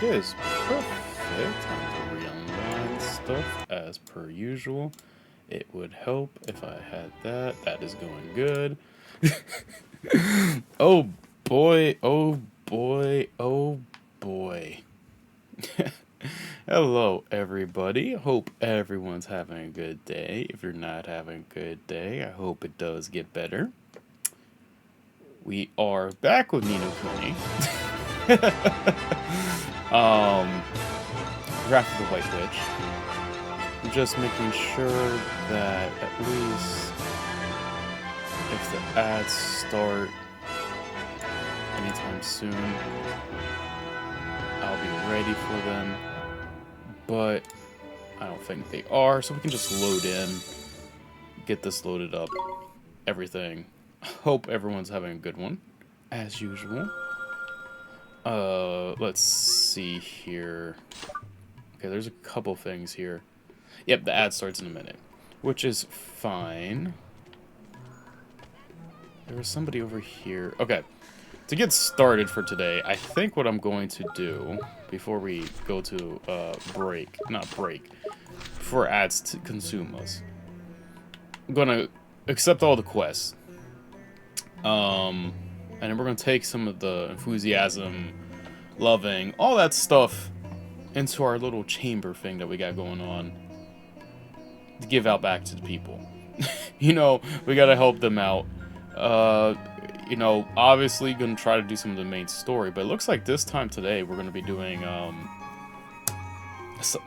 it is perfect. Time to realign stuff as per usual. It would help if I had that. That is going good. Oh boy, oh boy, oh boy. Hello, everybody. Hope everyone's having a good day. If you're not having a good day, I hope it does get better. We are back with Nino Kuni. Wrath of the White Witch. I'm just making sure that at least if the ads start anytime soon, I'll be ready for them. But I don't think they are, so we can just load in, get this loaded up, everything. Hope everyone's having a good one, as usual. Let's see here. Okay, there's a couple things here. Yep, the ad starts in a minute, which is fine. There was somebody over here. Okay, to get started for today, I think what I'm going to do before we go to before ads to consume us, I'm gonna accept all the quests. And then we're gonna take some of the enthusiasm, loving, all that stuff into our little chamber thing that we got going on to give out back to the people. You know, we gotta help them out. You know, obviously gonna try to do some of the main story, but it looks like this time today we're gonna be doing a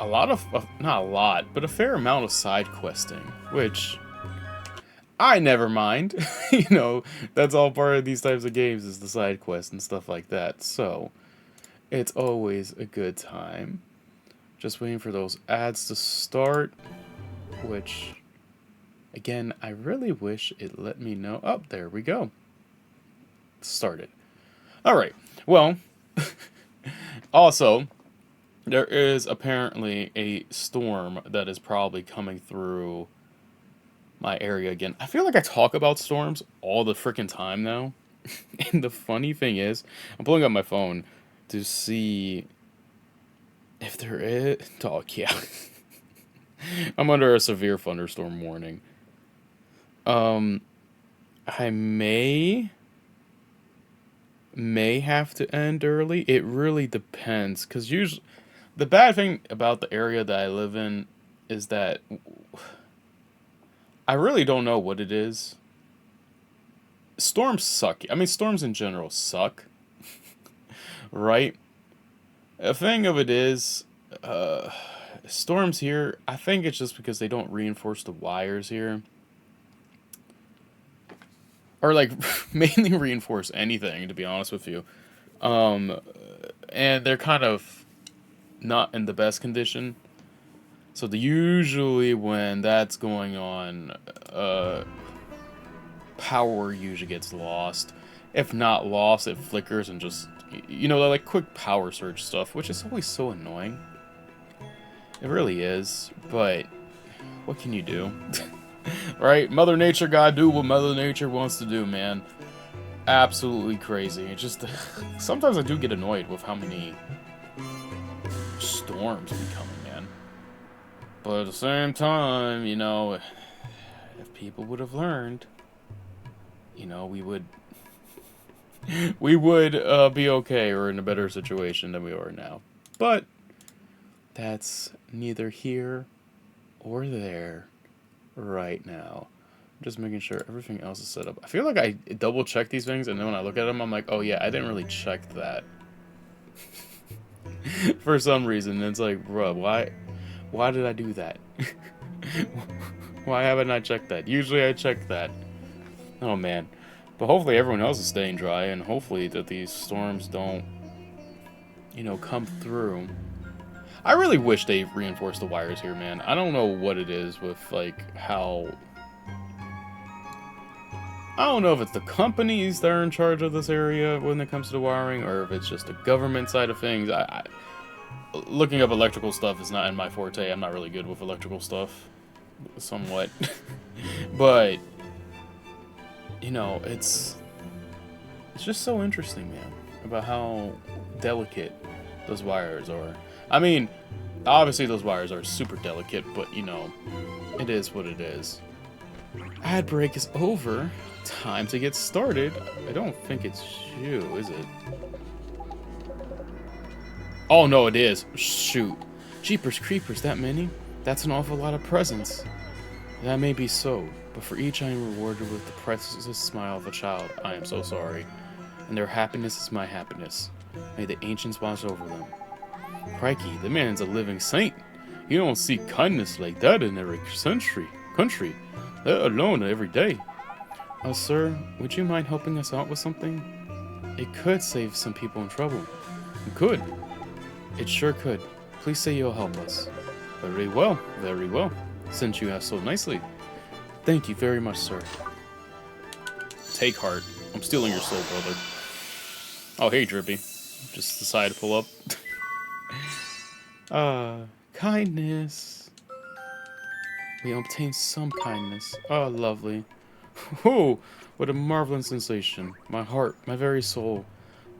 lot of not a lot, but a fair amount of side questing, which I never mind. You know, that's all part of these types of games, is the side quests and stuff like that. So it's always a good time. Just waiting for those ads to start, which, again, I really wish it let me know. Oh, there we go. Started. Alright, well, also, there is apparently a storm that is probably coming through my area again. I feel like I talk about storms all the freaking time now. And the funny thing is, I'm pulling up my phone to see if there is... Oh, yeah. I'm under a severe thunderstorm warning. I may have to end early. It really depends, because usually the bad thing about the area that I live in is that I really don't know what it is. Storms suck. I mean, storms in general suck. Right? A thing of it is, storms here, I think it's just because they don't reinforce the wires here. Or, like, mainly reinforce anything, to be honest with you. And they're kind of not in the best condition. So usually when that's going on, power usually gets lost. If not lost, it flickers and just, you know, like quick power surge stuff, which is always so annoying. It really is, but what can you do? Right? Mother Nature gotta do what Mother Nature wants to do, man. Absolutely crazy. It just... sometimes I do get annoyed with how many storms be coming, man. But at the same time, you know, if people would have learned, you know, we would... we would be okay, or in a better situation than we are now. But that's neither here or there right now. I'm just making sure everything else is set up. I feel like I double check these things, and then when I look at them, I'm like, oh yeah, I didn't really check that. For some reason, it's like, bruh, why did I do that? Why haven't I checked that? Usually I check that. Oh man. But hopefully everyone else is staying dry, and hopefully that these storms don't, you know, come through. I really wish they reinforced the wires here, man. I don't know what it is with, like, how... I don't know if it's the companies that are in charge of this area when it comes to the wiring, or if it's just the government side of things. Looking up electrical stuff is not in my forte. I'm not really good with electrical stuff. Somewhat. But, you know, it's just so interesting, man, about how delicate those wires are... I mean, obviously those wires are super delicate, but, you know, it is what it is. Ad break is over. Time to get started. I don't think it's you, is it? Oh, no, it is. Shoot. Jeepers creepers, that many? That's an awful lot of presents. That may be so, but for each I am rewarded with the priceless smile of a child. I am so sorry. And their happiness is my happiness. May the ancients watch over them. Crikey, the man's a living saint. You don't see kindness like that in every country, let alone every day. Sir, would you mind helping us out with something? It could save some people in trouble. It could. It sure could. Please say you'll help us. Very well, since you asked so nicely. Thank you very much, sir. Take heart. I'm stealing your soul, brother. Oh, hey, Drippy. Just decided to pull up. Kindness. We obtained some kindness. Oh, lovely. Whoa, what a marvelous sensation. My heart, my very soul,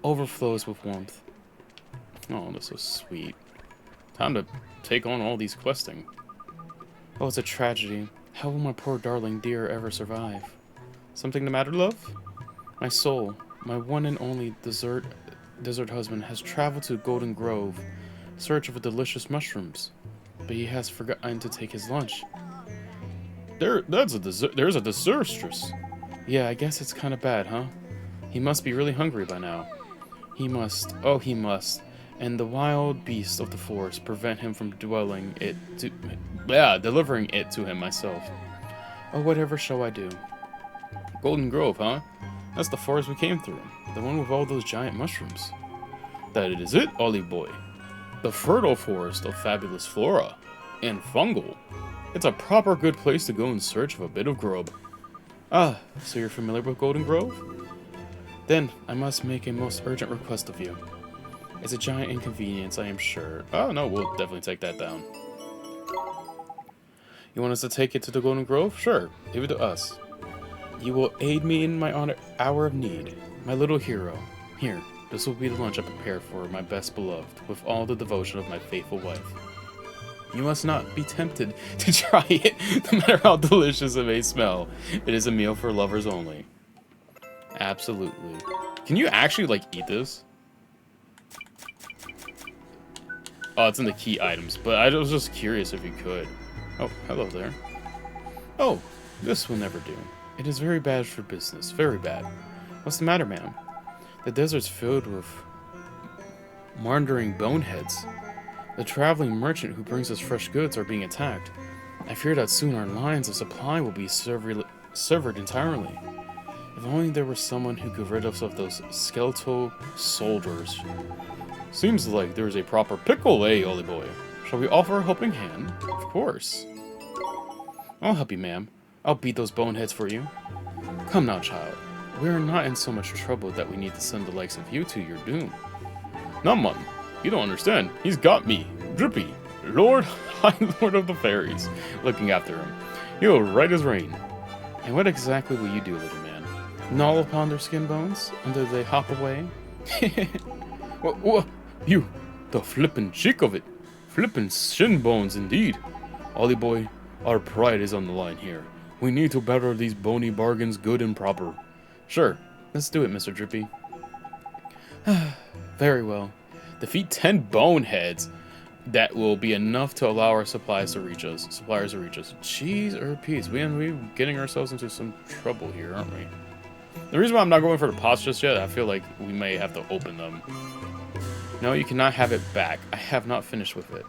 overflows with warmth. Oh, that's so sweet. Time to take on all these questing. Oh, it's a tragedy. How will my poor darling dear ever survive? Something the matter, love? My soul, my one and only desert husband, has traveled to Golden Grove in search of delicious mushrooms, but he has forgotten to take his lunch. There's a disastrous. Yeah, I guess it's kind of bad, huh? He must be really hungry by now. He must, and the wild beasts of the forest prevent him from delivering it to him myself. Oh, whatever shall I do? Golden Grove, huh? That's the forest we came through. The one with all those giant mushrooms. That it is it, Ollie boy. The fertile forest of fabulous flora and fungal. It's a proper good place to go in search of a bit of grub. Ah, so you're familiar with Golden Grove? Then, I must make a most urgent request of you. It's a giant inconvenience, I am sure. Oh, no, we'll definitely take that down. You want us to take it to the Golden Grove? Sure, give it to us. You will aid me in my hour of need, my little hero. Here, this will be the lunch I prepared for my best beloved, with all the devotion of my faithful wife. You must not be tempted to try it, no matter how delicious it may smell. It is a meal for lovers only. Absolutely. Can you actually, like, eat this? Oh, it's in the key items, but I was just curious if you could. Oh, hello there. Oh, this will never do. It is very bad for business, very bad. What's the matter, ma'am? The desert's filled with wandering boneheads. The traveling merchant who brings us fresh goods are being attacked. I fear that soon our lines of supply will be severed entirely. If only there was someone who could rid us of those skeletal soldiers. Seems like there's a proper pickle, eh, Ollie boy? Shall we offer a helping hand? Of course. I'll help you, ma'am. I'll beat those boneheads for you. Come now, child. We are not in so much trouble that we need to send the likes of you to your doom. No, man. You don't understand. He's got me. Drippy. High Lord of the Fairies. Looking after him. He'll right as rain. And what exactly will you do, little man? Gnaw upon their skin bones until they hop away? What? You, the flippin' cheek of it. Flippin' shin bones indeed. Ollie boy, our pride is on the line here. We need to better these bony bargains good and proper. Sure, let's do it, Mr. Drippy. Very well. Defeat 10 boneheads. That will be enough to allow our suppliers to reach us. Jeez or peas. We're getting ourselves into some trouble here, aren't we? The reason why I'm not going for the pots just yet, I feel like we may have to open them. No, you cannot have it back. I have not finished with it.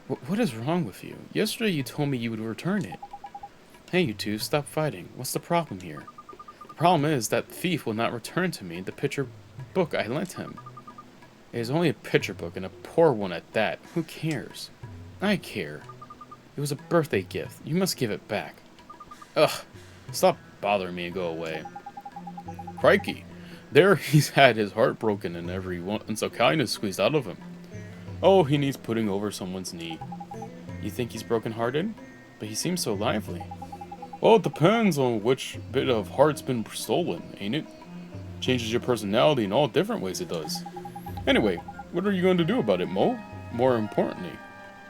What is wrong with you? Yesterday you told me you would return it. Hey, you two, stop fighting. What's the problem here? The problem is that thief will not return to me the picture book I lent him. It is only a picture book, and a poor one at that. Who cares? I care. It was a birthday gift. You must give it back. Ugh. Stop bothering me and go away. Crikey. There he's had his heart broken and every ounce of kindness squeezed out of him. Oh, he needs putting over someone's knee. You think he's broken-hearted? But he seems so lively. Well, it depends on which bit of heart's been stolen, ain't it? Changes your personality in all different ways, it does. Anyway, What are you going to do about it, Mo? More importantly,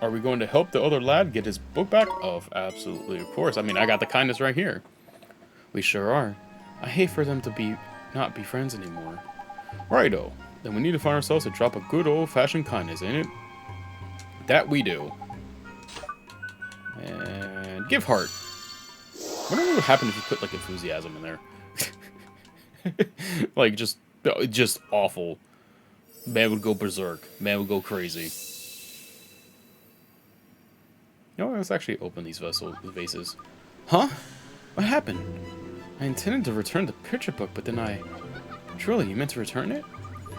are we going to help the other lad get his book back? Absolutely, of course. I mean, I got the kindness right here. We sure are. I hate for them to not be friends anymore. Righto. Then we need to find ourselves a drop of good old-fashioned kindness, ain't it? That we do. And give heart. I wonder what would happen if you put like enthusiasm in there. Like just awful. Man would go berserk. Man would go crazy. You know, let's actually open these vases. Huh? What happened? I intended to return the picture book, but then I... Truly, you meant to return it?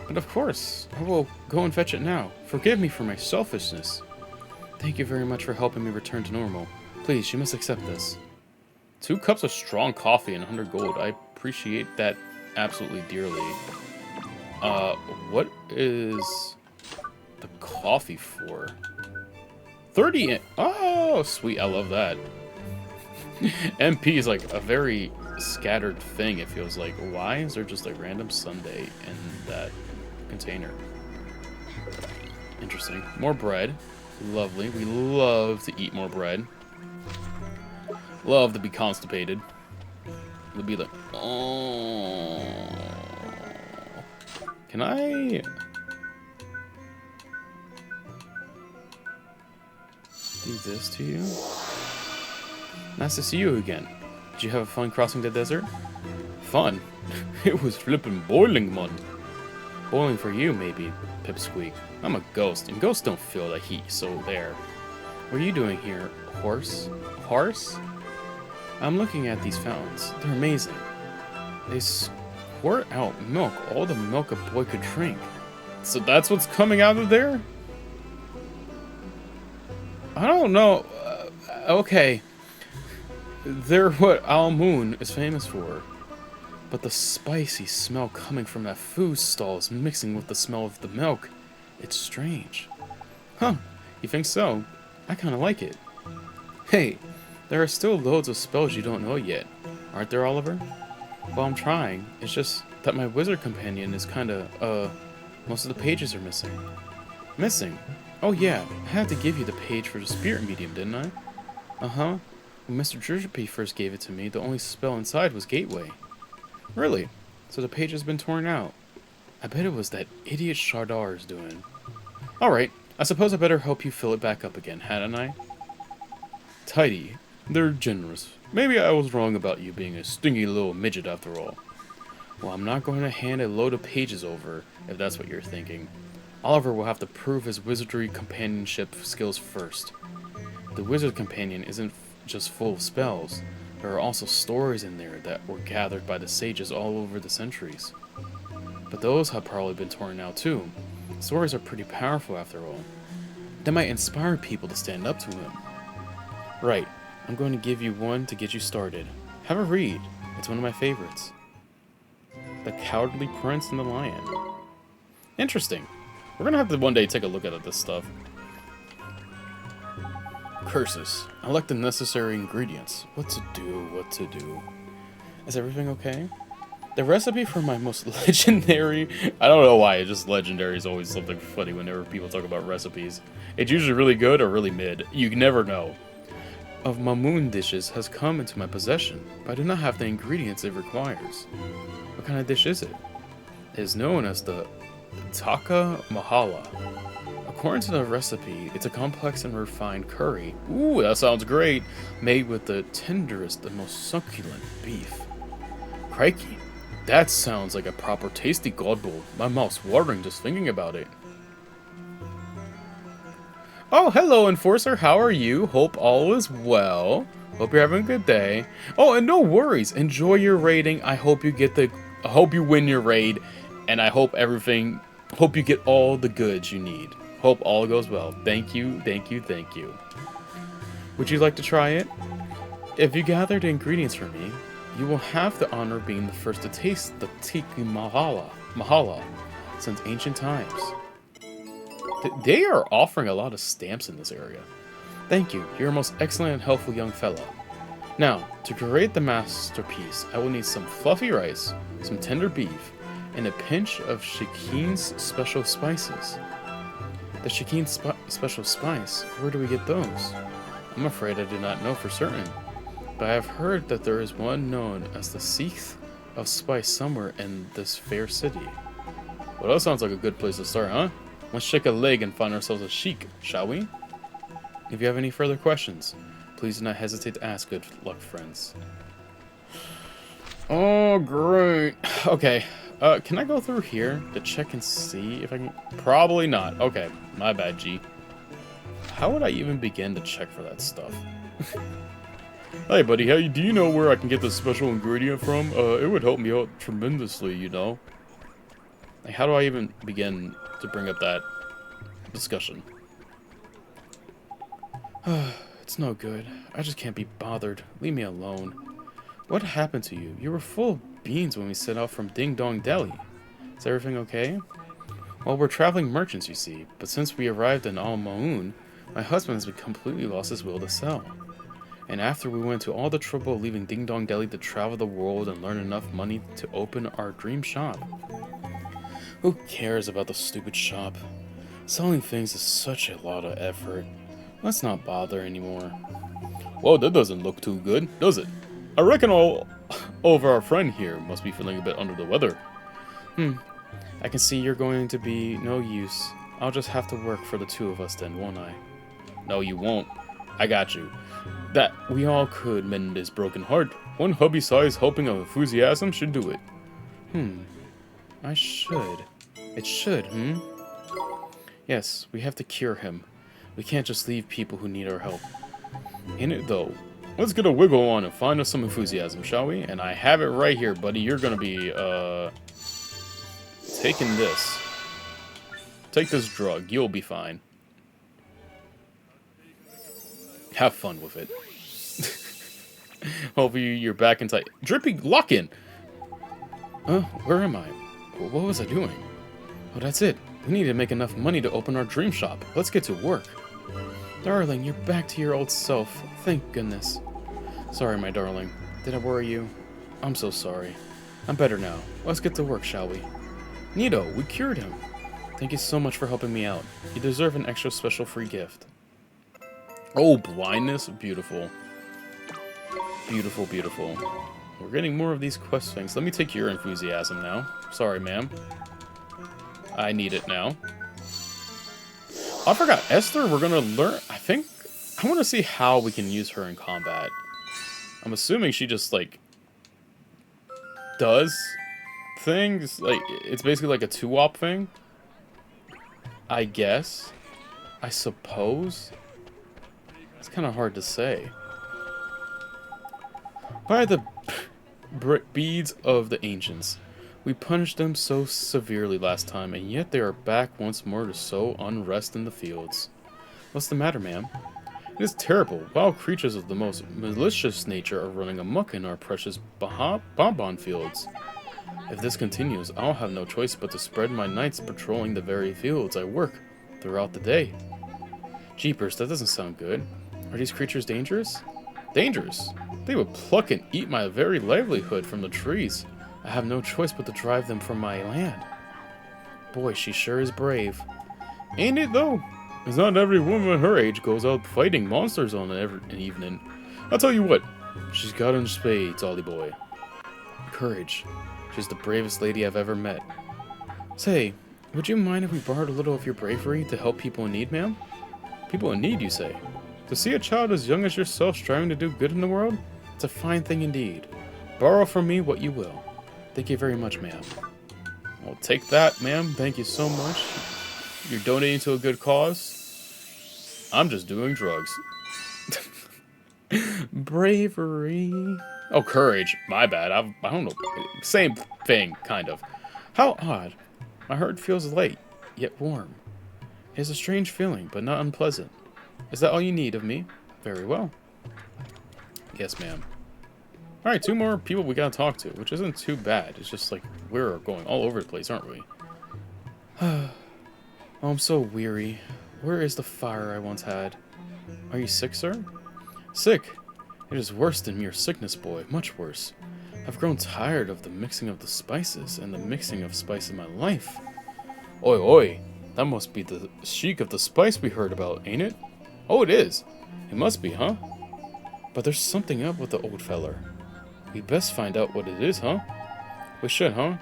But of course, I will go and fetch it now. Forgive me for my selfishness. Thank you very much for helping me return to normal. Please, you must accept this. 2 cups of strong coffee and 100 gold. I appreciate that absolutely dearly. What is the coffee for? 30 oh, sweet. I love that. MP is like a very scattered thing, it feels like. Why is there just a random sundae in that container? Interesting. More bread. Lovely. We love to eat more bread. Love to be constipated. It'll be like, oh. Can I do this to you? Nice to see you again. Did you have fun crossing the desert? Fun? It was flippin' boiling, man. Boiling for you, maybe, Pipsqueak. I'm a ghost, and ghosts don't feel the heat, so there. What are you doing here, horse? Horse? I'm looking at these fountains. They're amazing. They squirt out milk, all the milk a boy could drink. So that's what's coming out of there? I don't know. Okay. They're what Al Moon is famous for. But the spicy smell coming from that food stall is mixing with the smell of the milk. It's strange. Huh, you think so? I kinda like it. Hey, there are still loads of spells you don't know yet. Aren't there, Oliver? Well, I'm trying. It's just that my wizard companion is kinda, most of the pages are missing. Missing? Oh yeah, I had to give you the page for the spirit medium, didn't I? Uh-huh. When Mr. Drudgery first gave it to me, the only spell inside was Gateway. Really? So the page has been torn out. I bet it was that idiot Shardar's doing. Alright, I suppose I better help you fill it back up again, hadn't I? Tidy. They're generous. Maybe I was wrong about you being a stingy little midget after all. Well, I'm not going to hand a load of pages over, if that's what you're thinking. Oliver will have to prove his wizardry companionship skills first. The wizard companion isn't just full of spells. There are also stories in there that were gathered by the sages all over the centuries. But those have probably been torn out too. Stories are pretty powerful after all. They might inspire people to stand up to him. Right, I'm going to give you one to get you started. Have a read. It's one of my favorites. The Cowardly Prince and the Lion. Interesting. We're gonna have to one day take a look at this stuff. Curses. I lack the necessary ingredients. What to do. Is everything okay? The recipe for my most legendary... I don't know why, just legendary is always something funny whenever people talk about recipes. It's usually really good or really mid. You never know. Of Mamoon dishes has come into my possession, but I do not have the ingredients it requires. What kind of dish is it? It is known as the Taka Mahala. According to the recipe, it's a complex and refined curry. Ooh, that sounds great! Made with the tenderest and most succulent beef. Crikey, that sounds like a proper tasty god bowl. My mouth's watering just thinking about it. Oh, hello, Enforcer. How are you? Hope all is well. Hope you're having a good day. Oh, and no worries. Enjoy your raiding. I hope you win your raid, and I hope hope you get all the goods you need. Hope all goes well. Thank you. Would you like to try it? If you gather the ingredients for me, you will have the honor of being the first to taste the Tiki Mahala since ancient times. They are offering a lot of stamps in this area. Thank you. You're a most excellent and helpful young fellow. Now, to create the masterpiece, I will need some fluffy rice, some tender beef, and a pinch of Shikin's special spices. The Shikin special spice, where do we get those? I'm afraid I do not know for certain, but I have heard that there is one known as the Seath of Spice somewhere in this fair city. Well, that sounds like a good place to start, huh? Let's shake a leg and find ourselves a sheik, shall we? If you have any further questions, please do not hesitate to ask, good luck, friends. Oh, great. Okay. Can I go through here to check and see if I can? Probably not. Okay. My bad, G. How would I even begin to check for that stuff? Hey, buddy. Hey, do you know where I can get this special ingredient from? It would help me out tremendously, you know? Like, how do I even begin to bring up that discussion? It's no good. I just can't be bothered. Leave me alone. What happened to you? You were full of beans when we set out from Ding Dong Deli. Is everything okay? Well, we're traveling merchants, you see, but since we arrived in Al Maun, my husband has completely lost his will to sell. And after we went to all the trouble of leaving Ding Dong Deli to travel the world and learn enough money to open our dream shop. Who cares about the stupid shop? Selling things is such a lot of effort. Let's not bother anymore. Well, that doesn't look too good, does it? I reckon all of our friend here must be feeling a bit under the weather. I can see you're going to be no use. I'll just have to work for the two of us then, won't I? No, you won't. I got you. That we all could mend this broken heart. One hubby-sized helping of enthusiasm should do it. I should. It should, Yes, we have to cure him. We can't just leave people who need our help. In it, though. Let's get a wiggle on and find us some enthusiasm, shall we? And I have it right here, buddy. You're gonna be, taking this. Take this drug. You'll be fine. Have fun with it. Hopefully you're back in tight. Drippy lock-in! Where am I? What was I doing? Oh, that's it. We need to make enough money to open our dream shop. Let's get to work. Darling, you're back to your old self. Thank goodness. Sorry, my darling. Did I worry you? I'm so sorry. I'm better now. Let's get to work, shall we? Nito, we cured him. Thank you so much for helping me out. You deserve an extra special free gift. Oh, blindness? Beautiful. Beautiful, beautiful. We're getting more of these quest things. Let me take your enthusiasm now. Sorry, ma'am. I need it now. I forgot. Esther, we're going to learn... I want to see how we can use her in combat. I'm assuming she just, like... does things. Like, it's basically like a 2-op thing. I guess. I suppose. It's kind of hard to say. By the beads of the ancients. We punished them so severely last time, and yet they are back once more to sow unrest in the fields. What's the matter, ma'am? It is terrible. Wild creatures of the most malicious nature are running amok in our precious bonbon fields. If this continues, I'll have no choice but to spread my nights patrolling the very fields I work throughout the day. Jeepers, that doesn't sound good. Are these creatures dangerous? Dangerous? They would pluck and eat my very livelihood from the trees. I have no choice but to drive them from my land. Boy, she sure is brave. Ain't it, though? It's not every woman her age goes out fighting monsters on an evening. I'll tell you what, she's got in spades, Ollie boy. Courage. She's the bravest lady I've ever met. Say, would you mind if we borrowed a little of your bravery to help people in need, ma'am? People in need, you say? To see a child as young as yourself striving to do good in the world? It's a fine thing indeed. Borrow from me what you will. Thank you very much, ma'am. I'll take that, ma'am. Thank you so much. You're donating to a good cause. I'm just doing drugs. Bravery. Oh, courage. My bad. I don't know. Same thing, kind of. How odd. My heart feels light, yet warm. It is a strange feeling, but not unpleasant. Is that all you need of me? Very well. Yes, ma'am. Alright, 2 more people we gotta talk to, which isn't too bad. It's just like, we're going all over the place, aren't we? Oh, I'm so weary. Where is the fire I once had? Are you sick, sir? Sick? It is worse than mere sickness, boy. Much worse. I've grown tired of the mixing of the spices and the mixing of spice in my life. Oi, oi, that must be the sheik of the spice we heard about, ain't it? Oh, it is. It must be, huh? But there's something up with the old feller. We best find out what it is, huh? We should, huh?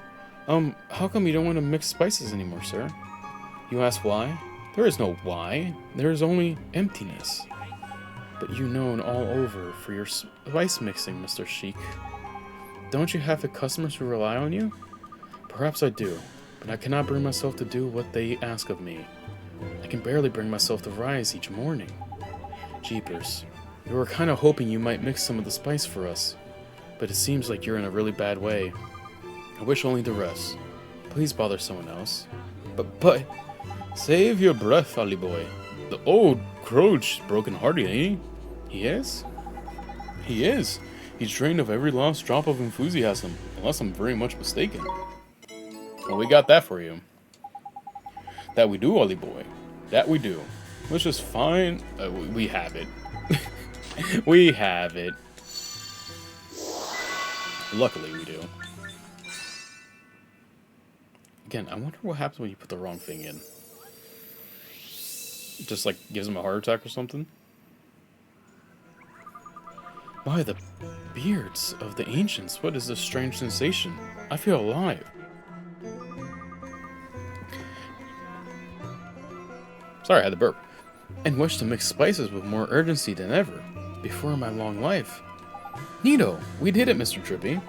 How come you don't want to mix spices anymore, sir? You ask why? There is no why. There is only emptiness. But you known all over for your spice mixing, Mr. Sheik. Don't you have the customers who rely on you? Perhaps I do, but I cannot bring myself to do what they ask of me. I can barely bring myself to rise each morning. Jeepers, we were kind of hoping you might mix some of the spice for us, but it seems like you're in a really bad way. I wish only the rest. Please bother someone else. But, save your breath, Ali boy. The old Croach broken-hearted, ain't he? He is? He is. He's drained of every last drop of enthusiasm, unless I'm very much mistaken. Well, we got that for you. That we do, Ali boy. That we do. Let's just find... we have it. We have it. Luckily, we do. Again, I wonder what happens when you put the wrong thing in. Just, like, gives him a heart attack or something? By the beards of the ancients, what is this strange sensation? I feel alive. Sorry, I had to burp. And wish to mix spices with more urgency than ever, before my long life. Neato, we did it, Mr. Trippy.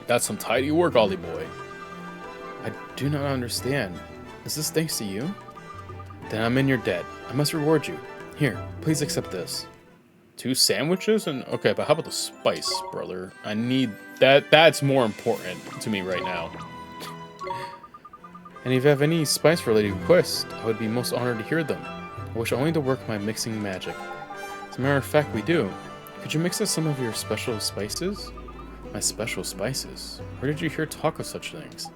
That's some tidy work, Ollie boy. I do not understand. Is this thanks to you? Then I'm in your debt. I must reward you. Here, please accept this. 2 sandwiches? And okay, but how about the spice, brother? I need that. That's more important to me right now. And if you have any spice-related requests, I would be most honored to hear them. I wish only to work my mixing magic. As a matter of fact, we do. Could you mix us some of your special spices? My special spices? Where did you hear talk of such things?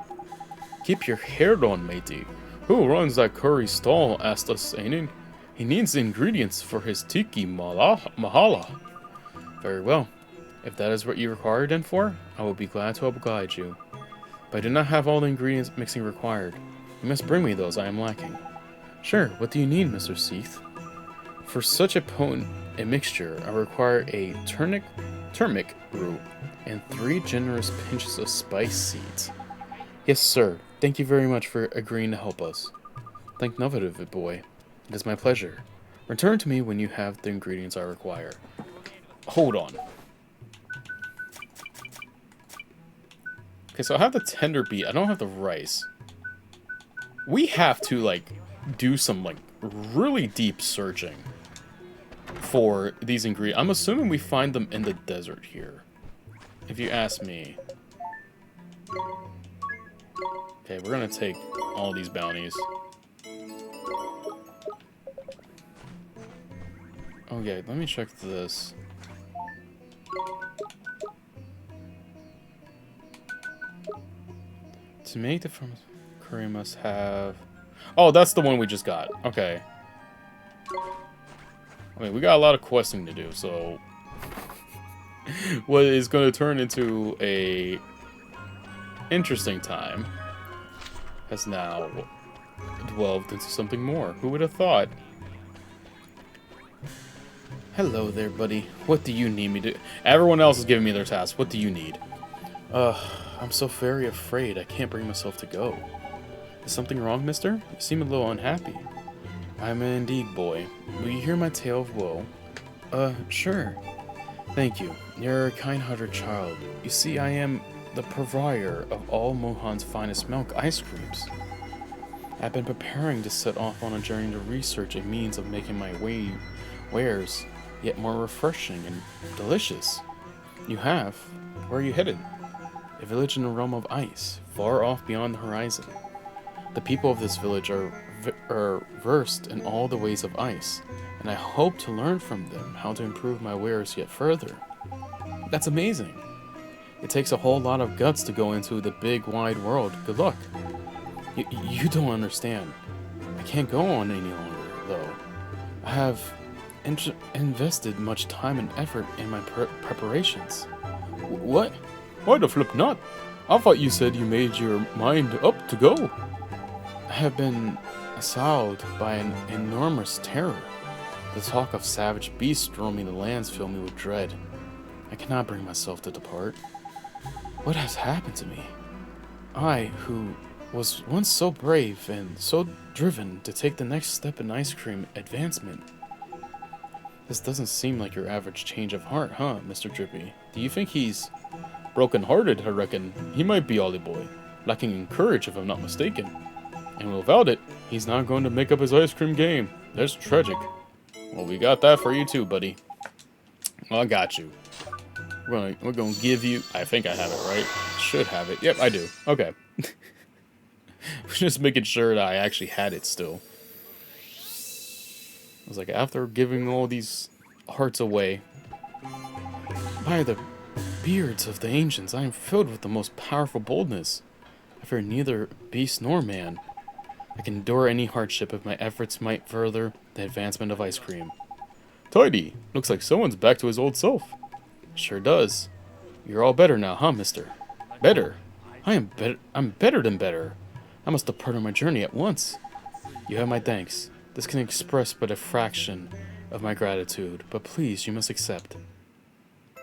Keep your hair on, matey. Who runs that curry stall? Asked us, ain't it? He needs the ingredients for his tiki mahala. Very well. If that is what you require then for, I will be glad to oblige you. But I do not have all the ingredients mixing required. You must bring me those I am lacking. Sure, what do you need, Mr. Seath? For such a potent mixture, I require a turmeric root and 3 generous pinches of spice seeds. Yes, sir. Thank you very much for agreeing to help us. Think nothing of it, boy. It is my pleasure. Return to me when you have the ingredients I require. Hold on. Okay, so I have the tender beet. I don't have the rice. We have to, like, do some, like, really deep searching for these ingredients. I'm assuming we find them in the desert here, if you ask me. Okay, we're gonna take all these bounties. Okay, let me check this. To make the curry must have... Oh, that's the one we just got. Okay. I mean, we got a lot of questing to do, so... what is going to turn into a interesting time has now delved into something more. Who would have thought? Hello there, buddy. What do you need me to... Everyone else is giving me their tasks. What do you need? I'm so very afraid I can't bring myself to go. Is something wrong, mister? You seem a little unhappy. I'm indeed, boy. Will you hear my tale of woe? Sure. Thank you. You're a kind-hearted child. You see, I am the purveyor of all Mohan's finest milk ice creams. I've been preparing to set off on a journey to research a means of making my wares yet more refreshing and delicious. You have? Where are you headed? A village in the realm of ice, far off beyond the horizon. The people of this village are versed in all the ways of ice, and I hope to learn from them how to improve my wares yet further. That's amazing. It takes a whole lot of guts to go into the big, wide world. Good luck. You don't understand. I can't go on any longer, though. I have invested much time and effort in my preparations. What? Why the flip not? I thought you said you made your mind up to go. I have been assailed by an enormous terror. The talk of savage beasts roaming the lands fill me with dread. I cannot bring myself to depart. What has happened to me? I, who was once so brave and so driven to take the next step in ice cream advancement. This doesn't seem like your average change of heart, huh, Mr. Drippy? Do you think he's broken-hearted? I reckon he might be, Ollie boy, lacking in courage if I'm not mistaken. And without it, he's not going to make up his ice cream game. That's tragic. Well, we got that for you too, buddy. I got you. We're gonna give you... I think I have it, right? Should have it. Yep, I do. Okay. Just making sure that I actually had it still. I was like, after giving all these hearts away, by the beards of the ancients, I am filled with the most powerful boldness. I fear neither beast nor man. I can endure any hardship if my efforts might further the advancement of ice cream. Tidy! Looks like someone's back to his old self. Sure does. You're all better now, huh, mister? Better? I'm better than better. I must depart on my journey at once. You have my thanks. This can express but a fraction of my gratitude, but please, you must accept.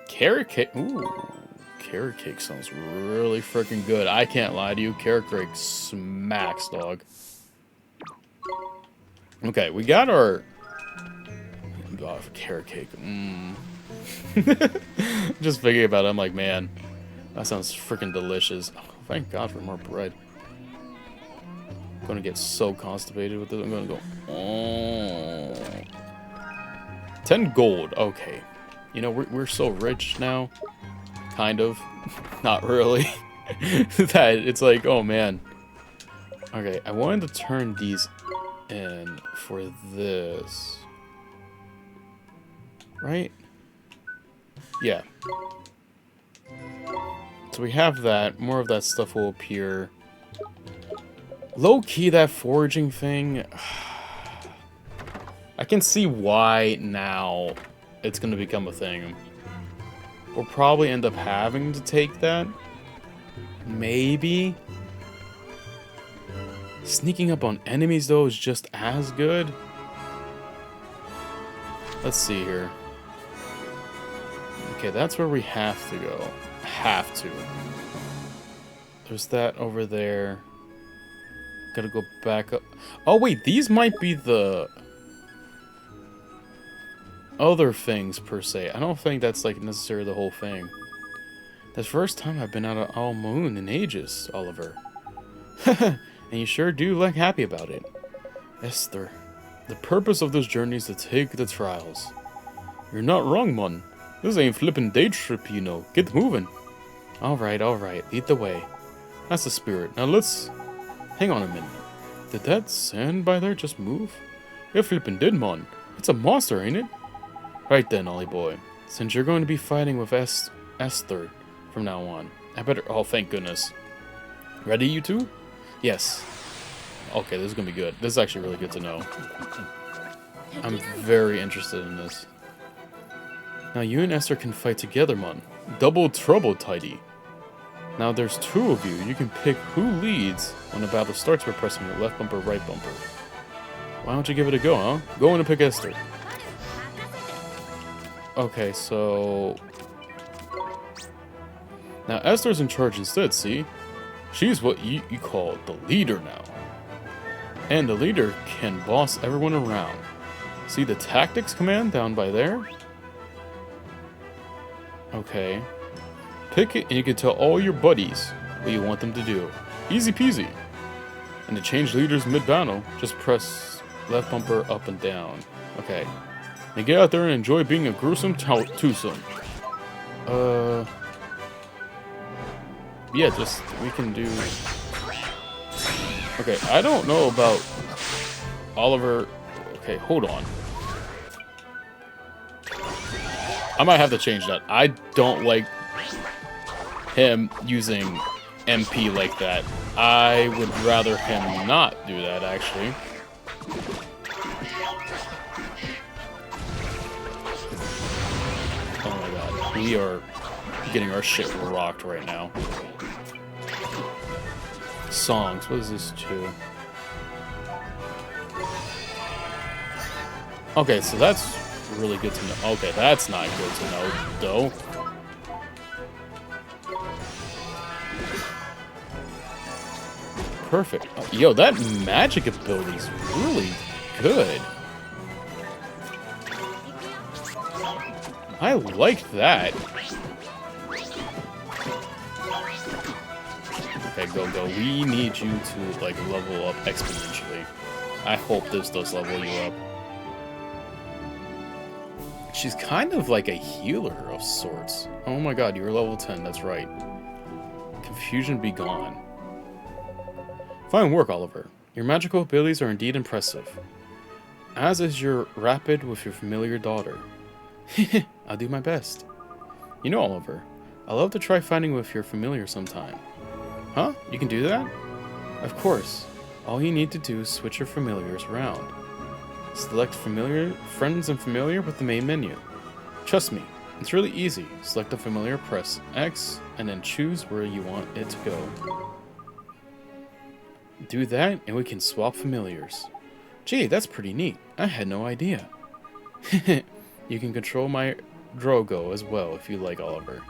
Carrot cake? Ooh. Carrot cake sounds really freaking good. I can't lie to you. Carrot cake smacks, dog. Okay, we got our... Oh, carrot cake. Just thinking about it, I'm like, man, that sounds freaking delicious. Oh, thank God for more bread. I'm gonna get so constipated with this. I'm gonna go, oh. 10 gold. Okay. You know, we're so rich now. Kind of. Not really. That it's like, oh man. Okay, I wanted to turn these in for this. Right? Yeah. So we have that. More of that stuff will appear. Low-key, that foraging thing. I can see why now it's going to become a thing. We'll probably end up having to take that. Maybe. Sneaking up on enemies, though, is just as good. Let's see here. Okay, that's where we have to go. Have to. There's that over there. Gotta go back up. Oh, wait, these might be the other things, per se. I don't think that's, like, necessarily the whole thing. That's the first time I've been out of All Moon in ages, Oliver. And you sure do look happy about it. Esther, the purpose of this journey is to take the trials. You're not wrong, Mon. This ain't flippin' day trip, you know. Get moving. Alright, lead the way. That's the spirit. Now let's... Hang on a minute. Did that sand by there just move? It flippin' did, Mon. It's a monster, ain't it? Right then, Ollie boy. Since you're going to be fighting with Esther from now on, I better... Oh, thank goodness. Ready, you two? Yes. Okay, this is gonna be good. This is actually really good to know. I'm very interested in this. Now you and Esther can fight together, Mon. Double trouble, Tidy. Now there's two of you. You can pick who leads when the battle starts by pressing your left bumper, right bumper. Why don't you give it a go, huh? Go in and pick Esther. Okay, so... Now Esther's in charge instead, see? She's what you call the leader now. And the leader can boss everyone around. See the tactics command down by there? Okay. Pick it and you can tell all your buddies what you want them to do. Easy peasy. And to change leaders mid-battle, just press left bumper up and down. Okay. Now get out there and enjoy being a gruesome twosome. Yeah, just, we can do... Okay, I don't know about Oliver... Okay, hold on. I might have to change that. I don't like him using MP like that. I would rather him not do that, actually. Oh my god. We are getting our shit rocked right now. Songs. What is this to? Okay, so that's really good to know. Okay, that's not good to know, though. Perfect. Yo, that magic ability is really good. I like that. Okay, go. We need you to, like, level up exponentially. I hope this does level you up. She's kind of like a healer of sorts. Oh my god, you're level 10, that's right. Confusion be gone. Fine work, Oliver. Your magical abilities are indeed impressive. As is your rapid with your familiar daughter. I'll do my best. You know, Oliver, I love to try fighting with your familiar sometime. Huh? You can do that? Of course. All you need to do is switch your familiars around. Select familiar, friends and familiar with the main menu. Trust me, it's really easy. Select a familiar, press X, and then choose where you want it to go. Do that, and we can swap familiars. Gee, that's pretty neat. I had no idea. You can control my Drogo as well if you like, Oliver.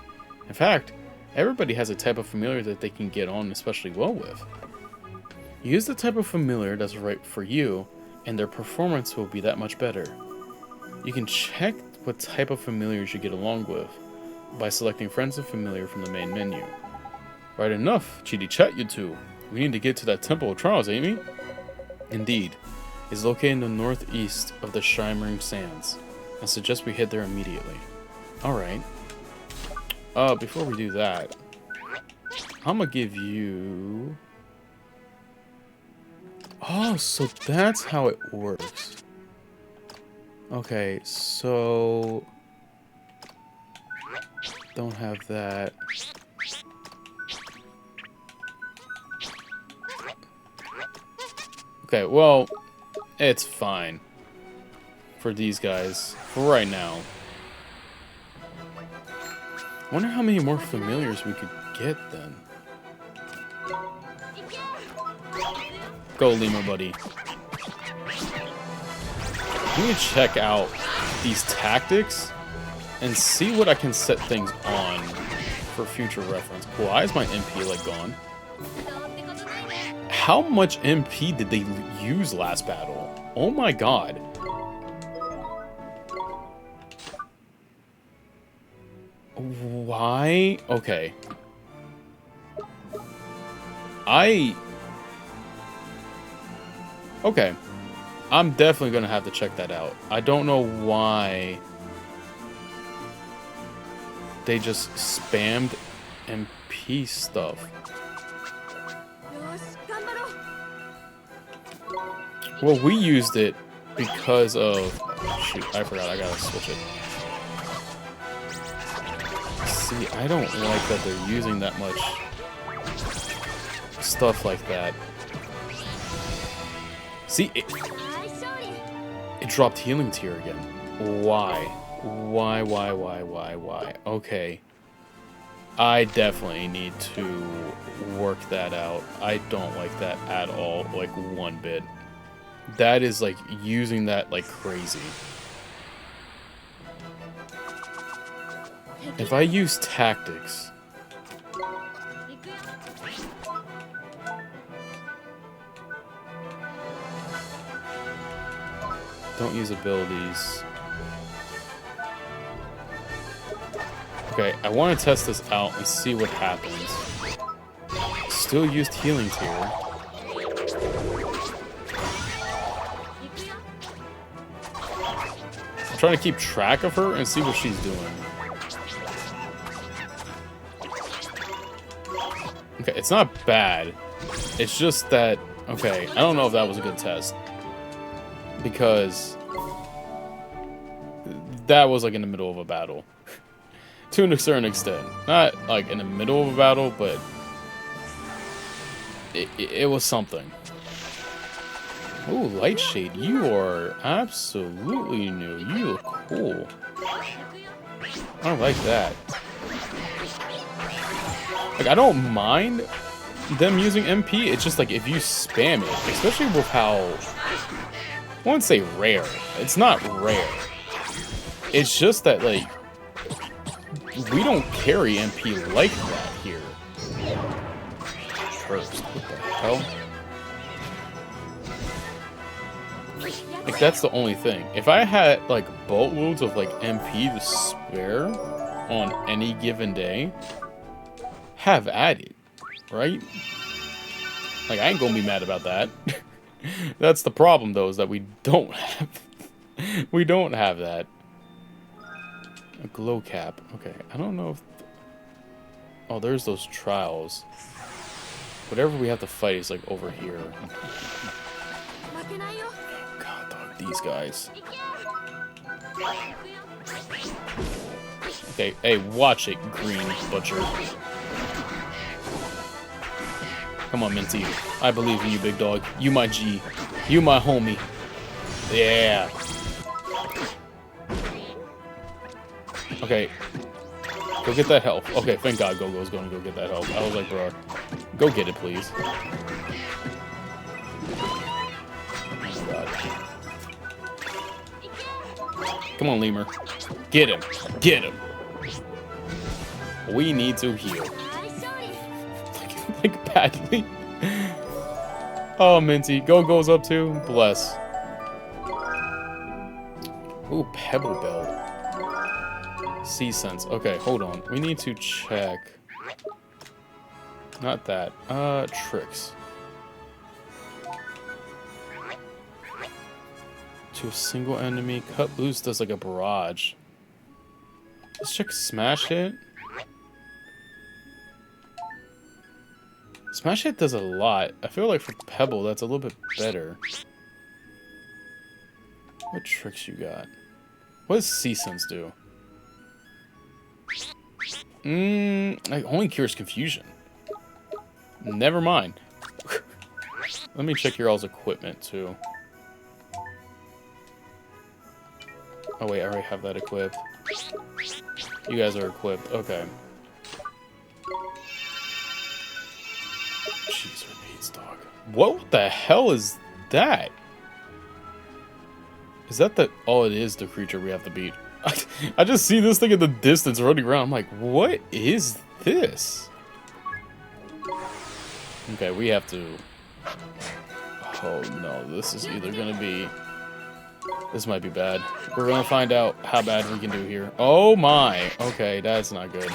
In fact, everybody has a type of familiar that they can get on especially well with. Use the type of familiar that's right for you, and their performance will be that much better. You can check what type of familiars you get along with by selecting Friends and Familiar from the main menu. Right enough, Chidi chat you two. We need to get to that Temple of Trials, ain't we? Indeed. It's located in the northeast of the Shimmering Sands. I suggest we head there immediately. Alright. Before we do that, I'm gonna give you... Oh, so that's how it works. Okay, so... Don't have that. Okay, well, it's fine. For these guys. For right now. Wonder how many more familiars we could get then. Go, Lima, buddy. Let me check out these tactics and see what I can set things on for future reference. Why is my MP like gone? How much MP did they use last battle? Oh my god. Why? Okay. Okay. I'm definitely gonna have to check that out. I don't know why they just spammed MP stuff. Well, we used it because of... Shoot, I forgot. I gotta switch it. See, I don't like that they're using that much stuff like that. See, it dropped healing tier again. Why? Why? Okay. I definitely need to work that out. I don't like that at all, like one bit. That is like using that like crazy. If I use tactics... Don't use abilities. Okay, I want to test this out and see what happens. Still used healing tier. I'm trying to keep track of her and see what she's doing. Okay, it's not bad. It's just that... Okay, I don't know if that was a good test. Because that was like in the middle of a battle. To a certain extent. Not like in the middle of a battle, but it was something. Oh, Lightshade, you are absolutely new. You look cool. I like that. Like, I don't mind them using MP. It's just like if you spam it, especially with how, I wouldn't say rare. It's not rare. It's just that, like, we don't carry MP like that here. Cursed. What the hell? Like, that's the only thing. If I had, like, boatloads of, like, MP to spare on any given day, have at it, right? Like, I ain't gonna be mad about that. That's the problem, though, is that we don't have... we don't have that. A glow cap. Okay, I don't know if... Oh, there's those trials. Whatever we have to fight is, like, over here. God, dog, these guys. Okay, hey, watch it, Green Butcher. Come on, Minty. I believe in you, big dog. You my G. You my homie. Yeah. Okay. Go get that health. Okay, thank God Go-Go's gonna go get that health. I was like, bro, go get it, please. Oh, God. Come on, Lemur. Get him. Get him. We need to heal. Like badly. Oh, Minty. Go-Go's up too. Bless. Ooh, Pebble Belt. Sea Sense. Okay, hold on. We need to check. Not that. Tricks. To a single enemy. Cut loose does like a barrage. Let's check Smash Hit. Smash Hit does a lot. I feel like for Pebble, that's a little bit better. What tricks you got? What does Sea Sense do? Like only cures confusion. Never mind. Let me check your all's equipment too. Oh wait, I already have that equipped. You guys are equipped. Okay. Jeez, our needs, dog. What the hell is that? Is that the... Oh, it is the creature we have to beat. I just see this thing in the distance running around. I'm like, what is this? Okay, we have to... Oh, no. This is either going to be... This might be bad. We're going to find out how bad we can do here. Oh, my. Okay, that's not good.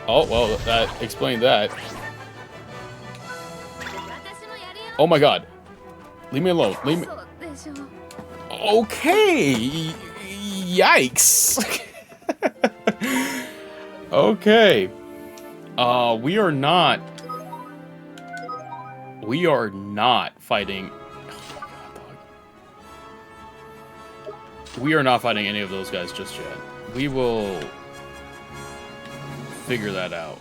Oh, well, that explained that. Oh, my God. Leave me alone. Leave me... Okay. Yikes. Okay. We are not fighting... Oh my God, dog. We are not fighting any of those guys just yet. We will figure that out.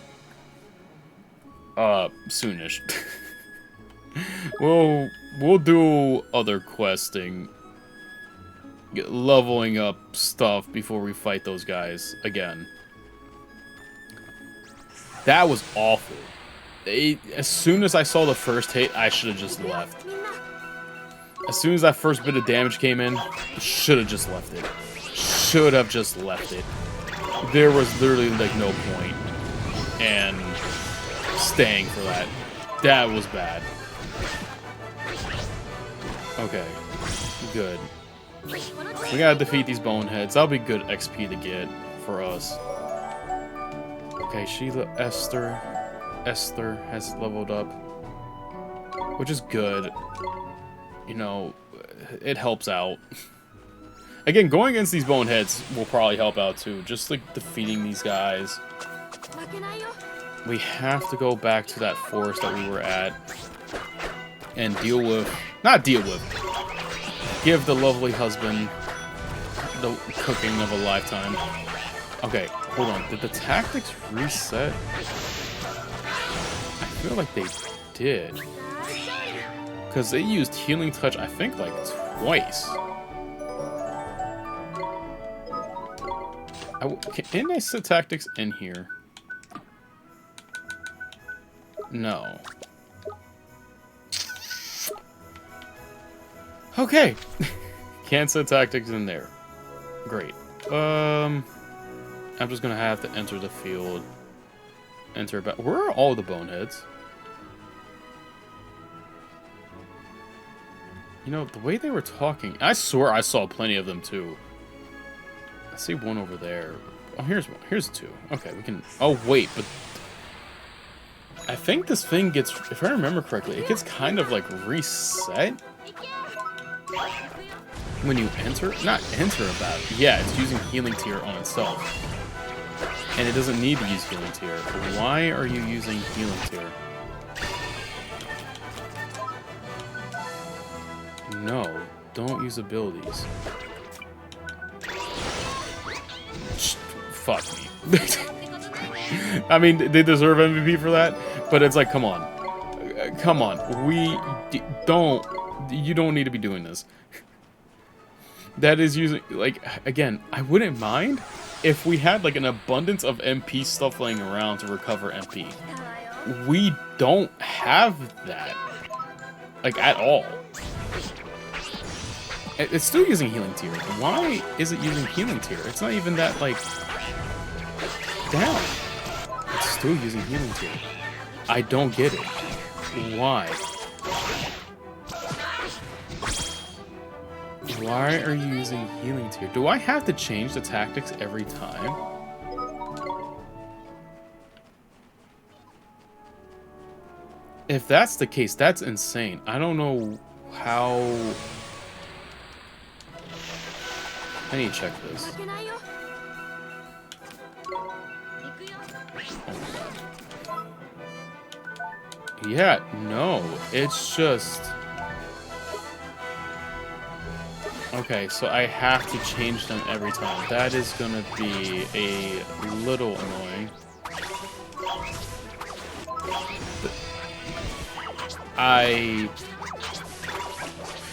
Soonish. We'll do other questing, leveling up stuff before we fight those guys again. That was awful. As soon as I saw the first hit, I should have just left. As soon as that first bit of damage came in, should have just left it. Should have just left it. There was literally like no point in staying for that. That was bad. Okay, good. We gotta defeat these boneheads. That'll be good XP to get for us. Okay, Sheila, Esther has leveled up, which is good. You know, it helps out. Again, going against these boneheads will probably help out too. Just like defeating these guys. We have to go back to that forest that we were at and give the lovely husband the cooking of a lifetime. Okay, hold on. Did the tactics reset? I feel like they did. Because they used Healing Touch, I think, like twice. Can I set tactics in here? No. Okay. Can't set tactics in there. Great. I'm just gonna have to enter the field. Enter about. Where are all the boneheads? You know, the way they were talking, I swear I saw plenty of them too. I see one over there. Oh, here's one. Here's two. Okay, we can. Oh wait, but I think this thing gets, if I remember correctly, it gets kind of like reset when you enter. Not enter a battle. Yeah, it's using healing tier on itself. And it doesn't need to use healing tier. Why are you using healing tier? No, don't use abilities. Fuck me. I mean, they deserve MVP for that, but it's like, come on. Come on. You don't need to be doing this. That is using, like, again, I wouldn't mind if we had, like, an abundance of MP stuff laying around to recover MP. We don't have that. Like, at all. It's still using healing tier. Why is it using healing tier? It's not even that, like, down. It's still using healing tier. I don't get it. Why? Why are you using healing tier? Do I have to change the tactics every time? If that's the case, that's insane. I don't know how... I need to check this. Oh my god. Yeah, no. It's just... Okay, so I have to change them every time. That is gonna be a little annoying.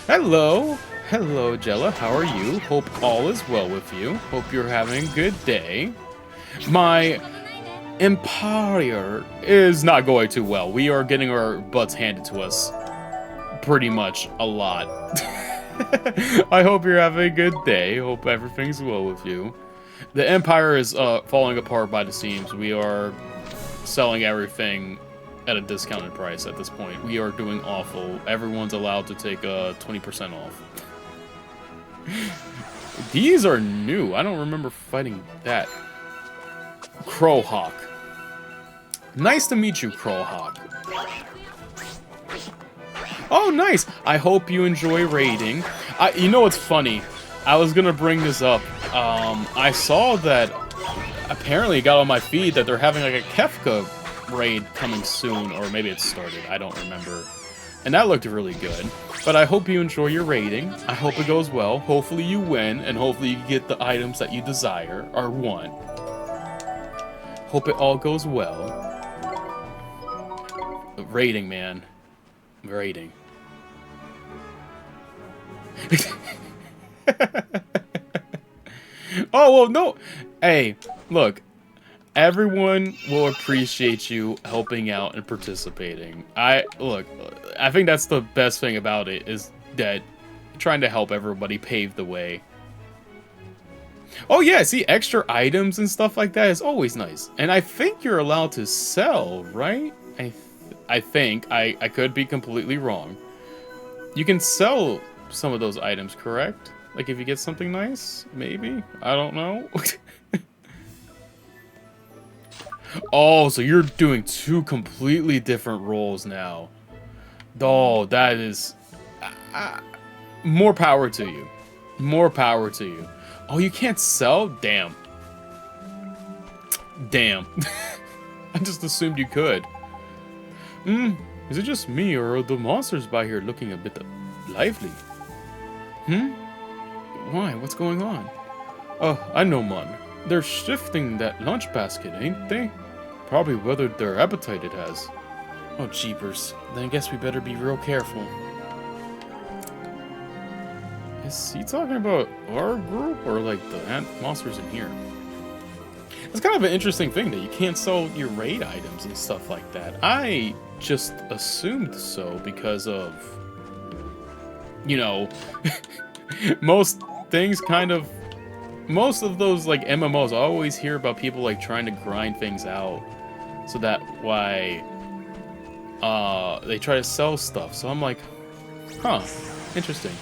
Hello! Hello, Jella. How are you? Hope all is well with you. Hope you're having a good day. My empire is not going too well. We are getting our butts handed to us pretty much a lot. I hope you're having a good day. Hope everything's well with you. The empire is falling apart by the seams. We are selling everything at a discounted price at this point. We are doing awful. Everyone's allowed to take 20% off. These are new. I don't remember fighting that. Crowhawk. Nice to meet you, Crowhawk. Oh, nice. I hope you enjoy raiding. You know what's funny? I was gonna bring this up. I saw that apparently it got on my feed that they're having like a Kefka raid coming soon, or maybe it started. I don't remember. And that looked really good. But I hope you enjoy your raiding. I hope it goes well. Hopefully you win, and hopefully you get the items that you desire, or want. Hope it all goes well. Raiding, man. Raiding. Oh, well, no. Hey, look. Everyone will appreciate you helping out and participating. I think that's the best thing about it, is that trying to help everybody pave the way. Oh yeah, see, extra items and stuff like that is always nice. And I think you're allowed to sell, right? I think. I could be completely wrong. You can sell some of those items, correct? Like if you get something nice? Maybe? I don't know. Oh, so you're doing two completely different roles now. Oh, that is... more power to you. More power to you. Oh, you can't sell? Damn. Damn. I just assumed you could. Is it just me, or are the monsters by here looking a bit lively? Why? What's going on? Oh, I know, man. They're shifting that lunch basket, ain't they? Probably weathered their appetite it has. Oh, jeepers. Then I guess we better be real careful. Is he talking about our group, or like the ant monsters in here? It's kind of an interesting thing that you can't sell your raid items and stuff like that. I just assumed so because of, you know, most things kind of, most of those like MMOs, I always hear about people like trying to grind things out so that why they try to sell stuff. So I'm like, huh, interesting.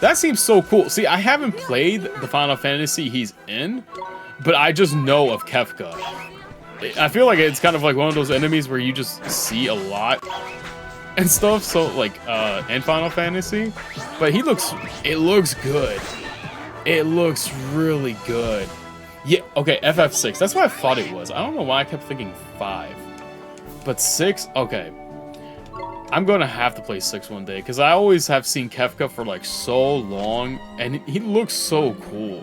That seems so cool. See, I haven't played the Final Fantasy he's in, but I just know of Kefka. I feel like it's kind of like one of those enemies where you just see a lot and stuff, so like in Final Fantasy. But it looks good. It looks really good. Yeah, okay, FF6. That's what I thought it was. I don't know why I kept thinking 5. But 6, okay. I'm gonna have to play 6 one day, because I always have seen Kefka for like so long, and he looks so cool.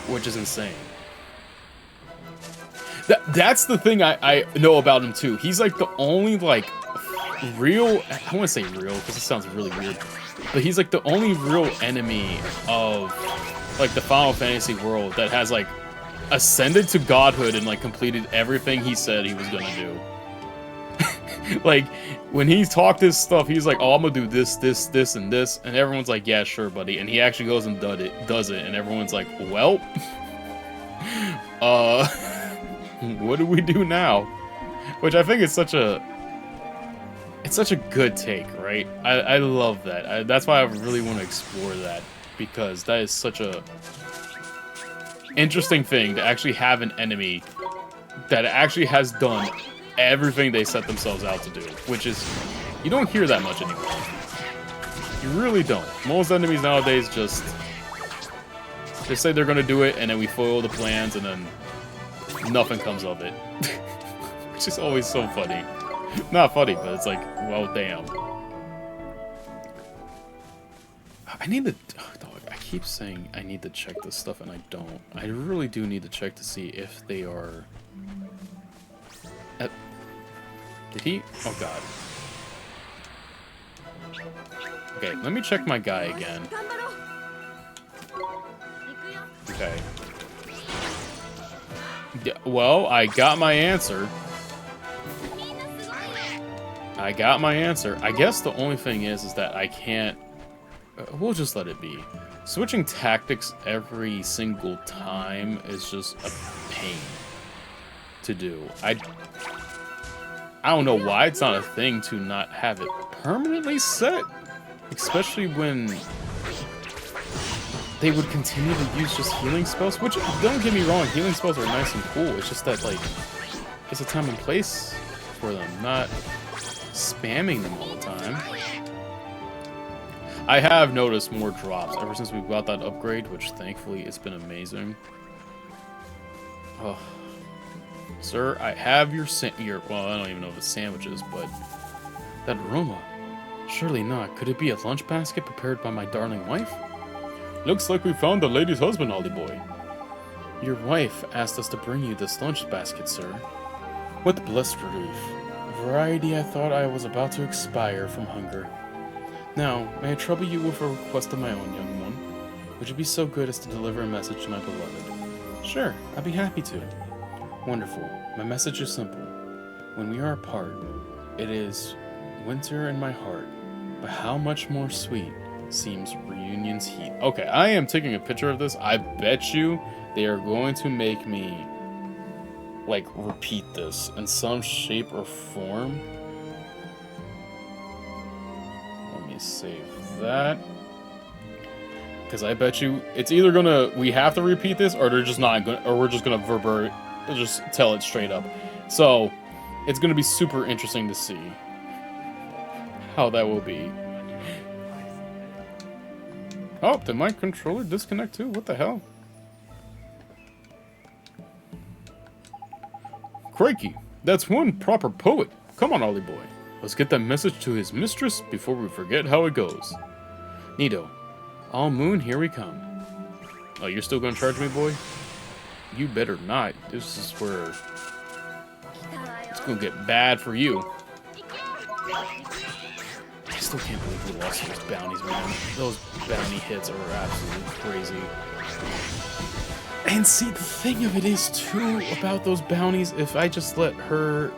Which is insane. That's the thing I know about him too. He's like the only like real, I want to say real, because it sounds really weird, but he's like the only real enemy of like the Final Fantasy world that has like ascended to godhood and like completed everything he said he was gonna do. Like, when he talked his stuff, he's like, oh, I'm gonna do this, this, this, and this, and everyone's like, yeah, sure, buddy, and he actually goes and does it, and everyone's like, well, what do we do now? Which I think is such a good take, right? I love that. That's why I really want to explore that, because that is such a interesting thing to actually have an enemy that actually has done everything they set themselves out to do, which is, you don't hear that much anymore. You really don't. Most enemies nowadays just they say they're gonna do it, and then we foil the plans, and then nothing comes of it. Which is always so funny. Not funny, but it's like, well, damn. I need to... Dog, I keep saying I need to check this stuff, and I don't. I really do need to check to see if they are... Did he? Oh, God. Okay, let me check my guy again. Okay. Yeah, well, I got my answer. I guess the only thing is that I can't... we'll just let it be. Switching tactics every single time is just a pain to do. I don't know why it's not a thing to not have it permanently set. Especially when they would continue to use just healing spells. Which, don't get me wrong, healing spells are nice and cool. It's just that, like, there's a time and place for them, not spamming them all the time. I have noticed more drops ever since we got that upgrade, which thankfully it's been amazing. Oh. Sir, I have your well, I don't even know if it's sandwiches, but that aroma. Surely not. Could it be a lunch basket prepared by my darling wife? Looks like we found the lady's husband, Ollie boy. Your wife asked us to bring you this lunch basket, sir. What blessed relief. Variety, I thought I was about to expire from hunger. Now, may I trouble you with a request of my own, young one? Would you be so good as to deliver a message to my beloved? Sure, I'd be happy to. Wonderful. My message is simple. When we are apart, it is winter in my heart, but how much more sweet seems reunion's heat. Okay, I am taking a picture of this. I bet you they are going to make me, like, repeat this in some shape or form. Let me save that. Because I bet you it's either gonna, we have to repeat this, or they're just not gonna, or we're just gonna just tell it straight up. So, it's gonna be super interesting to see how that will be. Oh, did my controller disconnect too? What the hell? Crikey, that's one proper poet. Come on, Ollie boy. Let's get that message to his mistress before we forget how it goes. Nito, all moon, here we come. Oh, you're still gonna charge me, boy? You better not. This is where it's gonna get bad for you. I still can't believe we lost those bounties, man. Those bounty hits are absolutely crazy. And see, the thing of it is, too, about those bounties, if I just let her...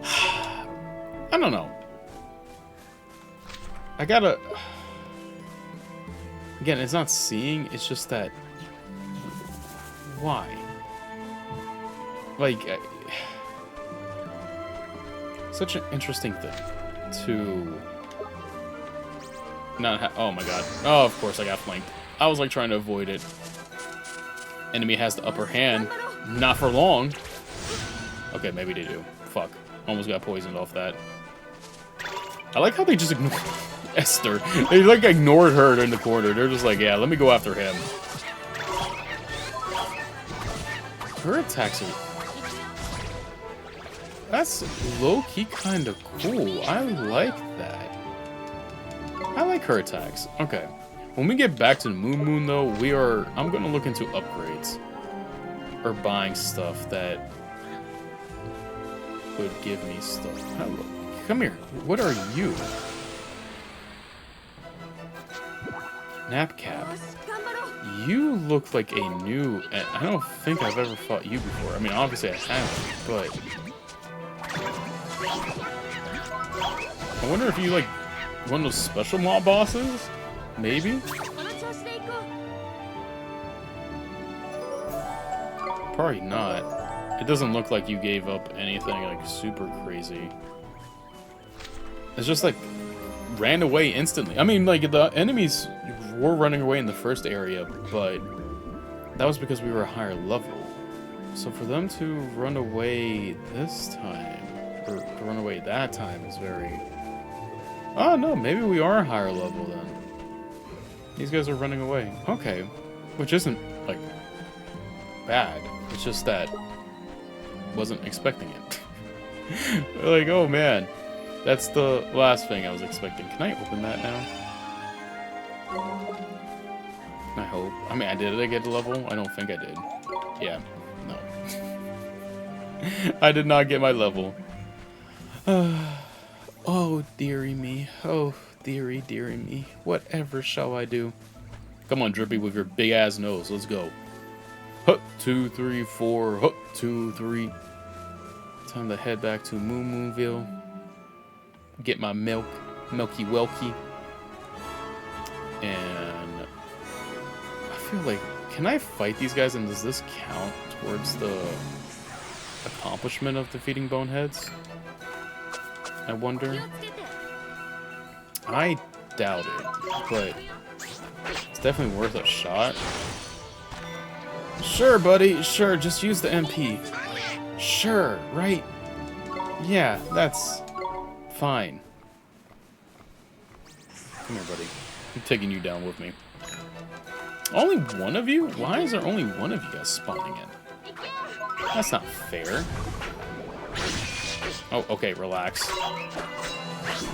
I don't know. I gotta... Again, it's not seeing, it's just that... Why? Like... Such an interesting thing to... Not ha oh my god. Oh, of course I got flanked. I was like trying to avoid it. Enemy has the upper hand. Not for long. Okay, maybe they do. Fuck. Almost got poisoned off that. I like how they just ignored Esther. They like ignored her in the corner. They're just like, yeah, let me go after him. Her attacks are... That's low-key kind of cool. I like that. I like her attacks. Okay. When we get back to the Moon, though, I'm going to look into upgrades. Or buying stuff that would give me stuff. Hello. Come here. What are you? Napcap. You look like a new... I don't think I've ever fought you before. I mean, obviously I haven't, but... I wonder if you, like, one of those special mob bosses? Maybe? Probably not. It doesn't look like you gave up anything, like, super crazy. It's just, like, ran away instantly. I mean, like, the enemies were running away in the first area, but that was because we were a higher level. So for them to run away this time, or to run away that time is very... Oh, no, maybe we are a higher level then. These guys are running away. Okay. Which isn't, like, bad. It's just that wasn't expecting it. Like, oh man. That's the last thing I was expecting. Can I open that now? I hope. I mean, did I get a level? I don't think I did. Yeah. No. I did not get my level. Oh, dearie me. Oh, dearie me. Whatever shall I do? Come on, Drippy, with your big ass nose. Let's go. Hut, 2, 3, 4. Hut, 2, 3. Time to head back to Moonville. Get my milk. Milky Welky. And I feel like, can I fight these guys and does this count towards the accomplishment of defeating Boneheads? I wonder. I doubt it, but it's definitely worth a shot. Sure, buddy. Sure, just use the MP. Sure, right? Yeah, that's fine. Come here, buddy. I'm taking you down with me. Only one of you? Why is there only one of you guys spawning in? That's not fair. Oh, okay, relax.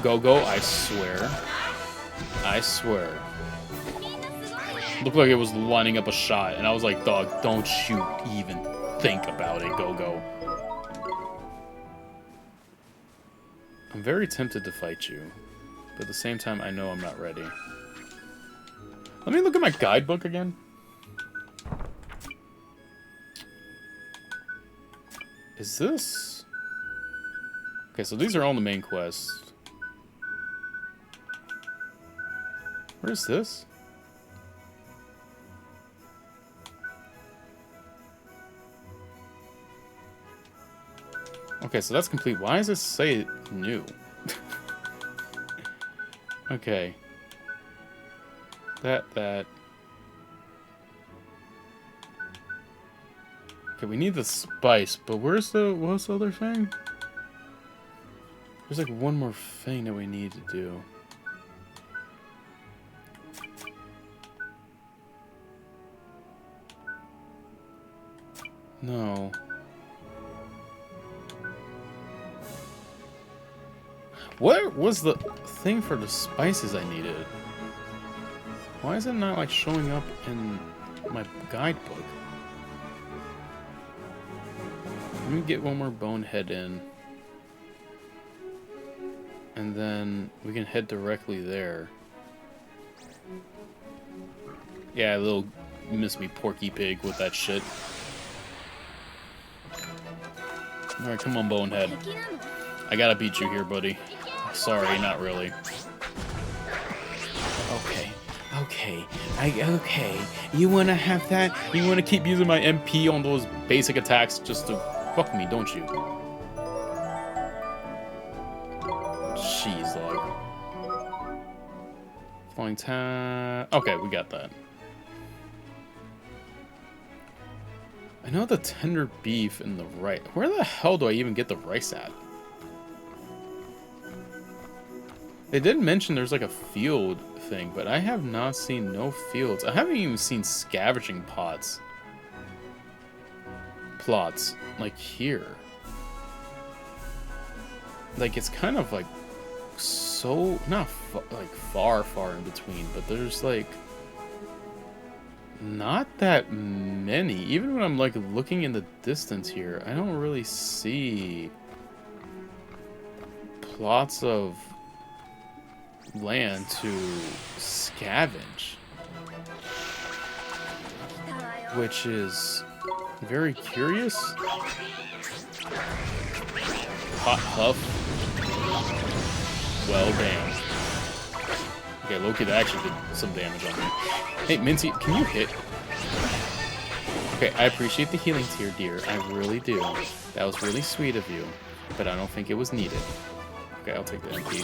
Go, I swear. I swear. Looked like it was lining up a shot, and I was like, dog, don't you even think about it, Go. I'm very tempted to fight you, but at the same time, I know I'm not ready. Let me look at my guidebook again. Is this... Okay, so these are all the main quests. Where's this? Okay, so that's complete. Why does this say new? Okay. That. Okay, we need the spice, but what's the other thing? There's like one more thing that we need to do. No. What was the thing for the spices I needed? Why is it not like showing up in my guidebook? Let me get one more bonehead in. And then we can head directly there. Yeah, a little miss me, Porky Pig, with that shit. Alright, come on, Bonehead. I gotta beat you here, buddy. Sorry, not really. Okay. Okay. You wanna have that? You wanna keep using my MP on those basic attacks just to fuck me, don't you? Jeez, dog. Flying tap. Okay, we got that. I know the tender beef and the rice. Where the hell do I even get the rice at? They did mention there's like a field thing, but I have not seen no fields. I haven't even seen scavenging plots like here. Like it's kind of like so not like far in between, but there's like not that many. Even when I'm like looking in the distance here, I don't really see plots of land to scavenge, which is very curious. Hot Huff. Well, damn. Okay, Loki, that actually did some damage on me. Hey, Minty, can you hit? Okay, I appreciate the healing tier, dear. I really do. That was really sweet of you, but I don't think it was needed. Okay, I'll take the MP.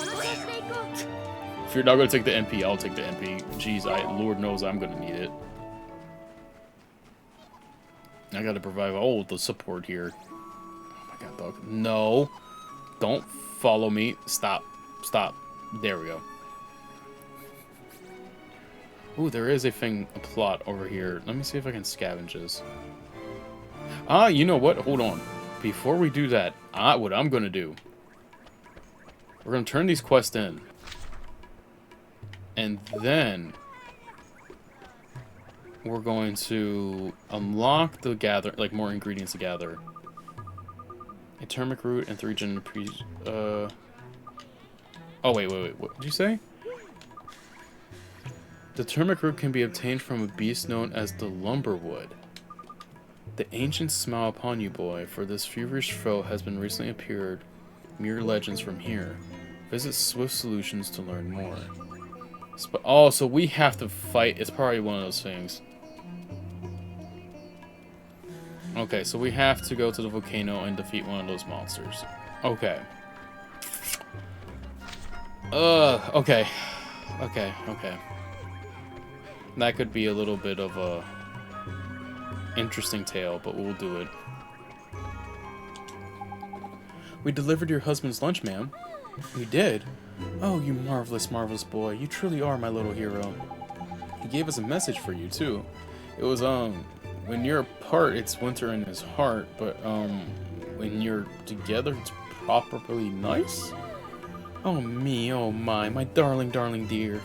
If you're not gonna take the MP, I'll take the MP. Jeez, Lord knows I'm gonna need it. I gotta provide all the support here. Oh my god, dog. No. Don't follow me. Stop. Stop. There we go. Ooh, there is a plot over here. Let me see if I can scavenge this. Ah, you know what? Hold on. Before we do that, what I'm gonna do. We're gonna turn these quests in. And then we're going to unlock the like more ingredients to gather. A turmeric root and 3 gin oh wait, what did you say? The turmeric root can be obtained from a beast known as the lumberwood. The ancients smile upon you, boy, for this feverish foe has been recently appeared. Mere legends from here. Visit Swift Solutions to learn more. Oh, so we have to fight. It's probably one of those things. Okay, so we have to go to the volcano and defeat one of those monsters. Okay. Okay. Okay. That could be a little bit of a interesting tale, but we'll do it. We delivered your husband's lunch, ma'am. We did? Oh, you marvelous, marvelous boy. You truly are my little hero. He gave us a message for you, too. It was, when you're apart, it's winter in his heart, but, when you're together, it's properly nice? Oh, me, oh, my darling, darling dear.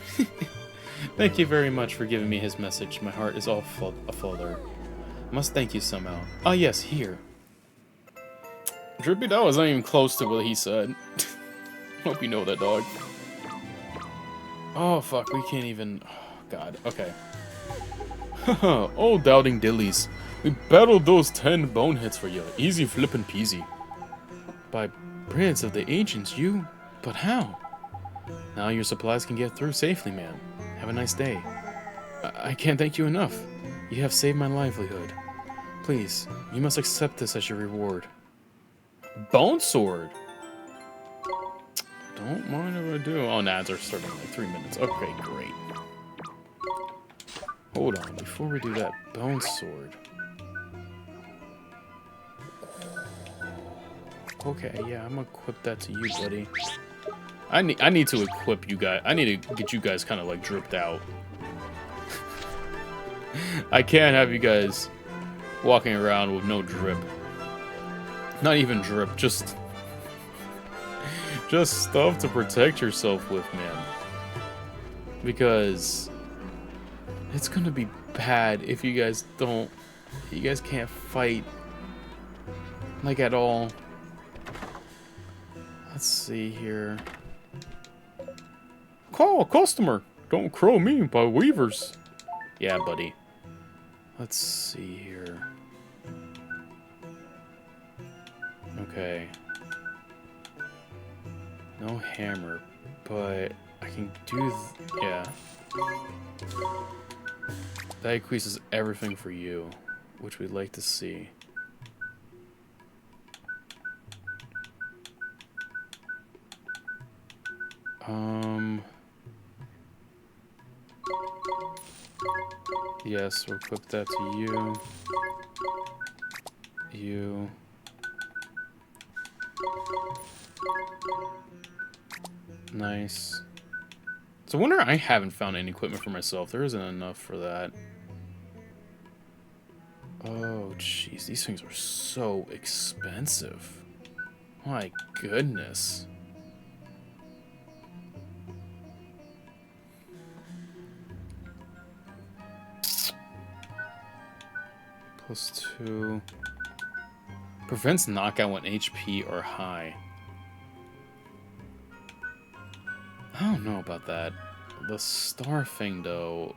Thank you very much for giving me his message. My heart is all aflutter. I must thank you somehow. Ah, yes, here. Drippy, that wasn't even close to what he said. Hope you know that, dog. Oh, fuck, we can't even... Oh, God, okay. Haha, oh, doubting dillies. We battled those 10 boneheads for you. Easy flippin' peasy. By breads of the ancients, you... But how? Now your supplies can get through safely, man. Have a nice day. I can't thank you enough. You have saved my livelihood. Please, you must accept this as your reward. Bone sword? Don't mind if I do. Oh, nah, they're starting in like 3 minutes. Okay, great. Hold on, before we do that, bone sword. Okay, yeah, I'm gonna equip that to you, buddy. I need to equip you guys. I need to get you guys kind of like dripped out. I can't have you guys walking around with no drip. Not even drip, just stuff to protect yourself with, man. Because it's gonna be bad if you guys can't fight like at all. Let's see here. Call a customer. Don't crow me by weavers. Yeah, buddy. Let's see here. Okay. No hammer, but I can do... yeah. That increases everything for you, which we'd like to see. Yes, we'll equip that to you. You. Nice. So I wonder I haven't found any equipment for myself. There isn't enough for that. Oh, jeez. These things are so expensive. My goodness. +2. Prevents knockout when HP or high. I don't know about that. The star thing, though.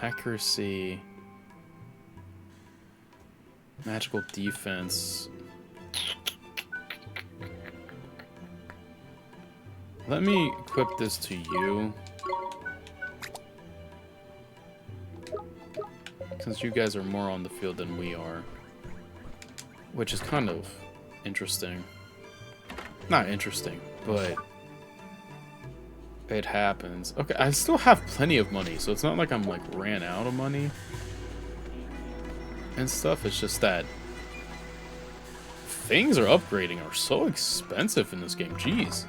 Accuracy. Magical defense. Let me equip this to you. Since you guys are more on the field than we are. Which is kind of interesting. Not interesting, but it happens. Okay, I still have plenty of money, so it's not like I'm like ran out of money and stuff. It's just that things are upgrading are so expensive in this game. Jeez.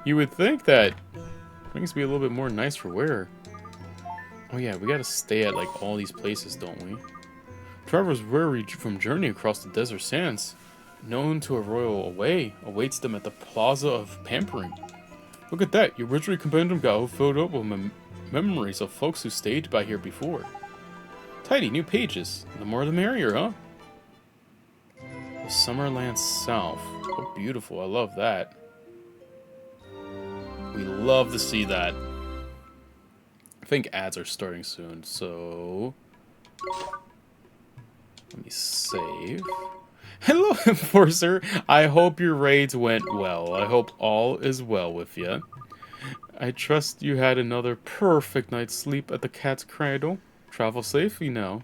You would think that things would be a little bit more nice for wear. Oh yeah, we gotta stay at like all these places, don't we? Travelers weary from journey across the desert sands, known to a royal away, awaits them at the Plaza of Pampering. Look at that, your ritual compendium got all filled up with memories of folks who stayed by here before. Tidy, new pages. The more the merrier, huh? The Summerland South. Oh, beautiful. I love that. We love to see that. I think ads are starting soon, so... let me save. Hello, Enforcer. I hope your raids went well. I hope all is well with you. I trust you had another perfect night's sleep at the cat's cradle. Travel safely now.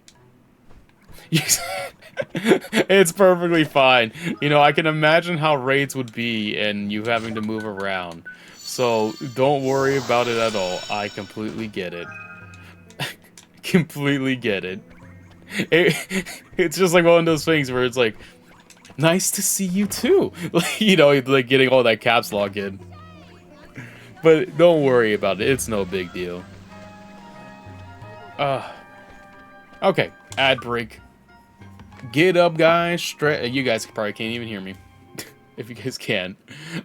It's perfectly fine. You know, I can imagine how raids would be and you having to move around. So, don't worry about it at all. I completely get it. Completely get it. It's just like one of those things where it's like, nice to see you too. You know, like getting all that caps lock in. But don't worry about it. It's no big deal. Okay, ad break. Get up, guys. You guys probably can't even hear me. If you guys can.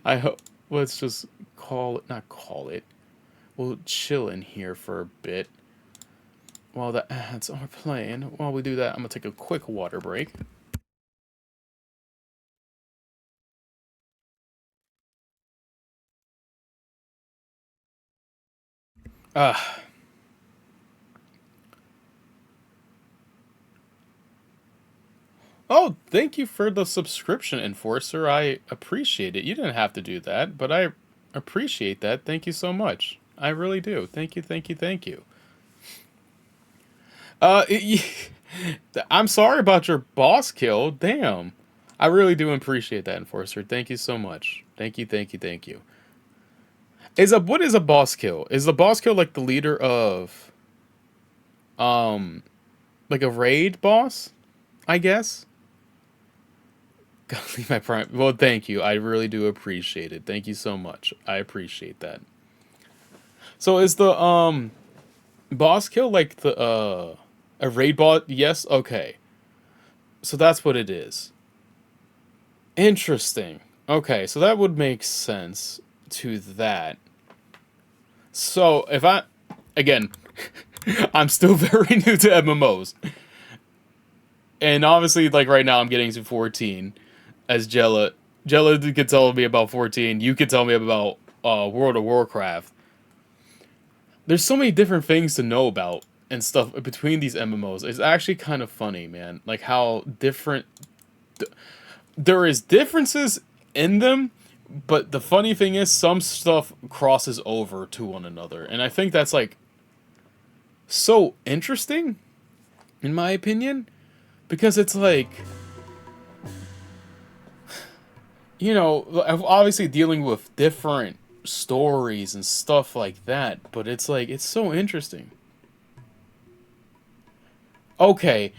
I hope. Let's just call it. Not call it. We'll chill in here for a bit. While the ads are playing. While we do that, I'm going to take a quick water break. Oh, thank you for the subscription, Enforcer. I appreciate it. You didn't have to do that, but I appreciate that. Thank you so much. I really do. Thank you, thank you, thank you. I'm sorry about your boss kill. Damn. I really do appreciate that, Enforcer. Thank you so much. Thank you, thank you, thank you. What is a boss kill? Is the boss kill like the leader of like a raid boss? I guess. Gotta leave my prime. Well, thank you. I really do appreciate it. Thank you so much. I appreciate that. So is the boss kill like the a raid bot? Yes. Okay. So that's what it is. Interesting. Okay, so that would make sense to that. So if I again, I'm still very new to MMOs. And obviously, like right now, I'm getting to 14. As Jella could tell me about 14. You could tell me about World of Warcraft. There's so many different things to know about and stuff between these MMOs is actually kind of funny, man. Like how different there is differences in them, but the funny thing is some stuff crosses over to one another, and I think that's like so interesting, in my opinion, because it's like, you know, obviously dealing with different stories and stuff like that, but it's like, it's so interesting. Okay,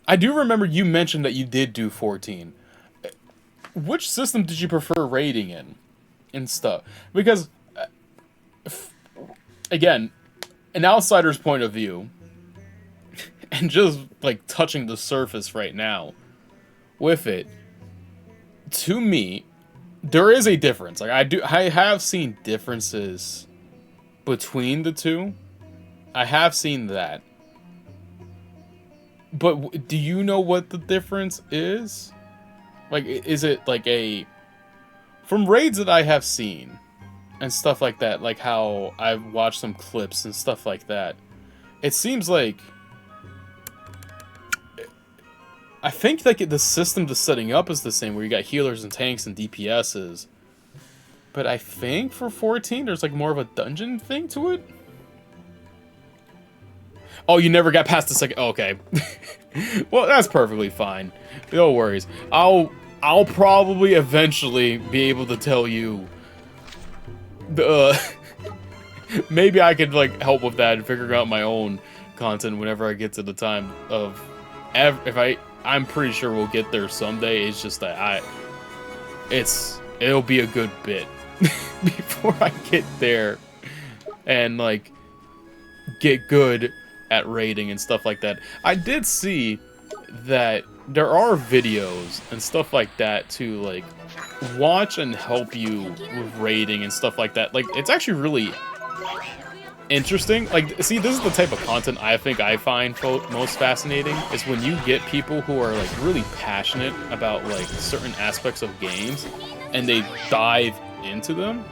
I do remember you mentioned that you did do 14. Which system did you prefer raiding in and stuff? Because, again, an outsider's point of view, and just like touching the surface right now with it, to me, there is a difference. Like I have seen differences between the two. I have seen that. But do you know what the difference is? Like, is it like a... From raids that I have seen, and stuff like that, like how I've watched some clips and stuff like that, it seems like... I think like the system to setting up is the same, where you got healers and tanks and DPSs. But I think for 14, there's like more of a dungeon thing to it? Oh, you never got past the second... Oh, okay. Well, that's perfectly fine. No worries. I'll probably eventually be able to tell you... maybe I could, like, help with that and figure out my own content whenever I get to the time of... I'm pretty sure we'll get there someday. It's just that it'll be a good bit before I get there and, like, get good at raiding and stuff like that. I did see that there are videos and stuff like that to like watch and help you with raiding and stuff like that. Like, it's actually really interesting. Like, see, this is the type of content I think I find most fascinating, is when you get people who are like really passionate about like certain aspects of games and they dive into them.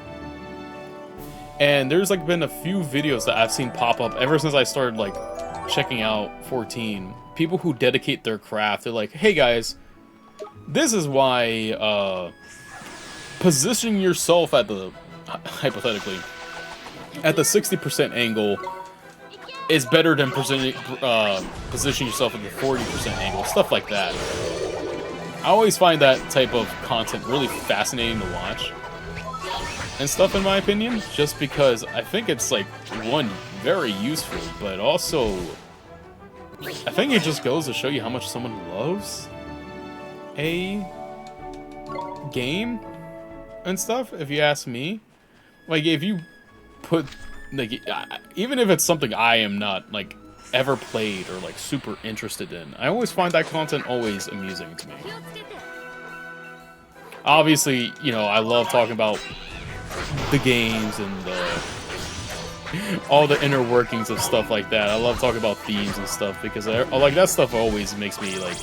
And there's like been a few videos that I've seen pop up ever since I started like checking out 14. People who dedicate their craft. They're like, hey guys, this is why positioning yourself at the, hypothetically, at the 60% angle is better than positioning yourself at the 40% angle. Stuff like that. I always find that type of content really fascinating to watch and stuff, in my opinion, just because I think it's like, one, very useful, but also I think it just goes to show you how much someone loves a game and stuff, if you ask me. Like, if you put, like, even if it's something I am not, like, ever played or, like, super interested in, I always find that content always amusing to me. Obviously, you know, I love talking about the games and all the inner workings of stuff like that. I love talking about themes and stuff because like that stuff always makes me like,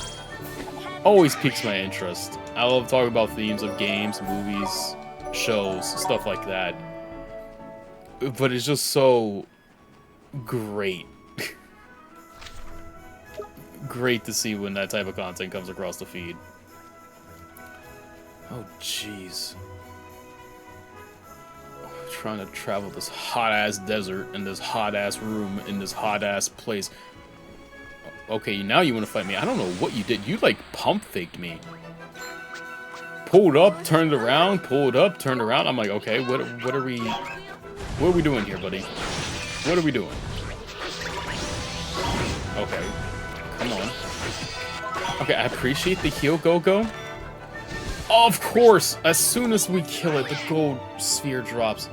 always piques my interest. I love talking about themes of games, movies, shows, stuff like that. But it's just so great. Great to see when that type of content comes across the feed. Oh jeez. Trying to travel this hot-ass desert in this hot-ass room in this hot-ass place. Okay, now you want to fight me. I don't know what you did. You, like, pump-faked me. Pulled up, turned around, pulled up, turned around. I'm like, okay, what are we doing here, buddy? What are we doing? Okay. Come on. Okay, I appreciate the heal go-go. Of course! As soon as we kill it, the gold sphere drops.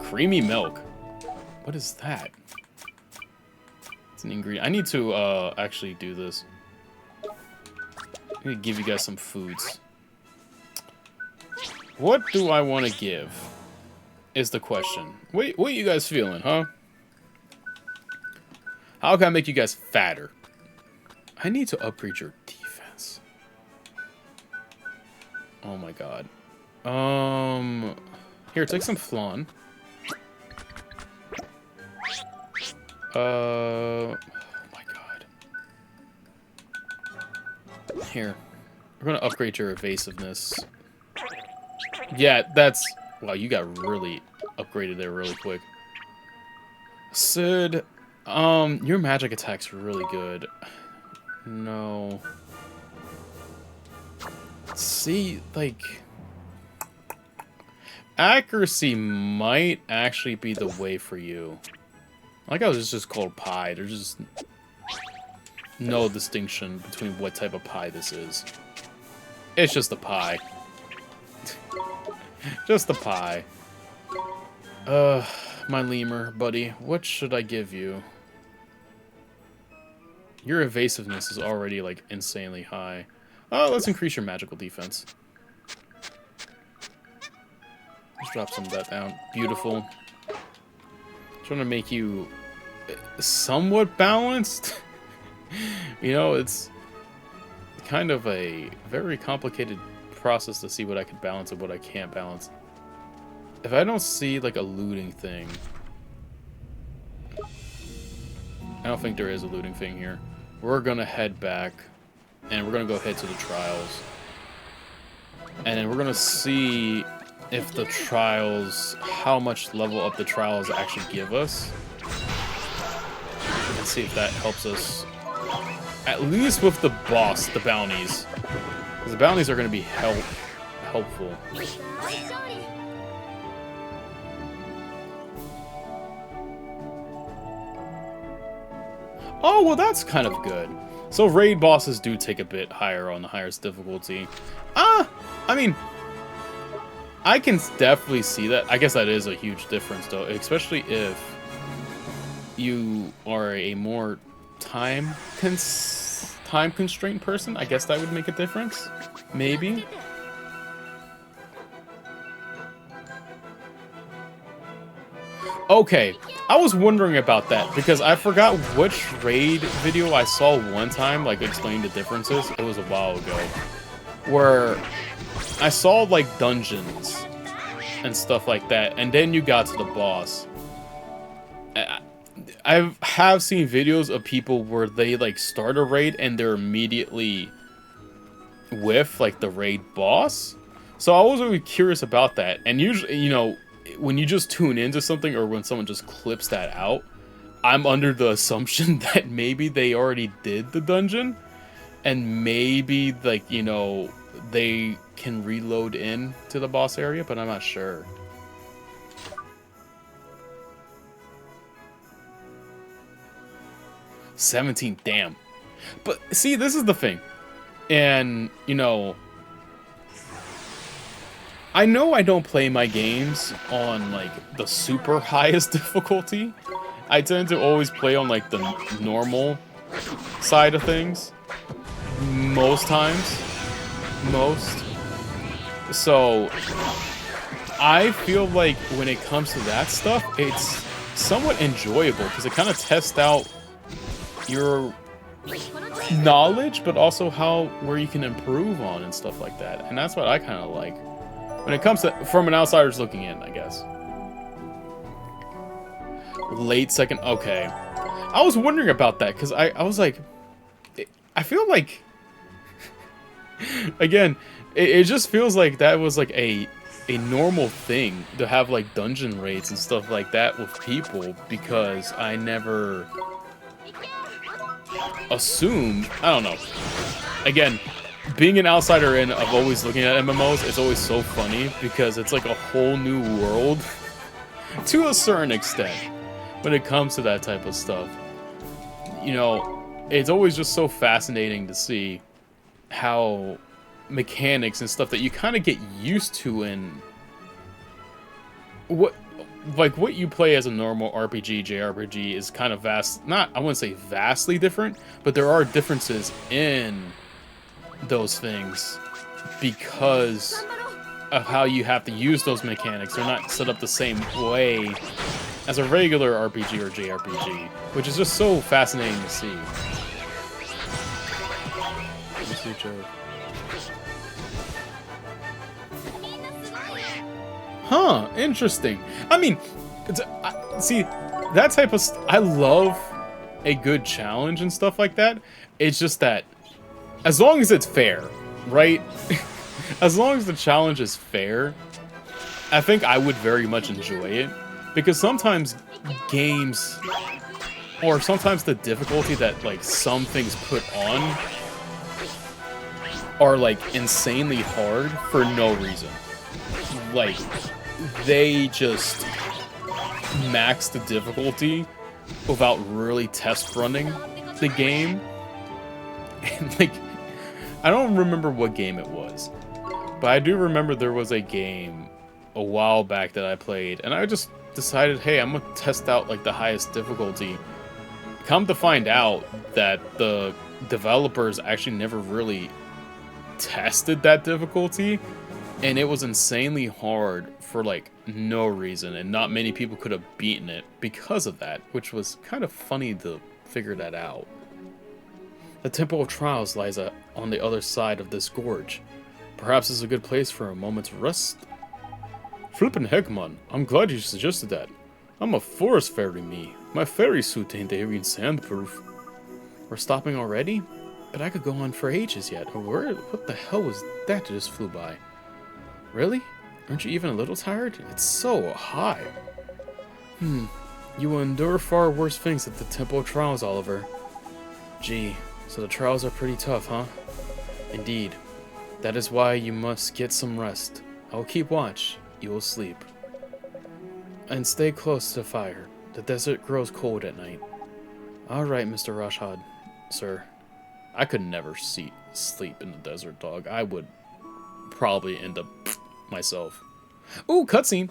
Creamy milk. What is that? It's an ingredient. I need to, actually do this. I'm gonna give you guys some foods. What do I want to give? Is the question. What are you guys feeling, huh? How can I make you guys fatter? I need to upgrade your defense. Oh my god. Here, take some flan. Oh my god. Here. We're gonna upgrade your evasiveness. Yeah, that's... Wow, you got really upgraded there really quick. Sid, your magic attack's really good. No. See, like... Accuracy might actually be the way for you. I like how it's just called pie. There's just no distinction between what type of pie this is. It's just a pie. Just a pie. My lemur, buddy. What should I give you? Your evasiveness is already, like, insanely high. Let's increase your magical defense. Let's drop some of that down. Beautiful. Trying to make you somewhat balanced. You know, it's kind of a very complicated process to see what I can balance and what I can't balance. If I don't see, like, a looting thing... I don't think there is a looting thing here. We're gonna head back, and we're gonna go head to the trials. And then we're gonna see if the trials... how much level up the trials actually give us. Let's see if that helps us. At least with the boss, the bounties. Because the bounties are going to be helpful. Oh, well, that's kind of good. So raid bosses do take a bit higher on the highest difficulty. I mean, I can definitely see that. I guess that is a huge difference, though. Especially if you are a more time constrained person. I guess that would make a difference. Maybe. Okay, I was wondering about that because I forgot which raid video I saw one time, like explaining the differences. It was a while ago, where I saw like dungeons and stuff like that, and then you got to the boss. I have seen videos of people where they like start a raid and they're immediately with like the raid boss. So I was really curious about that. And usually, you know, when you just tune into something or when someone just clips that out, I'm under the assumption that maybe they already did the dungeon and maybe like, you know, they can reload in to the boss area, but I'm not sure. $17, damn. But see, this is the thing. And, you know I don't play my games on, like, the super highest difficulty. I tend to always play on, like, the normal side of things. Most times. Most. So, I feel like when it comes to that stuff, it's somewhat enjoyable, because it kind of tests out your knowledge, but also where you can improve on and stuff like that. And that's what I kind of like. When it comes to, from an outsider's looking in, I guess. Late second, okay. I was wondering about that, because I was like, I feel like, again, it just feels like that was like a normal thing to have like dungeon raids and stuff like that with people, because I never assumed, I don't know. Again, being an outsider in of always looking at MMOs, it's always so funny because it's like a whole new world to a certain extent when it comes to that type of stuff. You know, it's always just so fascinating to see how mechanics and stuff that you kind of get used to in what you play as a normal RPG, JRPG is kind of I wouldn't say vastly different, but there are differences in those things because of how you have to use those mechanics. They're not set up the same way as a regular RPG or JRPG, which is just so fascinating to see. Let me see, Joe. Huh, interesting. I mean, see, that type of... I love a good challenge and stuff like that. It's just that, as long as it's fair, right? As long as the challenge is fair, I think I would very much enjoy it. Because sometimes games, or sometimes the difficulty that, like, some things put on are, like, insanely hard for no reason. Like, they just max the difficulty without really test running the game. And, like, I don't remember what game it was, but I do remember there was a game a while back that I played, and I just decided, hey, I'm gonna test out, like, the highest difficulty. Come to find out that the developers actually never really tested that difficulty, and it was insanely hard for, like, no reason, and not many people could have beaten it because of that, which was kind of funny to figure that out. The Temple of Trials lies on the other side of this gorge. Perhaps it's a good place for a moment's rest. Flippin' heck, man. I'm glad you suggested that. I'm a forest fairy, me. My fairy suit ain't even sandproof. We're stopping already? But I could go on for ages yet. What the hell was that just flew by? Really? Aren't you even a little tired? It's so high. You will endure far worse things at the Temple of Trials, Oliver. Gee, so the trials are pretty tough, huh? Indeed. That is why you must get some rest. I will keep watch. You will sleep. And stay close to the fire. The desert grows cold at night. Alright, Mr. Rashad, sir. I could never sleep in the desert, dog. I would probably end up myself. Ooh, cutscene!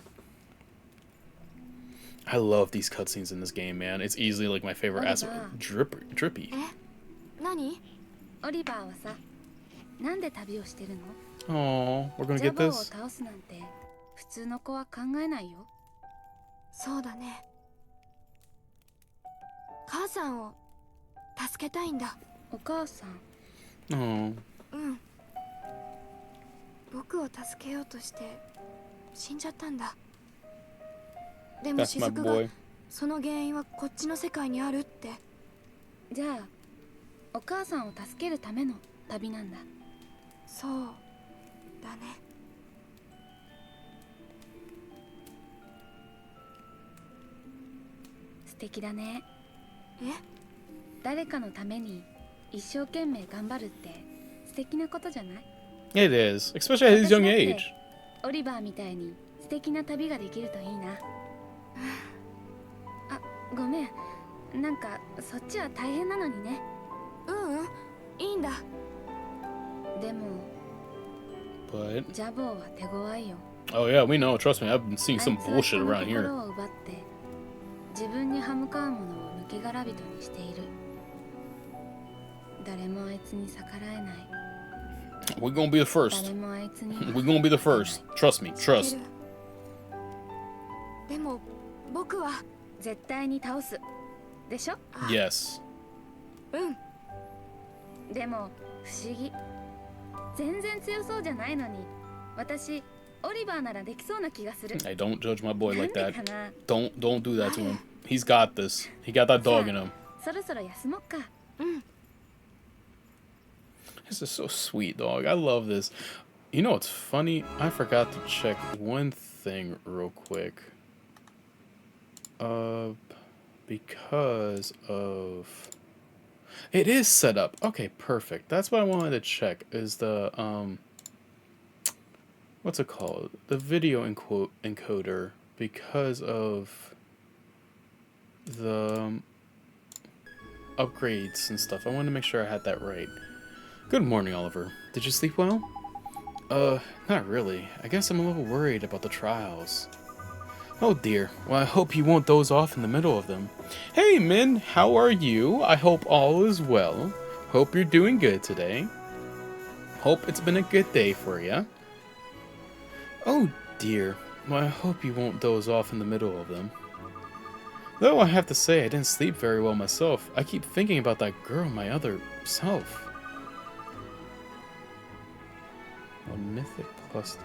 I love these cutscenes in this game, man. It's easily like my favorite aspect. Drippy. Oh, we're gonna get this. 普通の子は考えないよ。そうだね。母さんを助けたいんだ。お母さん。Oh. うん。僕を助けようとして死んじゃったんだ。でも雫がその原因はこっちの世界にあるって。じゃあお母さんを助けるための旅なんだ。そうだね。素敵だね。え？誰かのために一生懸命頑張るって素敵なことじゃない？ It is, especially at his young age. オリバーみたいに素敵な旅ができるといいな。あ、ごめん。なんかそっちは大変なのにね。いいんだ。でも、ジャボーは手強いよ。Oh yeah, we know. Trust me, I've been seeing some bullshit around here. 自分に歯向かうものを抜け殻人にしている。誰もあいつに逆らえない。We're gonna be the first. We're gonna be the first. Trust me. Trust. でも僕は絶対に倒す。でしょ？ Yes. でも不思議。全然強そうじゃないのに、私オリバーならできそうな気がする。Hey, don't judge my boy like that. Don't do that to him. He's got this. He got that dog in him. そろそろ休もうか。This is so sweet, dog. I love this. You know what's funny? I forgot to check one thing real quick. Because of... It is set up. Okay, perfect. That's what I wanted to check, is the, what's it called? The video encoder, because of the upgrades and stuff. I wanted to make sure I had that right. Good morning, Oliver. Did you sleep well? Not really. I guess I'm a little worried about the trials. Oh dear. Well, I hope you won't doze off in the middle of them. Hey, Min, how are you? I hope all is well. Hope you're doing good today. Hope it's been a good day for you. Oh dear. Well, I hope you won't doze off in the middle of them. Though I have to say I didn't sleep very well myself. I keep thinking about that girl, my other self. One mythic plus...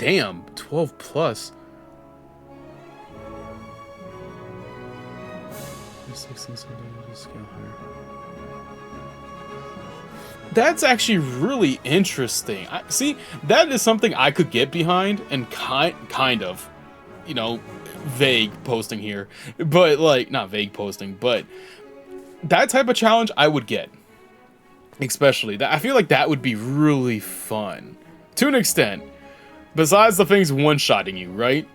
damn, 12 plus. 16, 17, scale higher. That's actually really interesting. See, that is something I could get behind, and kind of, you know, vague posting here, but like not vague posting, but that type of challenge I would get. Especially that, I feel like that would be really fun to an extent. Besides the things one-shotting you, right?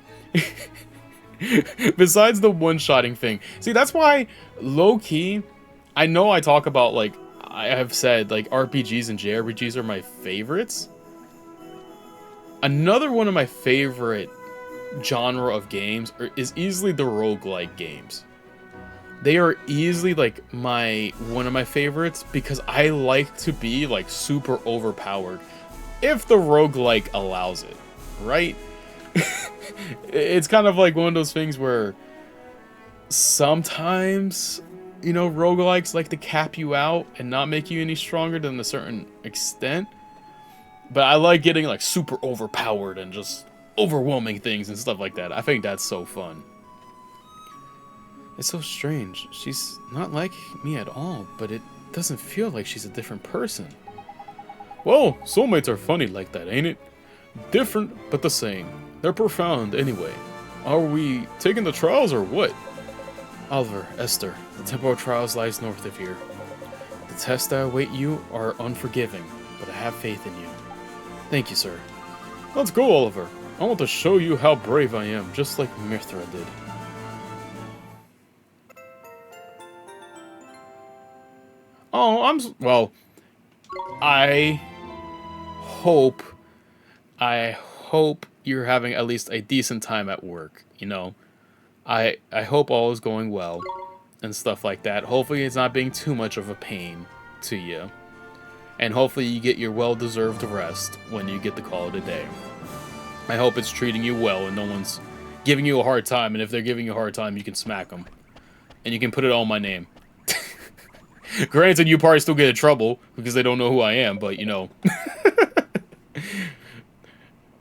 Besides the one-shotting thing. See, that's why low-key, I know I talk about, like, I have said, like, RPGs and JRPGs are my favorites. Another one of my favorite genre of games is easily the roguelike games. They are easily, like, one of my favorites because I like to be, like, super overpowered. If the roguelike allows it, right? It's kind of like one of those things where sometimes, you know, roguelikes like to cap you out and not make you any stronger than a certain extent. But I like getting, like, super overpowered and just overwhelming things and stuff like that. I think that's so fun. It's so strange. She's not like me at all, but it doesn't feel like she's a different person. Well, soulmates are funny like that, ain't it? Different, but the same. They're profound anyway. Are we taking the trials or what? Oliver, Esther, the temporal trials lies north of here. The tests that await you are unforgiving, but I have faith in you. Thank you, sir. Let's go, Oliver. I want to show you how brave I am, just like Mithra did. Oh, well, I hope you're having at least a decent time at work, you know. I hope all is going well and stuff like that. Hopefully it's not being too much of a pain to you. And hopefully you get your well-deserved rest when you get the call of a day. I hope it's treating you well and no one's giving you a hard time, and if they're giving you a hard time, you can smack them. And you can put it on my name. Granted, you probably still get in trouble because they don't know who I am, but you know.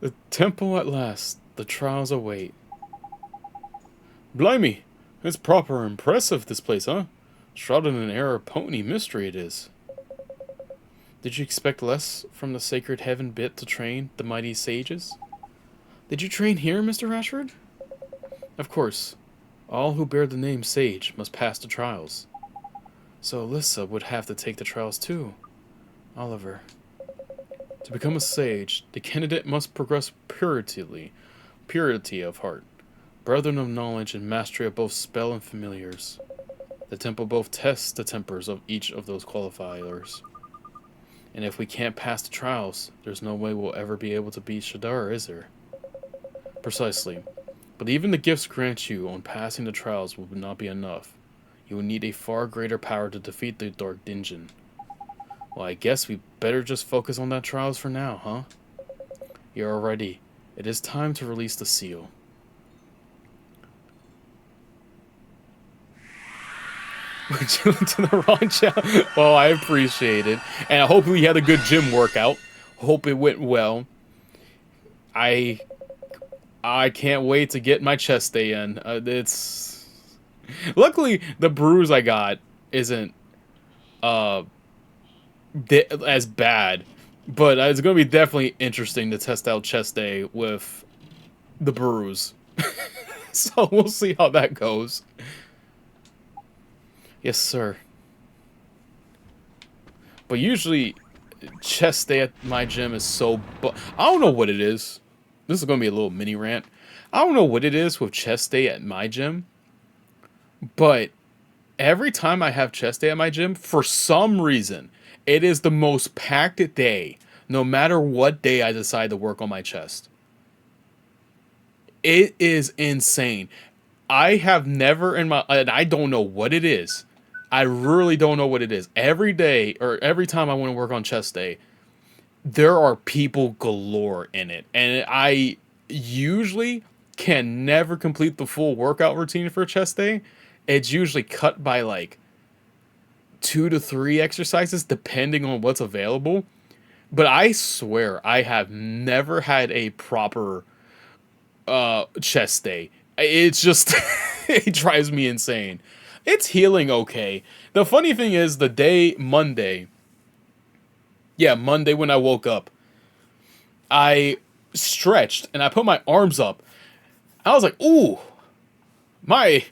The temple at last. The trials await. Blimey, it's proper impressive, this place, huh? Shrouded in an air of pony mystery it is. Did you expect less from the sacred heaven bit to train the mighty sages? Did you train here, Mr. Rashford? Of course. All who bear the name Sage must pass the trials. So Alyssa would have to take the trials too. Oliver. To become a sage, the candidate must progress purity of heart, brethren of knowledge, and mastery of both spell and familiars. The temple both tests the tempers of each of those qualifiers. And if we can't pass the trials, there's no way we'll ever be able to beat Shadar, is there? Precisely. But even the gifts grant you on passing the trials will not be enough. You will need a far greater power to defeat the Dark Dungeon. Well, I guess we better just focus on that trials for now, huh? You're all ready. It is time to release the seal. Went to the wrong channel. Well, I appreciate it. And I hope we had a good gym workout. Hope it went well. I can't wait to get my chest day in. Luckily, the bruise I got isn't as bad, but it's going to be definitely interesting to test out chest day with the bruise. So we'll see how that goes. Yes, sir. But usually, chest day at my gym is so... I don't know what it is. This is going to be a little mini rant. I don't know what it is with chest day at my gym. But every time I have chest day at my gym, for some reason, it is the most packed day, no matter what day I decide to work on my chest. It is insane. I have never in my... And I don't know what it is. I really don't know what it is. Every day, or every time I want to work on chest day, there are people galore in it. And I usually can never complete the full workout routine for chest day. It's usually cut by like 2 to 3 exercises, depending on what's available. But I swear I have never had a proper chest day. It's just it drives me insane. It's healing okay. The funny thing is the day Monday. Yeah, Monday when I woke up, I stretched and I put my arms up. I was like, "Ooh, my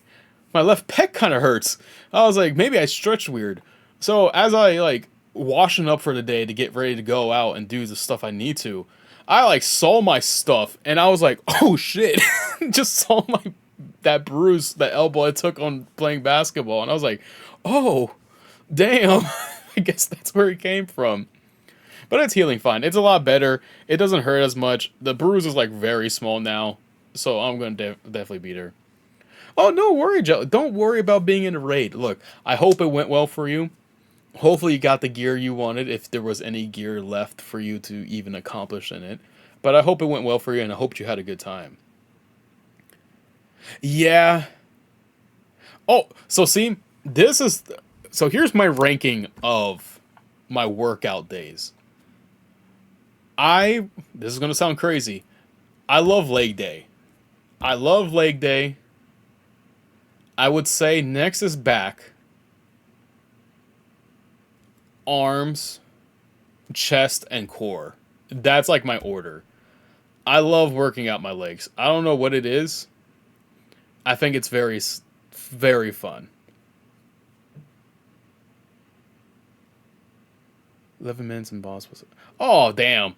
left pec kind of hurts." I was like, maybe I stretched weird. So as I like washing up for the day to get ready to go out and do the stuff I need to, I like saw my stuff and I was like, "Oh shit!" Just saw that bruise, that elbow I took on playing basketball, and I was like, "Oh, damn!" I guess that's where it came from. But it's healing fine. It's a lot better. It doesn't hurt as much. The bruise is like very small now, so I'm gonna definitely beat her. Oh, no worry, Joe. Don't worry about being in a raid. Look, I hope it went well for you. Hopefully you got the gear you wanted, if there was any gear left for you to even accomplish in it. But I hope it went well for you, and I hope you had a good time. Yeah. Oh, so see, so here's my ranking of my workout days. This is going to sound crazy. I love leg day. I love leg day. I would say next is back, arms, chest, and core. That's like my order. I love working out my legs. I don't know what it is. I think it's very, very fun. 11 minutes and boss was... Oh, damn.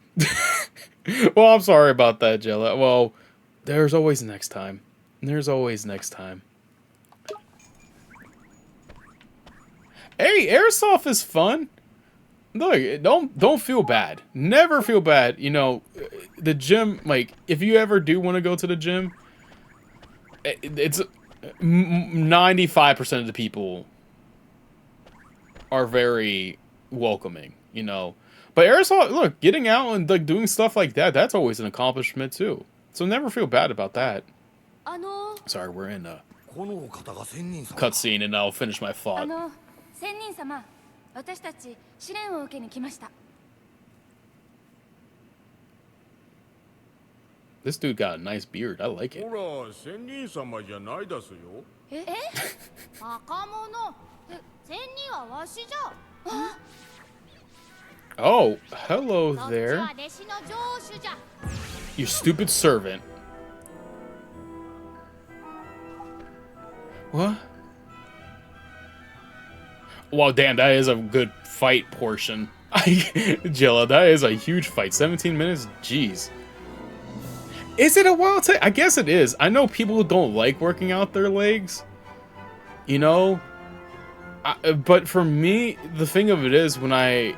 Well, I'm sorry about that, Jella. Well, there's always next time. There's always next time. Hey, airsoft is fun. Look, don't feel bad. Never feel bad. You know, the gym, like, if you ever do want to go to the gym, it's 95% of the people are very welcoming, you know. But airsoft, look, getting out and like doing stuff like that, that's always an accomplishment too. So never feel bad about that. Sorry, we're in a cutscene and I'll finish my thought. This dude got a nice beard. I like it. Oh, hello there. You stupid servant. What? Well, damn, that is a good fight portion. Jilla, that is a huge fight. 17 minutes? Jeez. Is it a wild take? I guess it is. I know people who don't like working out their legs. You know? But for me, the thing of it is, the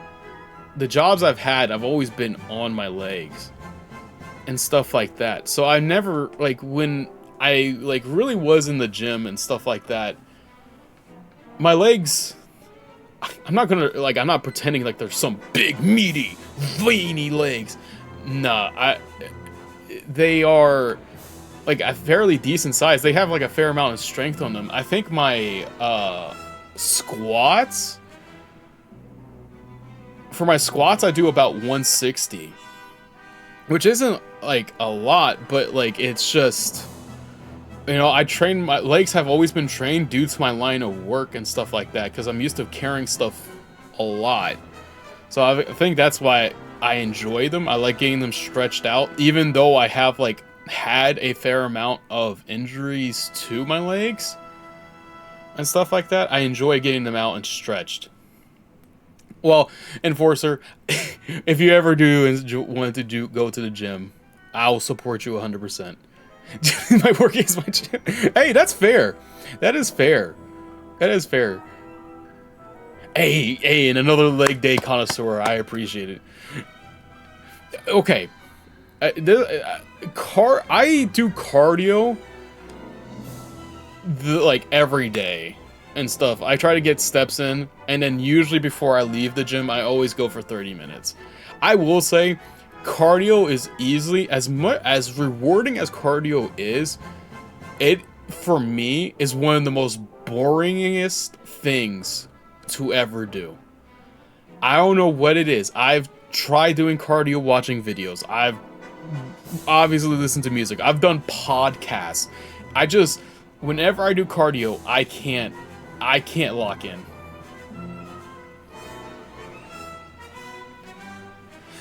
jobs I've had, I've always been on my legs. And stuff like that. So I never, like, when I, like, really was in the gym and stuff like that, my legs... I'm not pretending like there's some big, meaty, veiny legs. Nah, they are, like, a fairly decent size. They have, like, a fair amount of strength on them. I think my, squats... For my squats, I do about 160. Which isn't, like, a lot, but, like, it's just... You know, my legs have always been trained due to my line of work and stuff like that, because I'm used to carrying stuff a lot. So I think that's why I enjoy them. I like getting them stretched out, even though I have, like, had a fair amount of injuries to my legs and stuff like that. I enjoy getting them out and stretched. Well, Enforcer, if you ever do want to go to the gym, I'll support you 100%. My work is my gym. Hey, that's fair. That is fair. That is fair. Hey, and another leg day connoisseur. I appreciate it. Okay. I do cardio like every day and stuff. I try to get steps in, and then usually before I leave the gym, I always go for 30 minutes. I will say, cardio is easily, as rewarding as cardio is, it, for me, is one of the most boringest things to ever do. I don't know what it is. I've tried doing cardio watching videos. I've obviously listened to music. I've done podcasts. I just, whenever I do cardio, I can't lock in.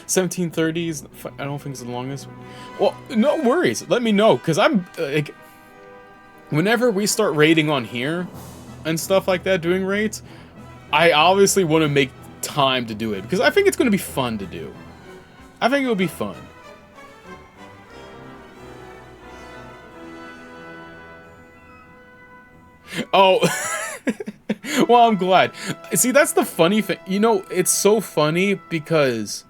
1730s, I don't think it's the longest. Well, no worries. Let me know, because I'm, like, whenever we start raiding on here and stuff like that, doing raids, I obviously want to make time to do it, because I think it's going to be fun to do. I think it'll be fun. Oh, well, I'm glad. See, that's the funny thing. You know, it's so funny because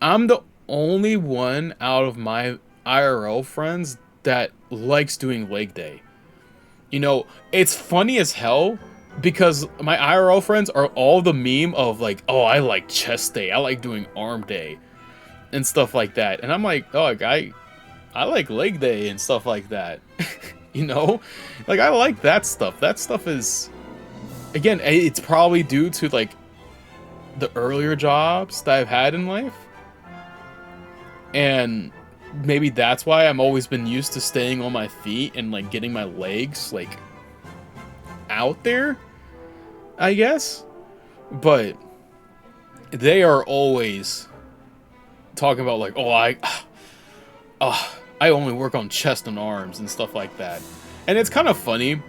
I'm the only one out of my IRL friends that likes doing leg day. You know, it's funny as hell because my IRL friends are all the meme of like, oh, I like chest day, I like doing arm day, and stuff like that. And I'm like, dog, I like leg day and stuff like that. You know, like I like that stuff. That stuff is, again, it's probably due to like the earlier jobs that I've had in life, and maybe that's why I'm always been used to staying on my feet and like getting my legs like out there, I guess. But they are always talking about like, oh, I only work on chest and arms and stuff like that. And it's kind of funny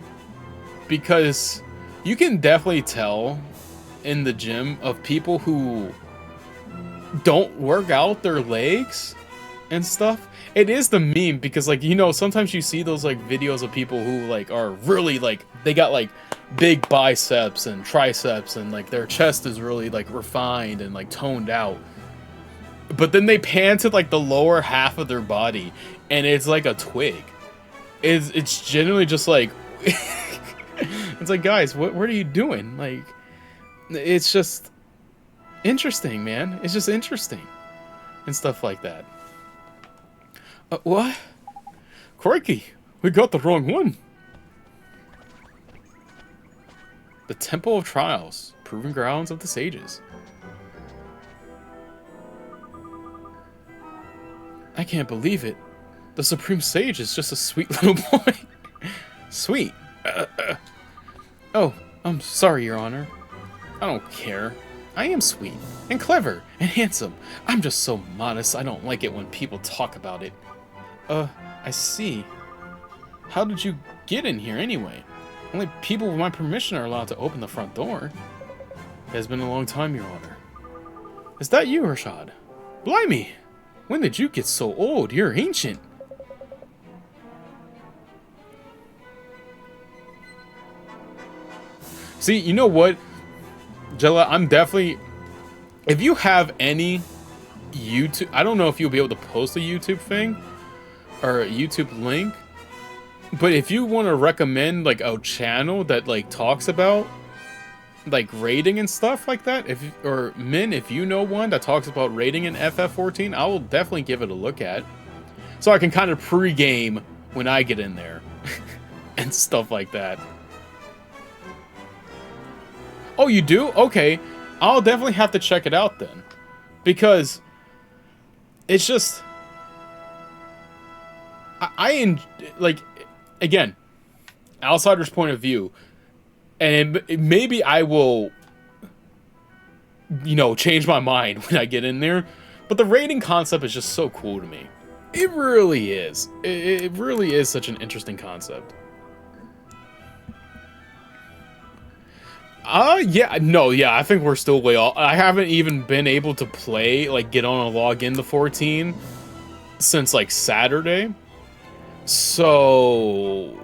because you can definitely tell in the gym of people who don't work out their legs and stuff. It is the meme because, like, you know, sometimes you see those like videos of people who like are really like, they got like big biceps and triceps and like their chest is really like refined and like toned out. But then they pan to like the lower half of their body and it's like a twig. It's generally just like it's like, guys, what are you doing? Like, it's just interesting, man. It's just interesting and stuff like that. What? Crikey, we got the wrong one. The Temple of Trials, Proving Grounds of the Sages. I can't believe it. The Supreme Sage is just a sweet little boy. Sweet. Oh, I'm sorry, Your Honor. I don't care. I am sweet, and clever, and handsome. I'm just so modest, I don't like it when people talk about it. I see. How did you get in here anyway? Only people with my permission are allowed to open the front door. It has been a long time, Your Honor. Is that you, Rashad? Blimey! When did you get so old? You're ancient. See, you know what, Jella, I'm definitely... If you have any YouTube... I don't know if you'll be able to post a YouTube thing or a YouTube link, but if you want to recommend like a channel that like talks about like rating and stuff like that, if you know one that talks about rating in FF14, I will definitely give it a look at, so I can kind of pre-game when I get in there and stuff like that. Oh, you do? Okay, I'll definitely have to check it out then, because it's just like, again, outsider's point of view. And maybe I will, you know, change my mind when I get in there. But the raiding concept is just so cool to me. It really is. It really is such an interesting concept. Yeah, no, yeah, I think we're still way off. I haven't even been able to play, like, get on a log into 14 since, like, Saturday. So...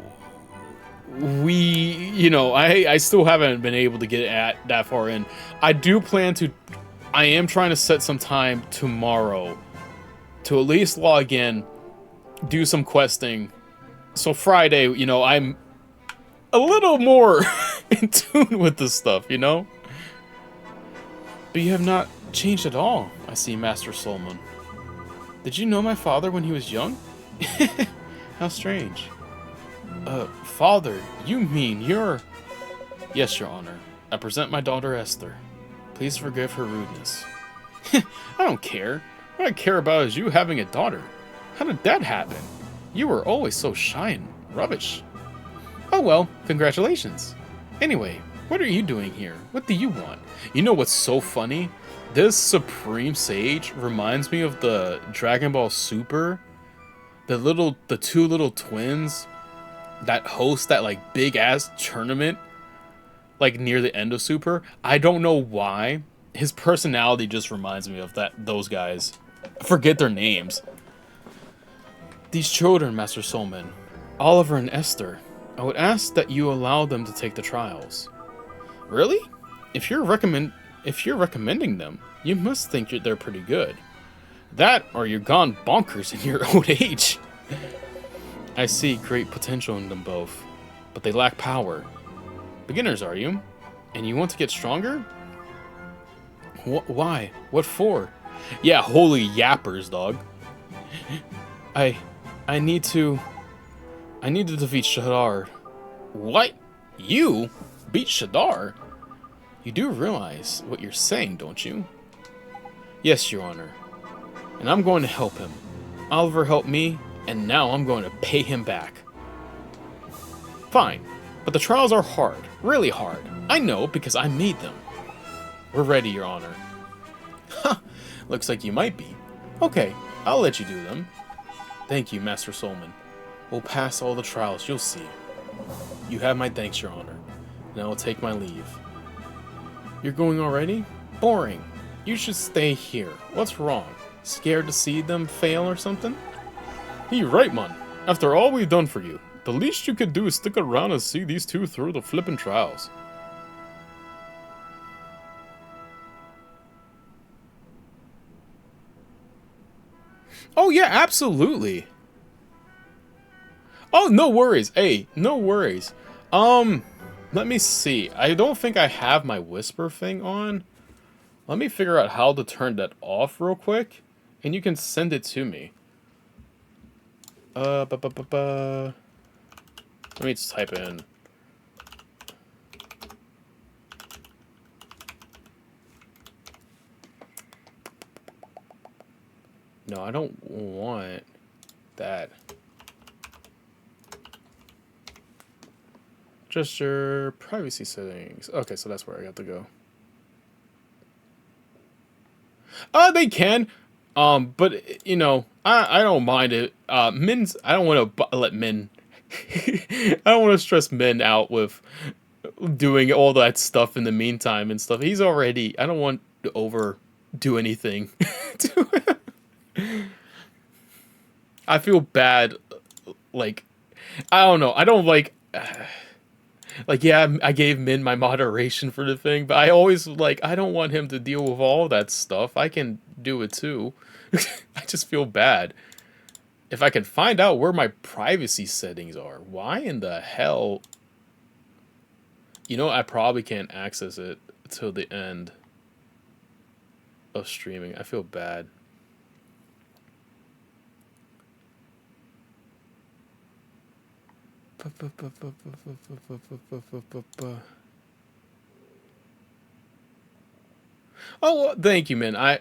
you know, I still haven't been able to get that far in. I am trying to set some time tomorrow to at least log in, do some questing. So Friday, you know, I'm a little more in tune with this stuff, you know? But you have not changed at all, I see, Master Solomon. Did you know my father when he was young? How strange. Father, you mean you're... Yes, Your Honor. I present my daughter Esther. Please forgive her rudeness. I don't care. What I care about is you having a daughter. How did that happen? You were always so shy and rubbish. Oh well, congratulations. Anyway, what are you doing here? What do you want? You know what's so funny? This Supreme Sage reminds me of the Dragon Ball Super. The two little twins that host that like big ass tournament like near the end of Super. I don't know why. His personality just reminds me of those guys. I forget their names. These children, Master Solman, Oliver and Esther, I would ask that you allow them to take the trials. Really? If you're recommending them, you must think they're pretty good. That, or you're gone bonkers in your old age. I see great potential in them both, but they lack power. Beginners, are you? And you want to get stronger? Why? What for? Yeah, holy yappers, dog. I need to defeat Shadar. What? You? Beat Shadar? You do realize what you're saying, don't you? Yes, Your Honor. And I'm going to help him. Oliver helped me, and now I'm going to pay him back. Fine, but the trials are hard. Really hard. I know, because I made them. We're ready, Your Honor. Ha! Looks like you might be. Okay, I'll let you do them. Thank you, Master Solman. We'll pass all the trials, you'll see. You have my thanks, Your Honor. And I will take my leave. You're going already? Boring. You should stay here. What's wrong? Scared to see them fail or something? You're right, man. After all we've done for you, the least you could do is stick around and see these two through the flippin' trials. Oh yeah, absolutely. Oh, no worries. Hey, no worries. Let me see. I don't think I have my whisper thing on. Let me figure out how to turn that off real quick, and you can send it to me. Let me just type in. No, I don't want that. Gesture, privacy settings. Okay, so that's where I got to go. They can. But you know, I don't mind it. Min's. I don't want to let Min. I don't want to stress Min out with doing all that stuff in the meantime and stuff. He's already. I don't want to overdo anything to him. I feel bad. Like, I don't know. I don't like. Like, yeah, I gave Min my moderation for the thing, but I always, like, I don't want him to deal with all that stuff. I can do it too. I just feel bad. If I can find out where my privacy settings are, why in the hell? You know, I probably can't access it till the end of streaming. I feel bad. Oh, well, thank you, man.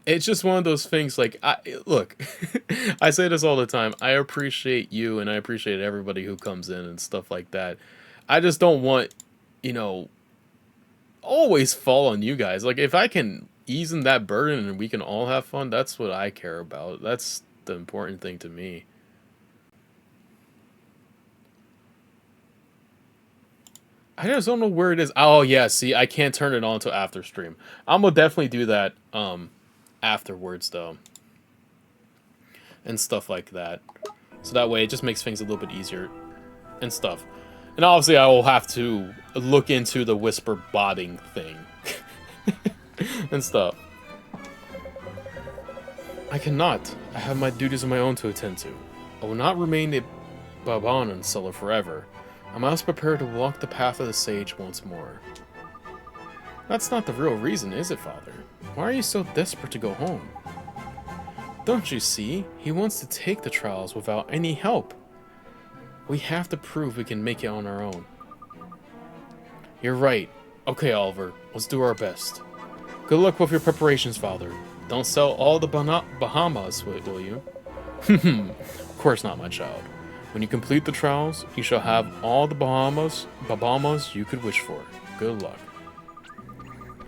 It's just one of those things. Like, look, I say this all the time. I appreciate you, and I appreciate everybody who comes in and stuff like that. I just don't want, always fall on you guys. Like, if I can ease in that burden and we can all have fun, that's what I care about. That's the important thing to me. I just don't know where it is. Oh, yeah, see, I can't turn it on until after stream. I'm gonna definitely do that afterwards, though. And stuff like that. So that way it just makes things a little bit easier and stuff. And obviously I will have to look into the whisper botting thing. And stuff. I cannot. I have my duties of my own to attend to. I will not remain a Baban and Sulla forever. I must prepare to walk the path of the sage once more. That's not the real reason, is it, Father? Why are you so desperate to go home? Don't you see? He wants to take the trials without any help. We have to prove we can make it on our own. You're right. Okay, Oliver, let's do our best. Good luck with your preparations, Father. Don't sell all the Bahamas, will you? Of course not, my child. When you complete the trials, you shall have all the Bahamas you could wish for. Good luck.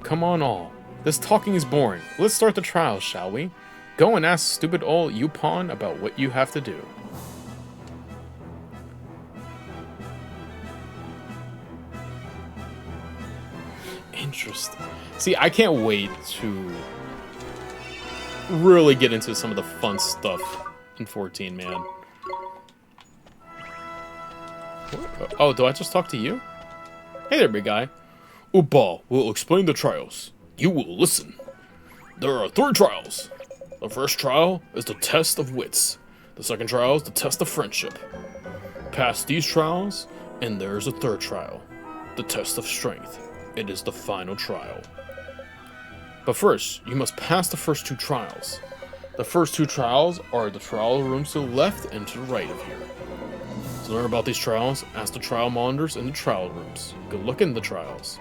Come on, all. This talking is boring. Let's start the trials, shall we? Go and ask stupid old Yupon about what you have to do. Interesting. See, I can't wait to really get into some of the fun stuff in 14, man. Oh, do I just talk to you? Hey there, big guy. Upa will explain the trials. You will listen. There are 3 trials. The first trial is the test of wits. The second trial is the test of friendship. Pass these trials, and there is a third trial. The test of strength. It is the final trial. But first, you must pass the first 2 trials. The first 2 trials are the trial rooms to the left and to the right of here. To learn about these trials, ask the trial monitors in the trial rooms. Good luck in the trials.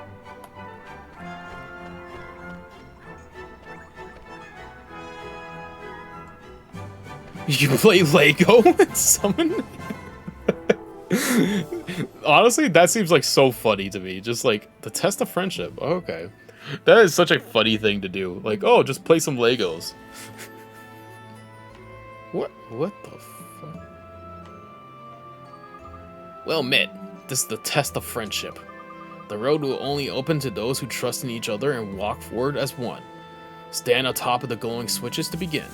You play Lego and summon? Honestly, that seems like so funny to me. Just like the test of friendship. Oh, okay. That is such a funny thing to do. Like, oh, just play some Legos. What the fuck? Well met. This is the test of friendship. The road will only open to those who trust in each other and walk forward as one. Stand on top of the glowing switches to begin.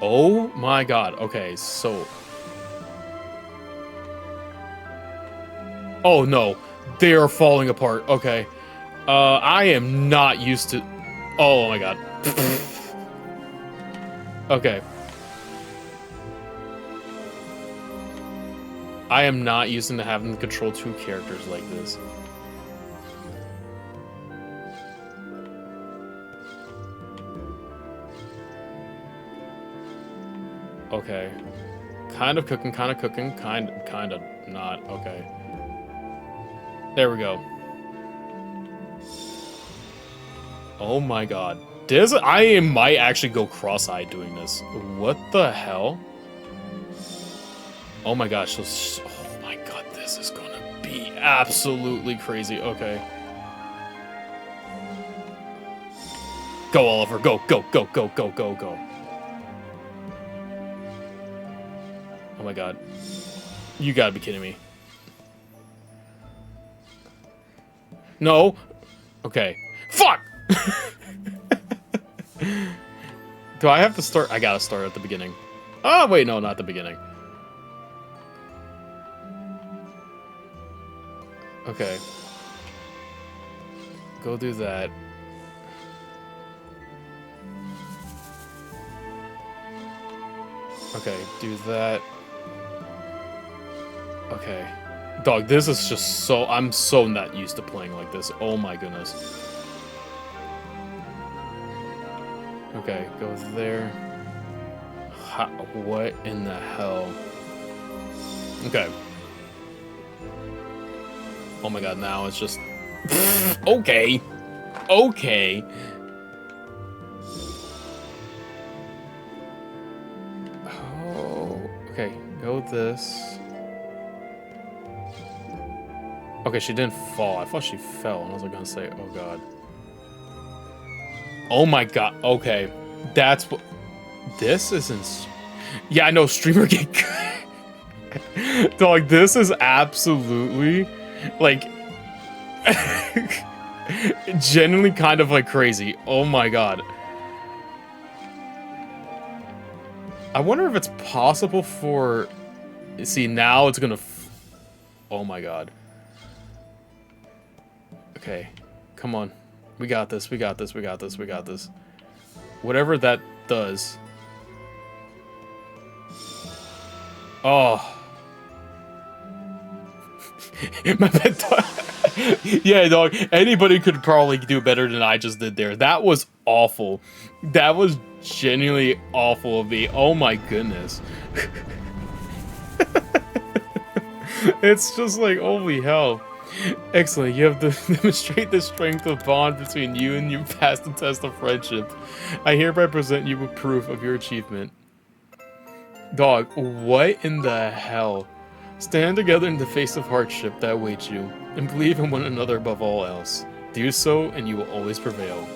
Oh my god. Okay, so... Oh no. They are falling apart. Okay. I am not used to... Oh my god. Okay. I am not used to having to control 2 characters like this. Okay. Kind of cooking, kind of not. Okay. There we go. Oh my god. I might actually go cross-eyed doing this. What the hell? Oh my gosh. Oh my god, this is gonna be absolutely crazy. Okay. Go, Oliver. Go, go, go, go, go, go, go. Oh my god. You gotta be kidding me. No. Okay. Fuck! Do I have to start? I gotta start at the beginning. Oh, wait, no, not the beginning. Okay. Go do that. Okay, do that. Okay. Dog, this is just so... I'm so not used to playing like this. Oh my goodness. Okay, go there. What in the hell? Okay. Oh my god, now it's just... Okay. Okay. Oh, okay, go this. Okay, she didn't fall. I thought she fell, and I was like gonna say, oh god. Oh my god, okay. That's what... This isn't... Yeah, I know, streamer get good. Dog, this is absolutely, like... genuinely kind of, like, crazy. Oh my god. I wonder if it's possible for... See, now it's gonna... Oh my god. Okay, come on. We got this, we got this, we got this, we got this. Whatever that does. Oh. My bad dog. Yeah, dog. Anybody could probably do better than I just did there. That was awful. That was genuinely awful of me. Oh my goodness. It's just like, holy hell. Excellent. You have to demonstrate the strength of bond between you and you passed the test of friendship. I hereby present you with proof of your achievement. Dog, what in the hell? Stand together in the face of hardship that awaits you, and believe in one another above all else. Do so, and you will always prevail.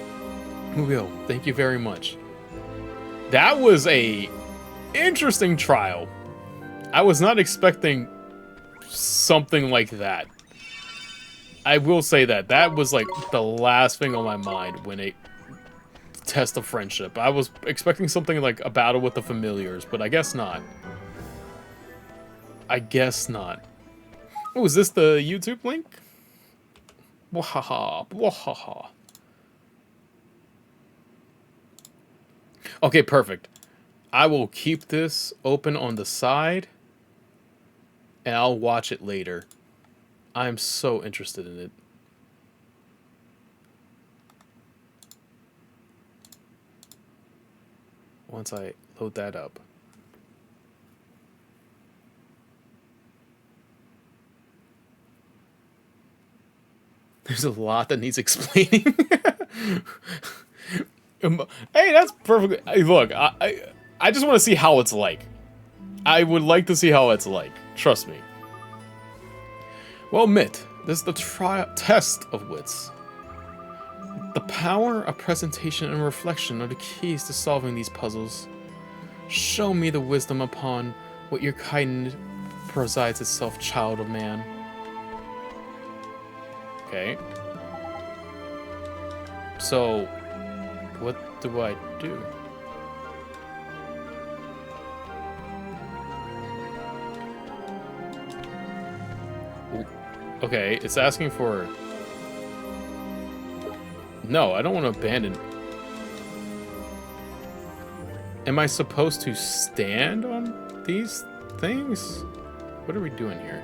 We will. Thank you very much. That was a interesting trial. I was not expecting something like that. I will say that. That was like the last thing on my mind when it test of friendship. I was expecting something like a battle with the familiars, but I guess not. I guess not. Oh, is this the YouTube link? Wahaha. Wahaha. Okay, perfect. I will keep this open on the side, and I'll watch it later. I'm so interested in it. Once I load that up. There's a lot that needs explaining. Hey, that's perfect. Look, I just want to see how it's like. I would like to see how it's like. Trust me. Well, Mitt, this is the test of wits. The power of presentation and reflection are the keys to solving these puzzles. Show me the wisdom upon what your kind presides itself, child of man. Okay. So, what do I do? Ooh. Okay, it's asking for... No, I don't want to abandon. Am I supposed to stand on these things? What are we doing here?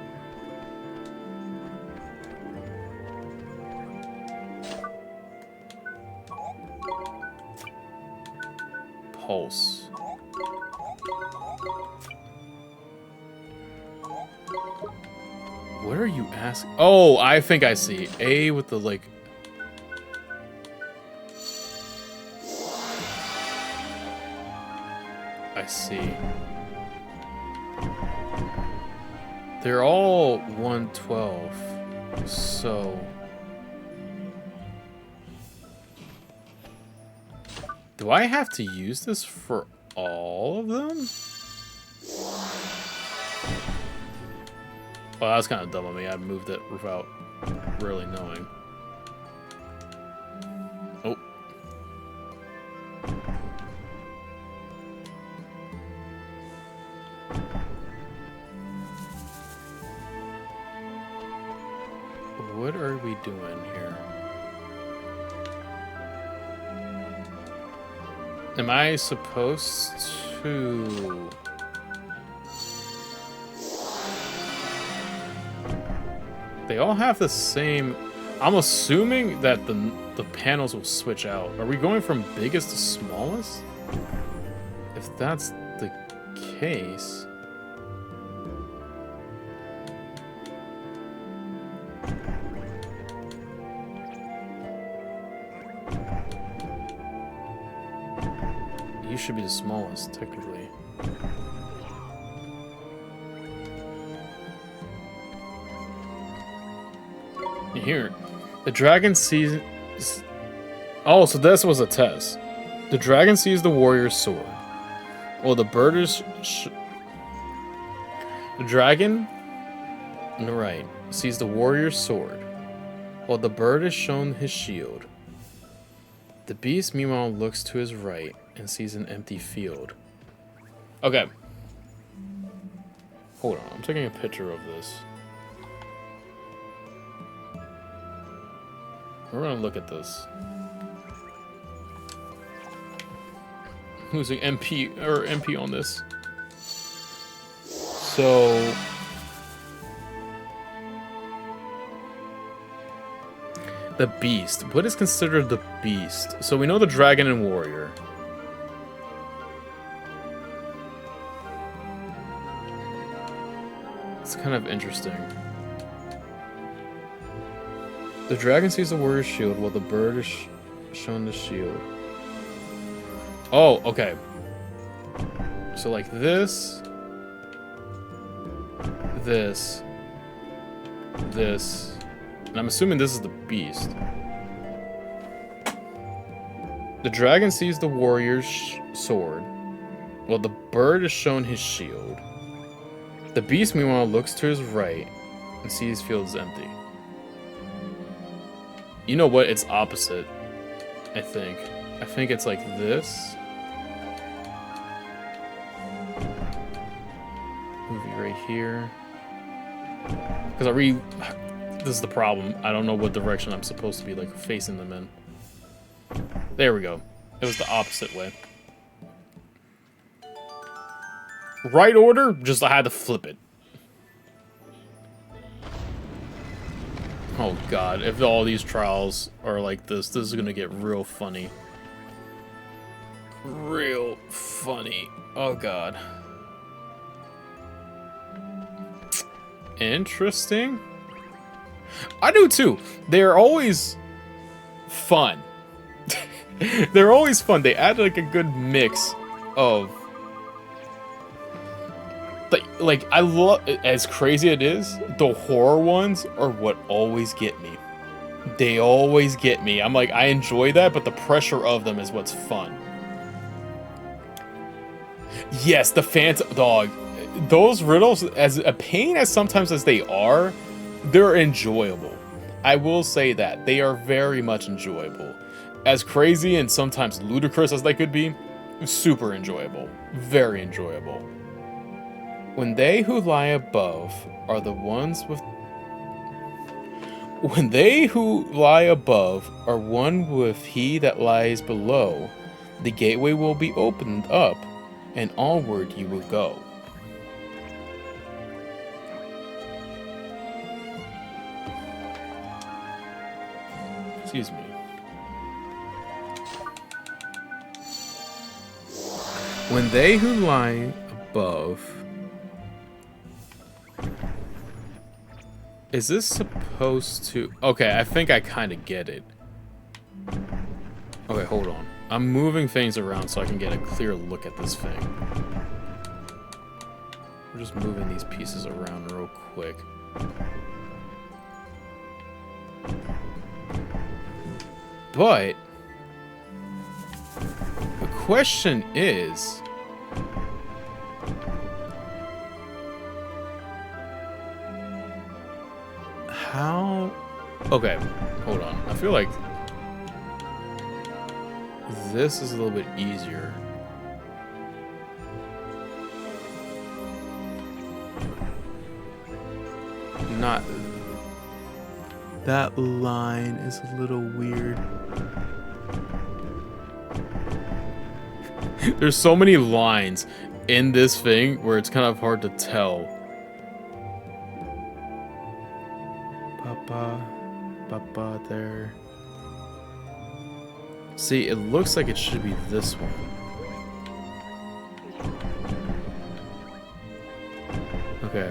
Pulse. What are you asking? Oh, I think I see. A with the, like... I see. They're all 112, so... Do I have to use this for all of them? Well, that's kind of dumb of me. I moved it without really knowing. Oh. What are we doing here? Am I supposed to... They all have the same... I'm assuming that the panels will switch out. Are we going from biggest to smallest? If that's the case... You should be the smallest, technically. Here, the dragon sees... Oh, so this was a test. The dragon sees the warrior's sword. Well, the bird is... The dragon, on the right, sees the warrior's sword, while the bird is shown his shield. The beast, meanwhile, looks to his right and sees an empty field. Okay. Hold on, I'm taking a picture of this. We're gonna look at this. Who's the MP on this? So the beast. What is considered the beast? So we know the dragon and warrior. It's kind of interesting. The dragon sees the warrior's shield while the bird is shown the shield. Oh, okay. So like this, this, and I'm assuming this is the beast. The dragon sees the warrior's sword while the bird is shown his shield. The beast, meanwhile, looks to his right and sees field is empty. You know what? It's opposite, I think. I think it's like this. Movie right here. Because this is the problem. I don't know what direction I'm supposed to be like facing them in. There we go. It was the opposite way. Right order, just I had to flip it. Oh god, if all these trials are like this is gonna get real funny. Real funny. Oh god. Interesting. I do too. They're always fun. They're always fun. They add like a good mix of like I love, as crazy it is, the horror ones are what always get me. They always get me. I'm like, I enjoy that, but the pressure of them is what's fun. Yes, the Phantom dog. Those riddles, as a pain as sometimes as they are, they're enjoyable. I will say that. They are very much enjoyable. As crazy and sometimes ludicrous as they could be, super enjoyable. Very enjoyable. When they who lie above are the ones with... When they who lie above are one with he that lies below, the gateway will be opened up, and onward you will go. Excuse me. When they who lie above... Is this supposed to... Okay, I think I kind of get it. Okay, hold on. I'm moving things around so I can get a clear look at this thing. We're just moving these pieces around real quick. But... the question is... how... Okay, hold on. I feel like this is a little bit easier. Not... that line is a little weird. There's so many lines in this thing where it's kind of hard to tell. Papa there. See, it looks like it should be this one. Okay.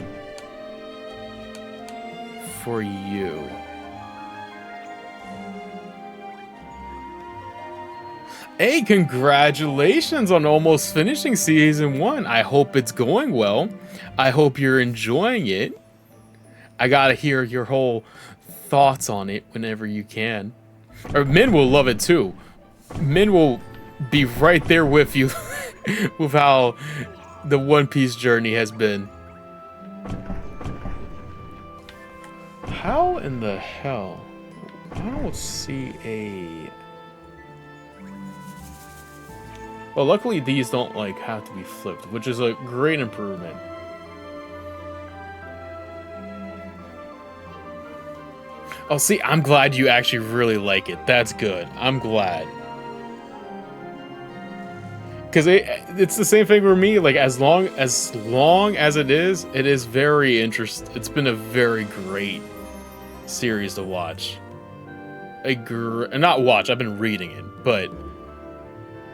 For you. Hey, congratulations on almost finishing season 1. I hope it's going well. I hope you're enjoying it. I gotta hear your whole thoughts on it whenever you can. Or Min will love it too. Min will be right there with you with how the One Piece journey has been. How in the hell? I don't see a... Well, luckily these don't like have to be flipped, which is a great improvement. Oh, see, I'm glad you actually really like it. That's good. I'm glad. Because it's the same thing for me. Like, as long as it is very interesting. It's been a very great series to watch. Not watch, I've been reading it, but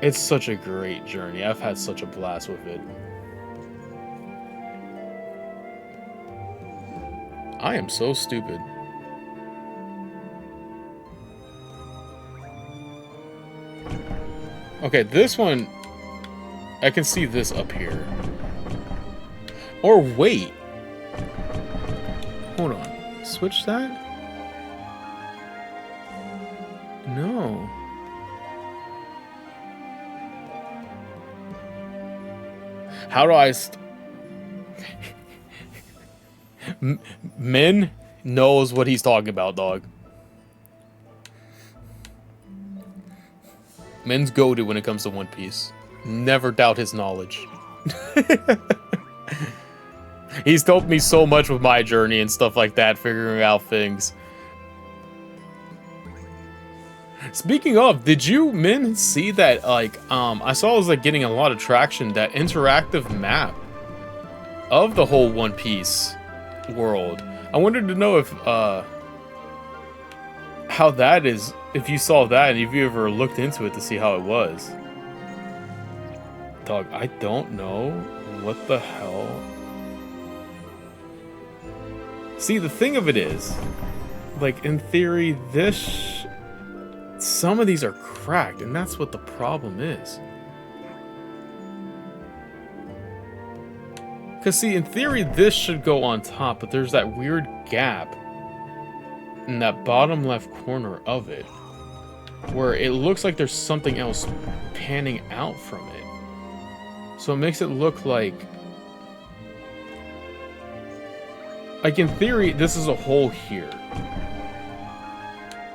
it's such a great journey. I've had such a blast with it. I am so stupid. Okay, this one... I can see this up here. Or wait. Hold on. Switch that? No. How do I... Min knows what he's talking about, dog. Min's goated when it comes to One Piece. Never doubt his knowledge. He's told me so much with my journey and stuff like that, figuring out things. Speaking of, did you, Min, see that, like, I saw it was, like, getting a lot of traction, that interactive map of the whole One Piece world. I wanted to know if, how that is, if you saw that, and if you ever looked into it to see how it was. Dog, I don't know. What the hell? See, the thing of it is, like, in theory, this... Some of these are cracked, and that's what the problem is. Because, see, in theory, this should go on top, but there's that weird gap in that bottom left corner of it, where it looks like there's something else panning out from it. So it makes it look like in theory, this is a hole here.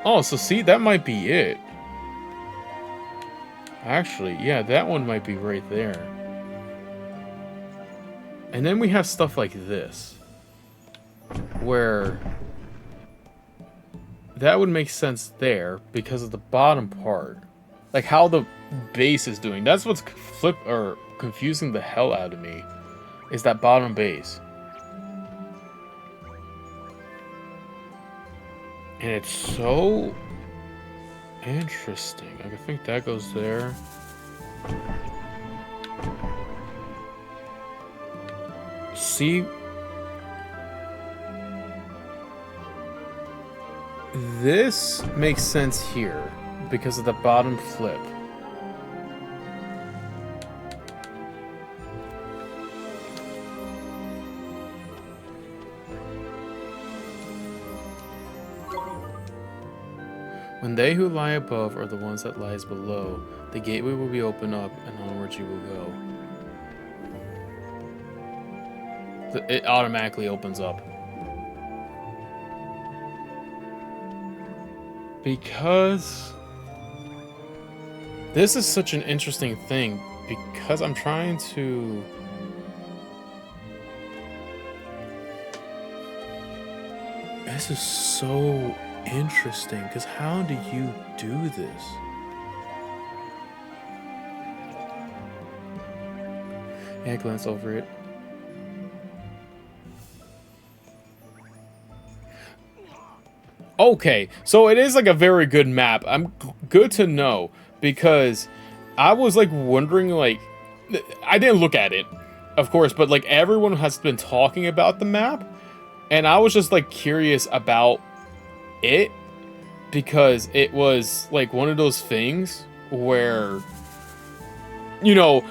Oh, so see, that might be it. Actually, yeah, that one might be right there. And then we have stuff like this, where that would make sense there because of the bottom part. Like how the base is doing. That's what's confusing the hell out of me, is that bottom base. And it's so interesting. I think that goes there. See? This makes sense here because of the bottom flip. When they who lie above are the ones that lies below, the gateway will be opened up and onwards you will go. It automatically opens up. Because this is such an interesting thing, because I'm trying to... This is so interesting, because how do you do this? Yeah, glance over it. Okay, so it is like a very good map. I'm good to know, because I was like wondering, like, I didn't look at it, of course, but like everyone has been talking about the map, and I was just like curious about it, because it was like one of those things where, you know,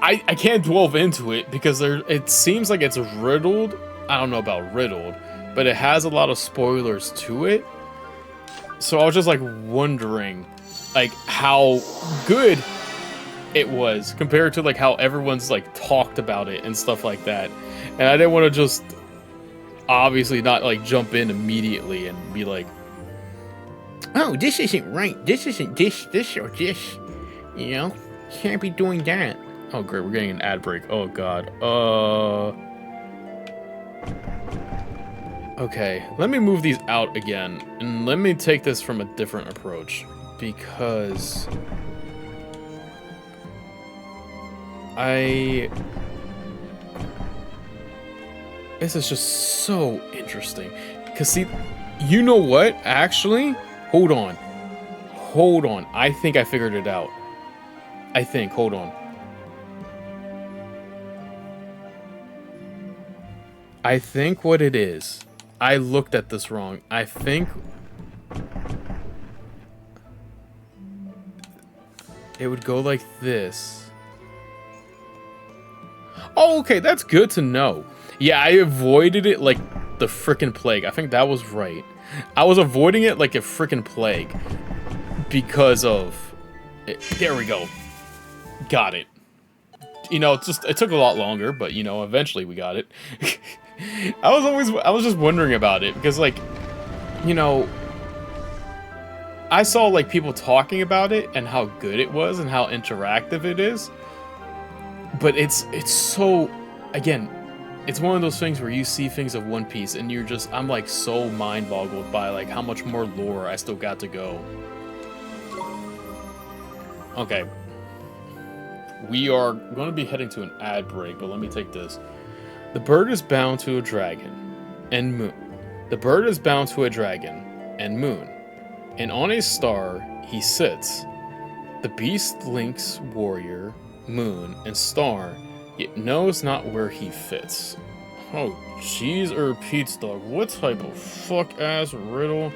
I can't delve into it because it seems like it's riddled. I don't know about riddled, but it has a lot of spoilers to it. So I was just like wondering like how good it was compared to like how everyone's like talked about it and stuff like that. And I didn't want to just obviously not like jump in immediately and be like, oh, this isn't right. This isn't this or this. You know, can't be doing that. Oh great, we're getting an ad break. Oh god. Okay, let me move these out again, and let me take this from a different approach, because this is just so interesting. Because see, you know what? Actually, hold on. I think I figured it out. Hold on. I think what it is, I looked at this wrong. I think it would go like this. Oh, okay, that's good to know. Yeah, I avoided it like the frickin' plague. I think that was right. I was avoiding it like a frickin' plague because of it. There we go. Got it. You know, it took a lot longer, but you know, eventually we got it. I was just wondering about it because, like, you know, I saw like people talking about it and how good it was and how interactive it is. But it's so, again, it's one of those things where you see things of One Piece and I'm like so mind boggled by like how much more lore I still got to go. Okay. We are going to be heading to an ad break, but let me take this. The bird is bound to a dragon and moon. The bird is bound to a dragon and moon. And on a star he sits. The beast links warrior, moon, and star, yet knows not where he fits. Oh, jeez, Pete's dog. What type of fuck-ass riddle?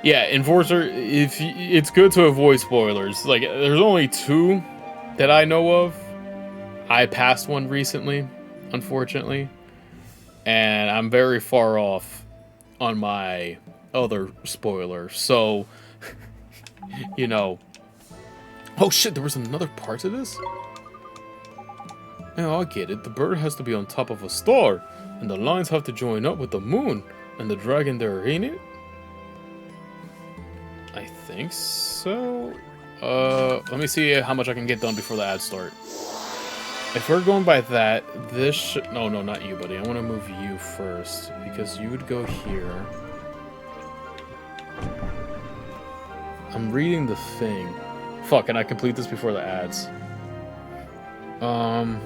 Yeah, Enforcer, if it's good to avoid spoilers. Like, there's only 2 that I know of. I passed one recently, unfortunately. And I'm very far off on my other spoiler. So, you know. Oh shit, there was another part to this? Yeah, I get it. The bird has to be on top of a star. And the lines have to join up with the moon. And the dragon there, ain't it? I think so. Let me see how much I can get done before the ads start. If we're going by that, this should... No, not you, buddy. I want to move you first, because you would go here. I'm reading the thing. Fuck, can I complete this before the ads? Whoa,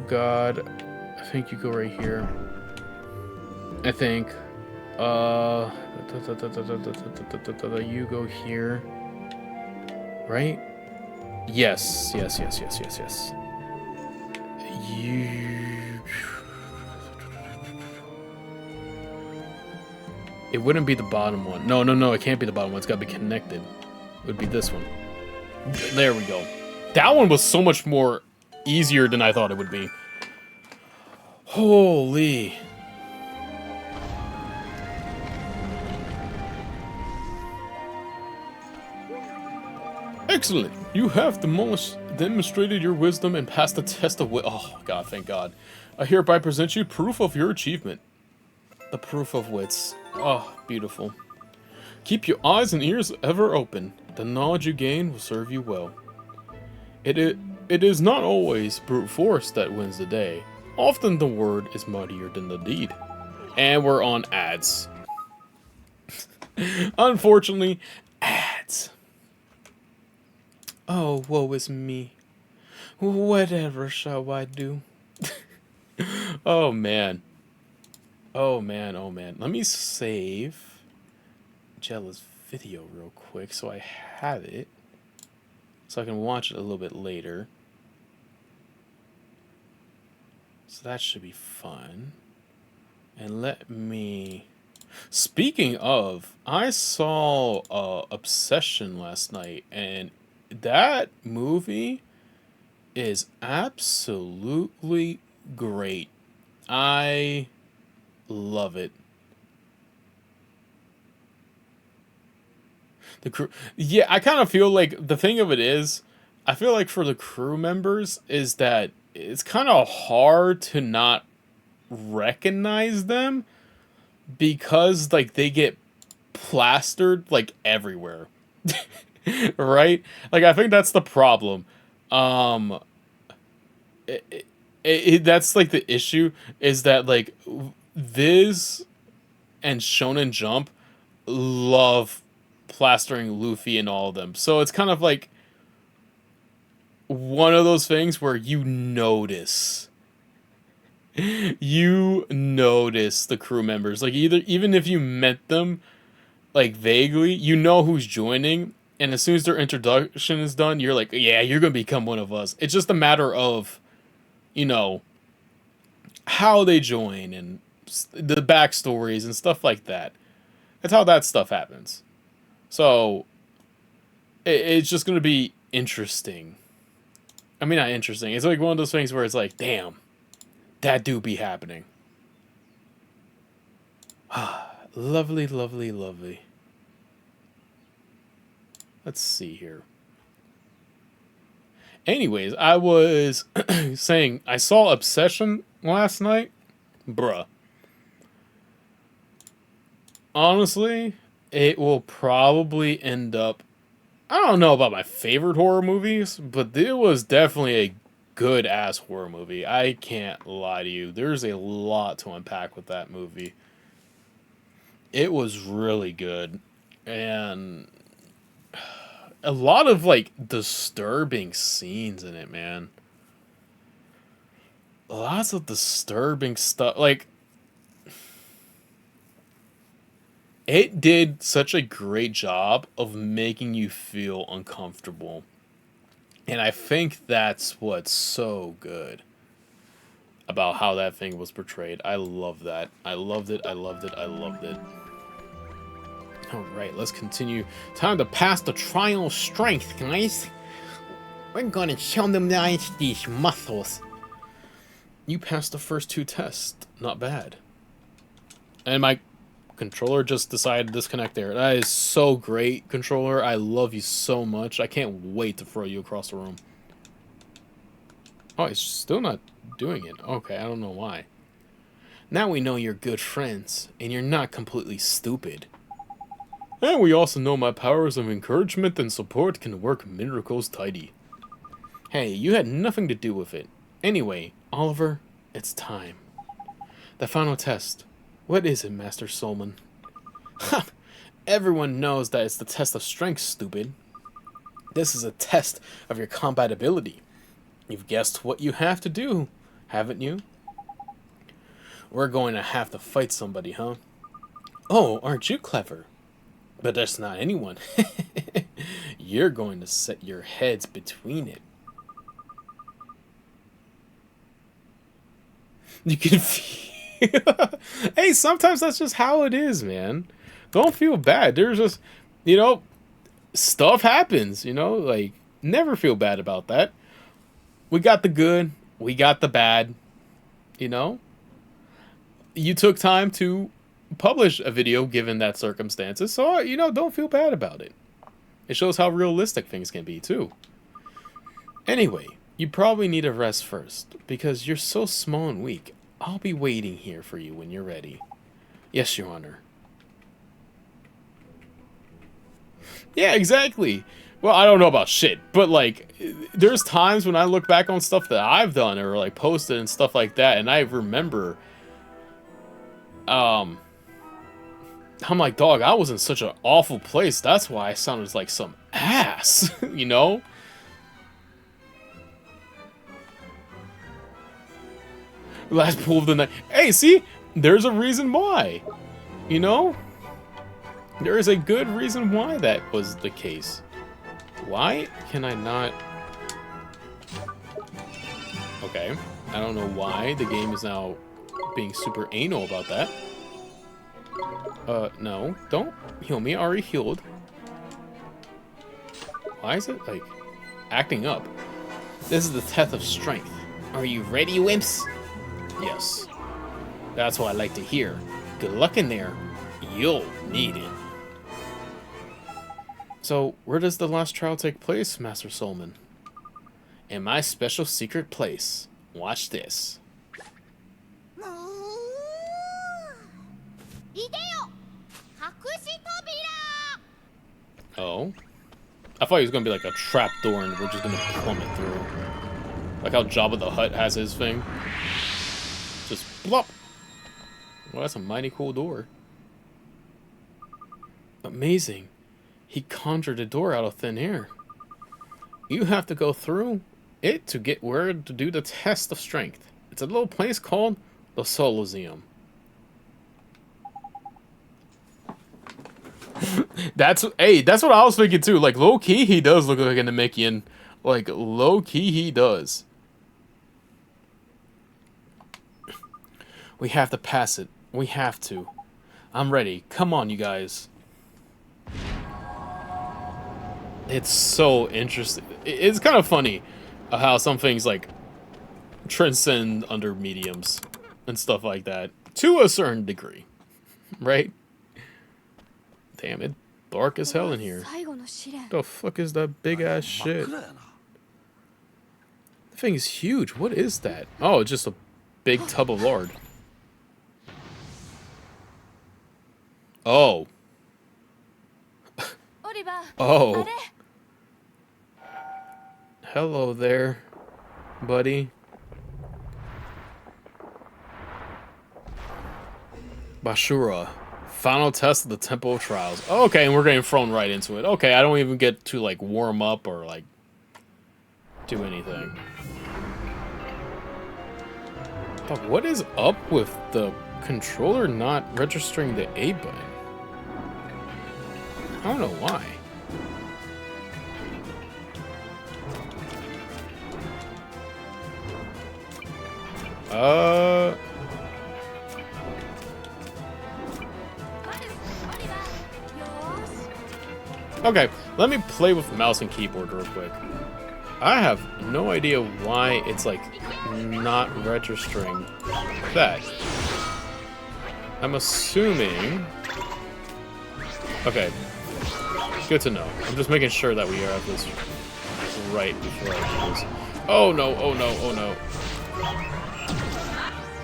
God. I think you go right here. I think. You go here. Right? Yes. It wouldn't be the bottom one. No, it can't be the bottom one. It's gotta be connected. It would be this one. There we go. That one was so much more easier than I thought it would be. Holy. Excellent. You have demonstrated your wisdom and passed the test of wit. Oh, God, thank God. I hereby present you proof of your achievement. The proof of wits. Oh, beautiful. Keep your eyes and ears ever open. The knowledge you gain will serve you well. It is not always brute force that wins the day. Often the word is mightier than the deed. And we're on ads. Unfortunately, ads. Oh, woe is me. Whatever shall I do? Oh, man. Oh, man. Let me save Jella's video real quick so I have it. So I can watch it a little bit later. So that should be fun. And let me... Speaking of, I saw Obsession last night, and that movie is absolutely great. I love it. The crew, yeah, I kind of feel like the thing of it is, I feel like for the crew members is that it's kind of hard to not recognize them because like they get plastered like everywhere. Right? Like I think that's the problem. That's like the issue is that like Viz and Shonen Jump love plastering Luffy and all of them. So it's kind of like one of those things where you notice the crew members. Like even if you met them like vaguely, you know who's joining, and as soon as their introduction is done, you're like, yeah, you're gonna become one of us. It's just a matter of you know, how they join and the backstories and stuff like that. That's how that stuff happens. So it's just gonna be interesting. I mean, not interesting. It's like one of those things where it's like, damn, that do be happening. Lovely, lovely, lovely. Let's see here. Anyways, I was saying I saw Obsession last night. Bruh. Honestly, it will probably end up... I don't know about my favorite horror movies, but it was definitely a good-ass horror movie. I can't lie to you. There's a lot to unpack with that movie. It was really good. And a lot of, like, disturbing scenes in it, man. Lots of disturbing stuff. Like, it did such a great job of making you feel uncomfortable. And I think that's what's so good about how that thing was portrayed. I love that. I loved it. I loved it. I loved it. Alright, let's continue. Time to pass the trial of strength, guys. We're gonna show them these muscles. You passed the first 2 tests. Not bad. And my controller just decided to disconnect there. That is so great, controller. I love you so much. I can't wait to throw you across the room. Oh, it's still not doing it. Okay, I don't know why. Now we know you're good friends, and you're not completely stupid. And we also know my powers of encouragement and support can work miracles tidy. Hey, you had nothing to do with it. Anyway, Oliver, it's time. The final test. What is it, Master Solman? Ha! Everyone knows that it's the test of strength, stupid. This is a test of your combat ability. You've guessed what you have to do, haven't you? We're going to have to fight somebody, huh? Oh, aren't you clever? But that's not anyone. You're going to set your heads between it. You can feel... Hey, sometimes that's just how it is, man. Don't feel bad. There's just, you know, stuff happens, you know? Like, never feel bad about that. We got the good. We got the bad. You know? You took time to publish a video given that circumstances, so, you know, don't feel bad about it. It shows how realistic things can be, too. Anyway, you probably need a rest first, because you're so small and weak. I'll be waiting here for you when you're ready. Yes, Your Honor. Yeah, exactly. Well, I don't know about shit, but, like, there's times when I look back on stuff that I've done or, like, posted and stuff like that, and I remember, I'm like, dog, I was in such an awful place. That's why I sounded like some ass, you know? Last pool of the night. Hey, see? There's a reason why. You know? There is a good reason why that was the case. Why can I not... Okay. I don't know why the game is now being super anal about that. No. Don't heal me. I already healed. Why is it, like, acting up? This is the test of strength. Are you ready, wimps? Yes. That's what I like to hear. Good luck in there. You'll need it. So, where does the last trial take place, Master Solman? In my special secret place. Watch this. Oh? I thought he was gonna be like a trap door and we're just gonna plummet through. Like how Jabba the Hutt has his thing. Just plop! Well, that's a mighty cool door. Amazing. He conjured a door out of thin air. You have to go through it to get where to do the test of strength. It's a little place called the Soluseum. That's what I was thinking too. Like, low-key, he does look like an Namekian. Like, low-key, he does. We have to pass it. We have to. I'm ready. Come on, you guys. It's so interesting. It's kind of funny how some things like transcend under mediums and stuff like that to a certain degree, right? Damn it, dark as hell in here. The fuck is that big ass shit? The thing is huge. What is that? Oh, it's just a big tub of lard. Oh. Oh. Hello there, buddy. Bashura. Final test of the Temple of Trials. Okay, and we're getting thrown right into it. Okay, I don't even get to, like, warm up or, like, do anything. But what is up with the controller not registering the A button? I don't know why. Okay, let me play with mouse and keyboard real quick. I have no idea why it's like not registering that. I'm assuming... Okay, good to know. I'm just making sure that we have this right before I do this. Oh no, oh no, oh no.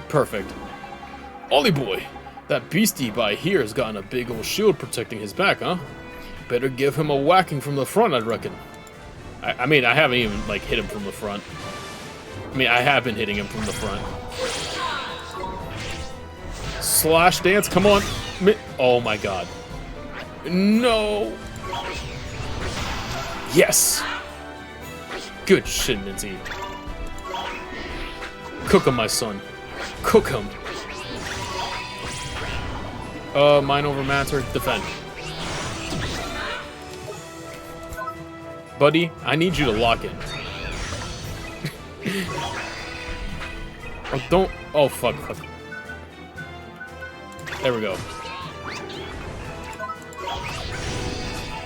Perfect. Ollie boy, that beastie by here has gotten a big old shield protecting his back, huh? Better give him a whacking from the front, I reckon. I mean, I haven't even, like, hit him from the front. I mean, I have been hitting him from the front. Slash dance, come on. Oh my god. No. Yes. Good shit, Minty. Cook him, my son. Cook him. Mine over matter. Defend. Buddy, I need you to lock in. Oh, don't. Oh, fuck. There we go.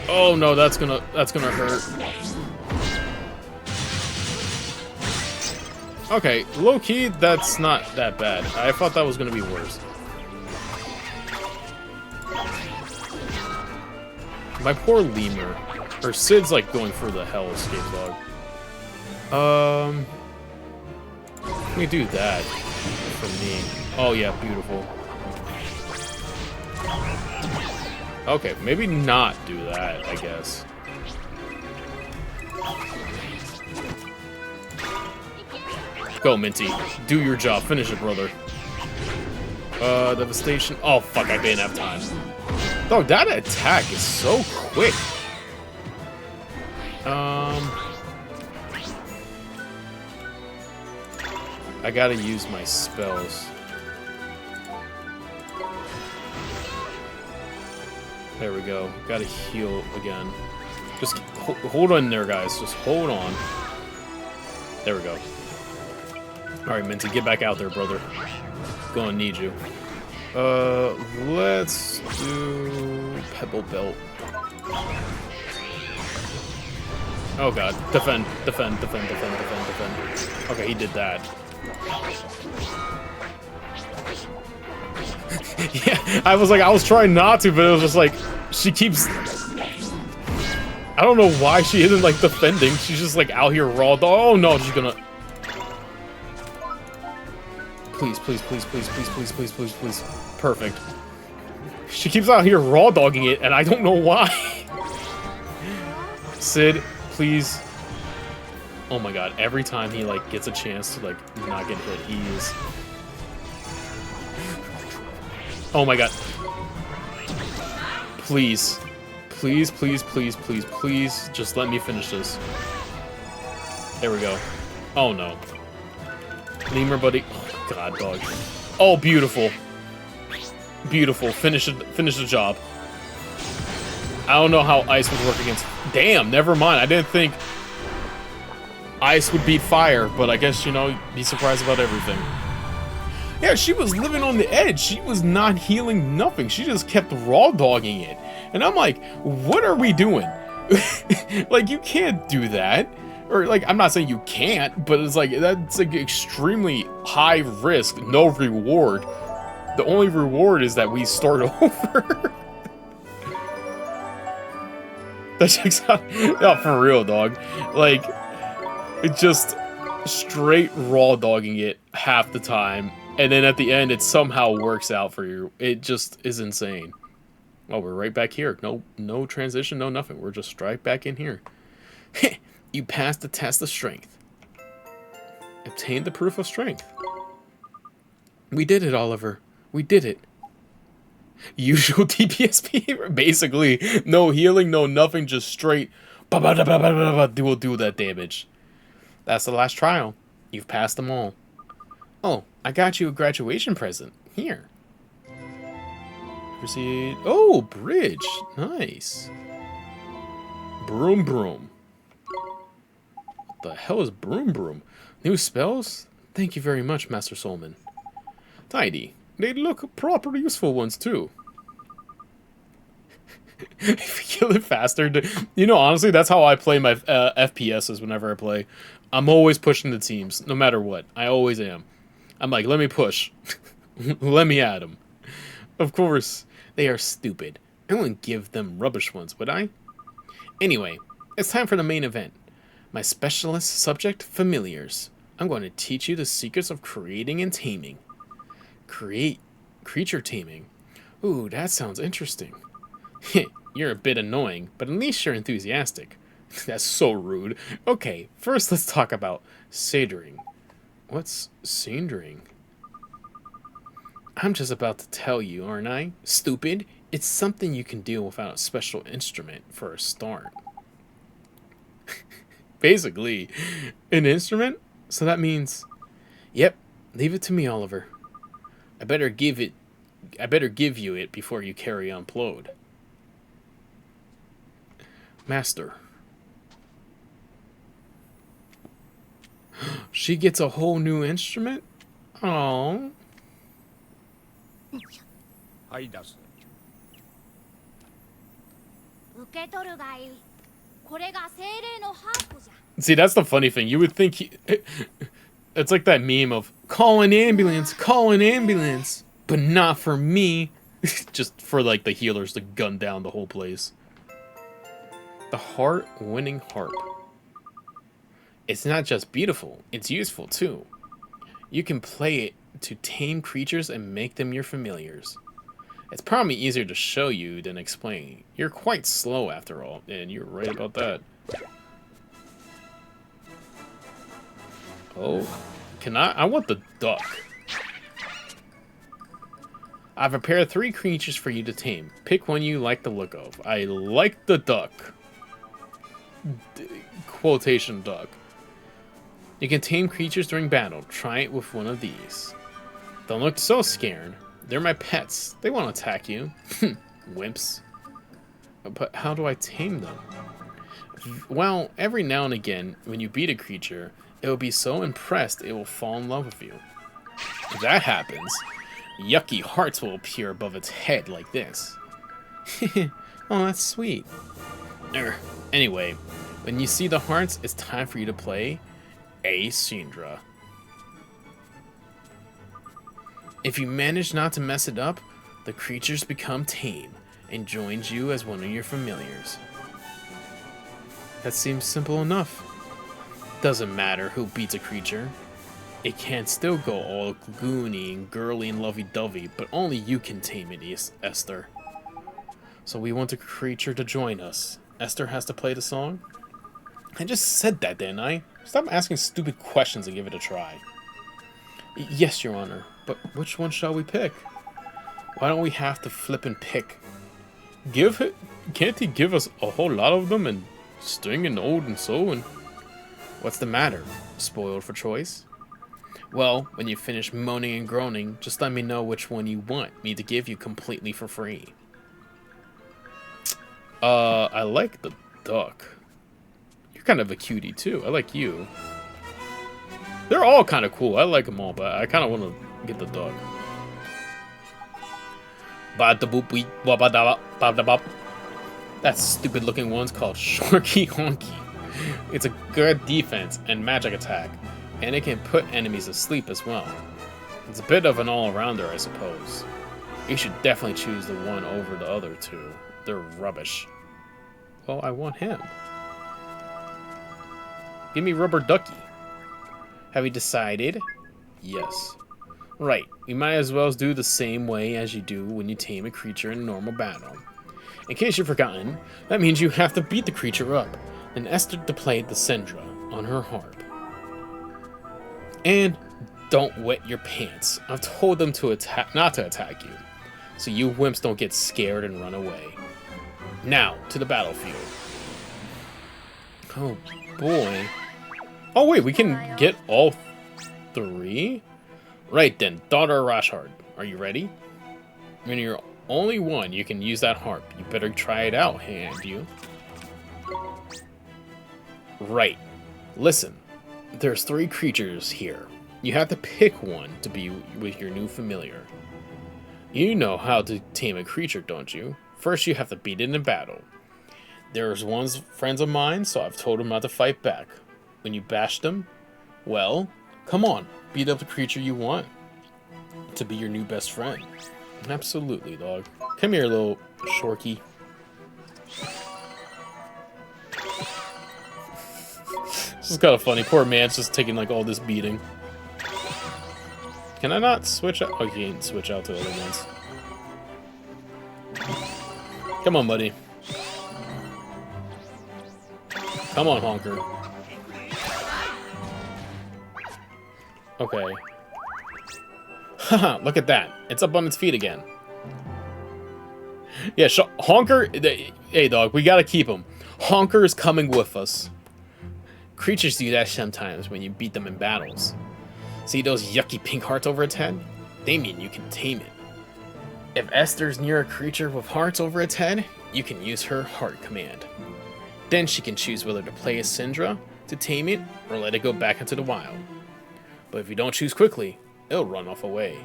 Oh no, that's gonna hurt. Okay, low key, that's not that bad. I thought that was gonna be worse. My poor lemur. Or Sid's like going for the hell escape dog. Let me do that for me. Oh yeah, beautiful. Okay, maybe not do that, I guess. Go, Minty. Do your job. Finish it, brother. Devastation. Oh, fuck, I didn't have time. Dog, that attack is so quick. I gotta use my spells. There we go. Gotta heal again. Just hold on there, guys. Just hold on. There we go. Alright, Minty, get back out there, brother. Gonna need you. Let's do Pebble Belt. Oh god. Defend. Okay, he did that. Yeah, I was trying not to, but it was just like, she keeps... I don't know why she isn't, like, defending. She's just, like, out here raw. Oh, no, she's gonna... Please. Perfect. She keeps out here raw dogging it, and I don't know why. Sid, please. Oh my god, every time he, like, gets a chance to, like, not get hit, he is... Oh my god. Please. Please, just let me finish this. There we go. Oh no. Lemur buddy. Oh god, dog. Oh, beautiful. Beautiful. Finish the job. I don't know how ice would work against... Damn, never mind. I didn't think ice would beat fire, but I guess, you know, be surprised about everything. Yeah, she was living on the edge. She was not healing nothing. She just kept raw dogging it. And I'm like, what are we doing? Like, you can't do that. Or, like, I'm not saying you can't, but it's like, that's like extremely high risk, no reward. The only reward is that we start over. That checks out. No, for real, dog. Like, it just straight raw dogging it half the time. And then at the end, it somehow works out for you. It just is insane. Oh, we're right back here. No transition, no nothing. We're just right back in here. You passed the test of strength. Obtained the proof of strength. We did it, Oliver. We did it. Usual DPS basically. No healing, no nothing, just straight we'll do that damage. That's the last trial. You've passed them all. Oh, I got you a graduation present. Here. Proceed. Oh, bridge. Nice. Broom broom. What the hell is broom broom? New spells? Thank you very much, Master Solman. Tidy. They look proper useful ones, too. If you kill it faster... You know, honestly, that's how I play my FPSs whenever I play. I'm always pushing the teams, no matter what. I always am. I'm like, let me push. Let me at them. Of course, they are stupid. I wouldn't give them rubbish ones, would I? Anyway, it's time for the main event. My specialist subject, familiars. I'm going to teach you the secrets of creating and taming. Creature taming. Ooh, that sounds interesting. You're a bit annoying, but at least you're enthusiastic. That's so rude. Okay, first let's talk about sadering. What's sadering? I'm just about to tell you, aren't I? Stupid. It's something you can do without a special instrument for a start. Basically, an instrument? So that means... Yep, leave it to me, Oliver. I better give you it before you carry on plowed. Master. She gets a whole new instrument? Aww. See, that's the funny thing. You would think it's like that meme of call an ambulance, but not for me. Just for like the healers to gun down the whole place. The heart-winning harp. It's not just beautiful, it's useful too. You can play it to tame creatures and make them your familiars. It's probably easier to show you than explain. You're quite slow after all, and you're right about that. Oh, I want the duck. I've prepared 3 creatures for you to tame. Pick one you like the look of. I like the duck. Quotation duck. You can tame creatures during battle. Try it with one of these. Don't look so scared. They're my pets. They won't attack you. Wimps. But how do I tame them? Well, every now and again, when you beat a creature, it will be so impressed it will fall in love with you. If that happens, yucky hearts will appear above its head like this. Oh, that's sweet. Anyway, when you see the hearts, it's time for you to play a Syndra. If you manage not to mess it up, the creatures become tame and joins you as one of your familiars. That seems simple enough. Doesn't matter who beats a creature. It can still go all goony and girly and lovey-dovey, but only you can tame it, Esther. So we want the creature to join us. Esther has to play the song? I just said that, didn't I? Stop asking stupid questions and give it a try. Yes, Your Honor, but which one shall we pick? Why don't we have to flip and pick? Can't he give us a whole lot of them and Sting and Old and so and... What's the matter? Spoiled for choice? Well, when you finish moaning and groaning, just let me know which one you want me to give you completely for free. I like the duck. You're kind of a cutie too. I like you. They're all kind of cool. I like them all, but I kind of want to Get the dog. Ba-da-boop-wee-wabba-da-ba-da-bop. That stupid looking one's called Shorky Honky. It's a good defense and magic attack, and it can put enemies to sleep as well. It's a bit of an all-rounder, I suppose. You should definitely choose the one over the other two. They're rubbish. Well, I want him. Give me Rubber Ducky. Have you decided? Yes. Right, we might as well do the same way as you do when you tame a creature in a normal battle. In case you've forgotten, that means you have to beat the creature up, and Esther to play the Sendra on her harp. And don't wet your pants. I've told them to not to attack you, so you wimps don't get scared and run away. Now, to the battlefield. Oh boy. Oh wait, we can get all three? Right then, daughter Rashard, are you ready? When you're only one, you can use that harp. You better try it out, hand you. Right. Listen, there's 3 creatures here. You have to pick one to be with your new familiar. You know how to tame a creature, don't you? First, you have to beat it in battle. There's one's friends of mine, so I've told him not to fight back. When you bash them, well, come on, beat up the creature you want to be your new best friend. Absolutely, dog. Come here, little Shorky. This is kind of funny. Poor man's just taking like all this beating. Can I not switch out? Oh, you can't switch out to other ones. Come on, buddy. Come on, honker. Okay. Haha, look at that. It's up on its feet again. Yeah, Honker... Hey, dog, we gotta keep him. Honker is coming with us. Creatures do that sometimes when you beat them in battles. See those yucky pink hearts over its head? They mean you can tame it. If Esther's near a creature with hearts over its head, you can use her heart command. Then she can choose whether to play as Syndra to tame it or let it go back into the wild. But if you don't choose quickly, it'll run off away.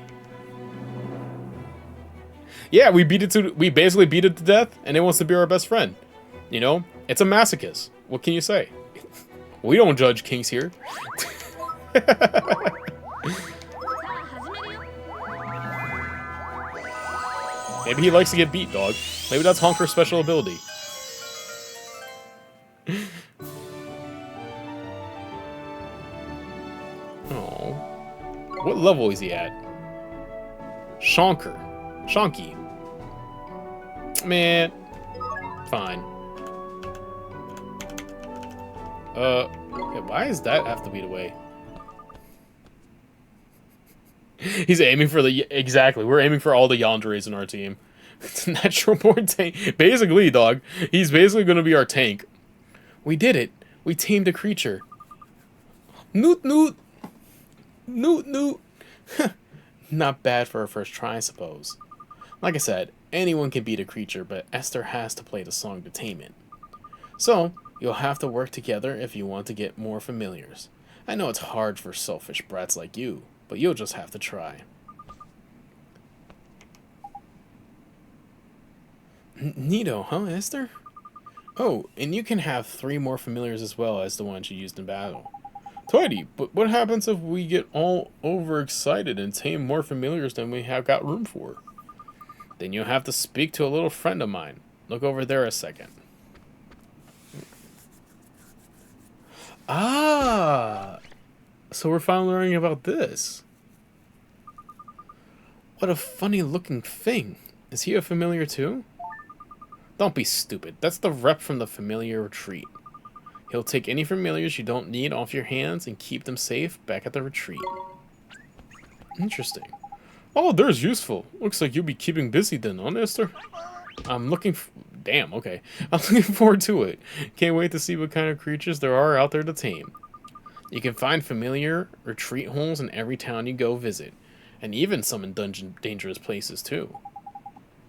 Yeah, we basically beat it to death, and it wants to be our best friend. You know, it's a masochist. What can you say? We don't judge kinks here. Maybe he likes to get beat, dog. Maybe that's Honker's special ability. Oh. What level is he at? Shonky. Man. Fine. Okay, why does that have to beat away? He's aiming for the... Exactly, we're aiming for all the yanderes in our team. It's a natural born tank. Basically, dog. He's basically going to be our tank. We did it. We tamed a creature. Noot noot. Noot noot. Not bad for our first try, I suppose. Like I said, anyone can beat a creature, but Esther has to play the song to tame it. So, you'll have to work together if you want to get more familiars. I know it's hard for selfish brats like you, but you'll just have to try. Neato, huh, Esther? Oh, and you can have 3 more familiars as well as the ones you used in battle. Tidy, but what happens if we get all overexcited and tame more familiars than we have got room for? Then you'll have to speak to a little friend of mine. Look over there a second. Ah! So we're finally learning about this. What a funny looking thing. Is he a familiar too? Don't be stupid. That's the rep from the familiar retreat. He'll take any familiars you don't need off your hands and keep them safe back at the retreat. Interesting. Oh, there's useful. Looks like you'll be keeping busy then, huh, Esther? I'm looking damn, okay. I'm looking forward to it. Can't wait to see what kind of creatures there are out there to tame. You can find familiar retreat holes in every town you go visit, and even some in dangerous places too.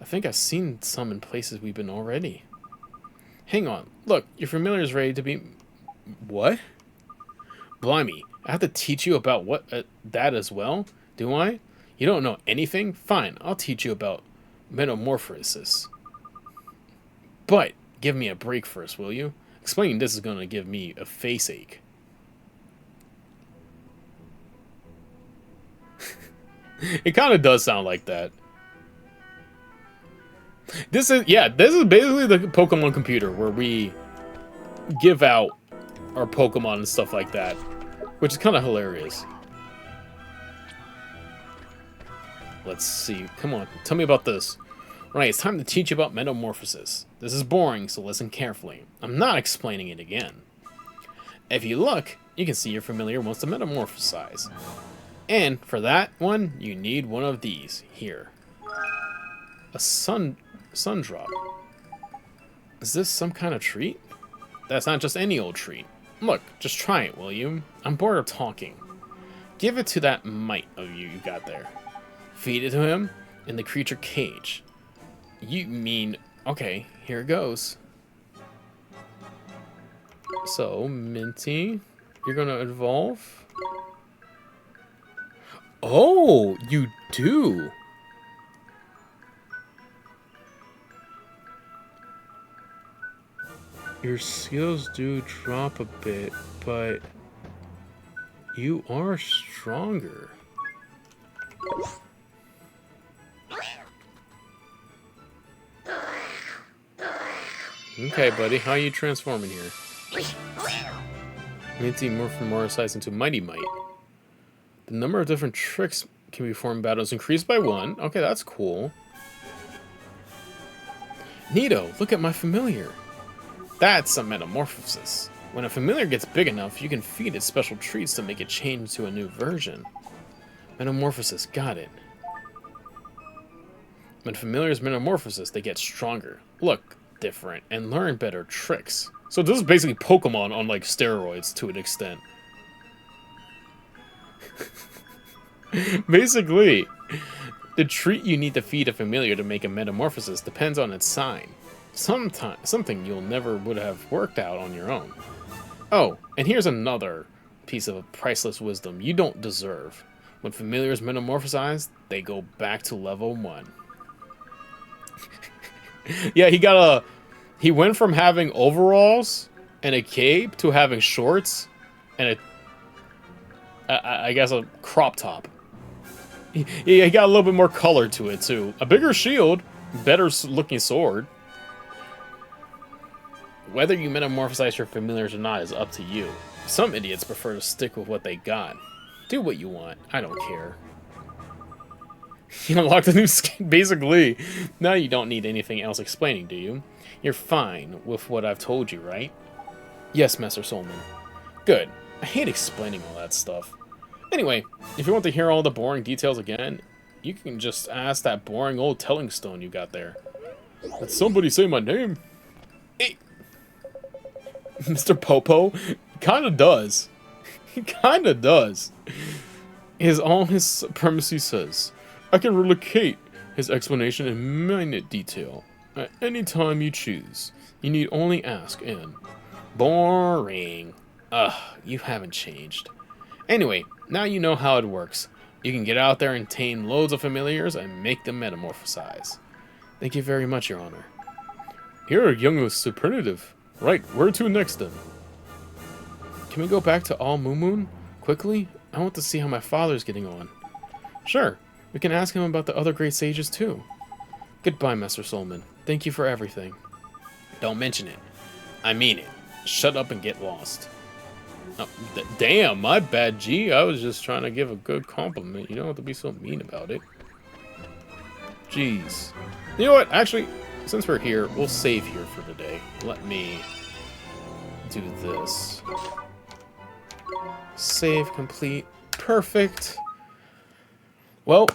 I think I've seen some in places we've been already. Hang on. Look, your familiar is ready to be... What? Blimey, I have to teach you about what that as well? Do I? You don't know anything? Fine, I'll teach you about metamorphosis. But give me a break first, will you? Explaining this is going to give me a face ache. It kind of does sound like that. This is basically the Pokemon computer where we give out our Pokemon and stuff like that, which is kind of hilarious. Let's see. Come on, tell me about this. Right, it's time to teach you about metamorphosis. This is boring, so listen carefully. I'm not explaining it again. If you look, you can see your familiar wants to metamorphosize. And for that one, you need one of these here. A sun drop. Is this some kind of treat? That's not just any old treat. Look, just try it, will you? I'm bored of talking. Give it to that mite of you got there. Feed it to him in the creature cage. You mean... Okay, here it goes. So, Minty, you're gonna evolve? Oh, you do! Your skills do drop a bit, but you are stronger. Okay, buddy, how are you transforming here? Minty metamorphosized into Mighty Might. The number of different tricks can be performed in battles increased by 1. Okay, that's cool. Neato, look at my familiar. That's a metamorphosis. When a familiar gets big enough, you can feed it special treats to make it change to a new version. Metamorphosis, got it. When familiars metamorphosis, they get stronger, look different, and learn better tricks. So this is basically Pokemon on like steroids to an extent. Basically, the treat you need to feed a familiar to make a metamorphosis depends on its sign. Something you'll never would have worked out on your own. Oh, and here's another piece of priceless wisdom you don't deserve. When familiars metamorphosize, they go back to level 1. Yeah, he went from having overalls and a cape to having shorts and I guess a crop top. He got a little bit more color to it too. A bigger shield, better looking sword. Whether you metamorphosize your familiars or not is up to you. Some idiots prefer to stick with what they got. Do what you want. I don't care. You unlocked a new skin, basically. Now you don't need anything else explaining, do you? You're fine with what I've told you, right? Yes, Master Solman. Good. I hate explaining all that stuff. Anyway, if you want to hear all the boring details again, you can just ask that boring old telling stone you got there. Did somebody say my name? Hey. Mr. Popo? Kinda does. He kinda does. Is all his supremacy says. I can relocate his explanation in minute detail at any time you choose. You need only ask and... Boring. Ugh, you haven't changed. Anyway, now you know how it works. You can get out there and tame loads of familiars and make them metamorphosize. Thank you very much, Your Honor. Here, young superlative. Right, where to next then? Can we go back to All Moon quickly? I want to see how my father's getting on. Sure, we can ask him about the other great sages too. Goodbye, Master Solman. Thank you for everything. Don't mention it. I mean it. Shut up and get lost. Oh, damn, my bad, G. I was just trying to give a good compliment. You don't have to be so mean about it. Jeez. You know what? Actually, since we're here, we'll save here for today. Let me do this. Save complete. Perfect. Well,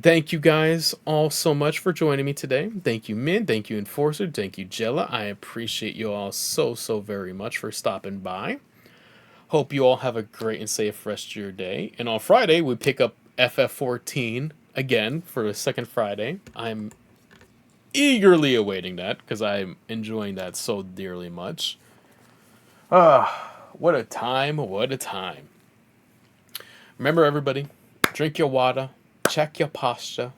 thank you guys all so much for joining me today. Thank you, Min. Thank you, Enforcer. Thank you, Jella. I appreciate you all so very much for stopping by. Hope you all have a great and safe rest of your day. And on Friday, we pick up FF14 again for the second Friday. I'm eagerly awaiting that because I'm enjoying that so dearly much. What a time, what a time. Remember, everybody, drink your water, check your posture,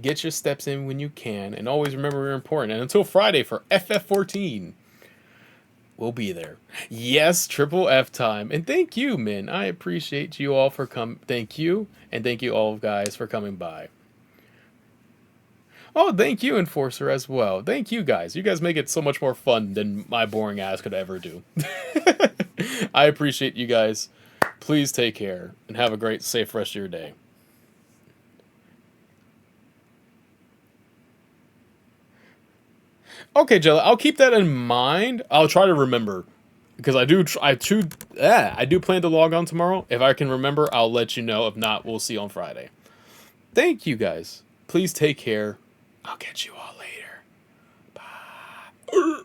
get your steps in when you can, and always remember you're important. And until Friday for FF14, we'll be there. Yes, triple F time. And thank you, Min. I appreciate you all for coming. Thank you. And thank you all guys for coming by. Oh, thank you, Enforcer, as well. Thank you, guys. You guys make it so much more fun than my boring ass could ever do. I appreciate you guys. Please take care and have a great, safe rest of your day. Okay, Jelly, I'll keep that in mind. I'll try to remember. Because I do plan to log on tomorrow. If I can remember, I'll let you know. If not, we'll see on Friday. Thank you, guys. Please take care. I'll catch you all later. Bye.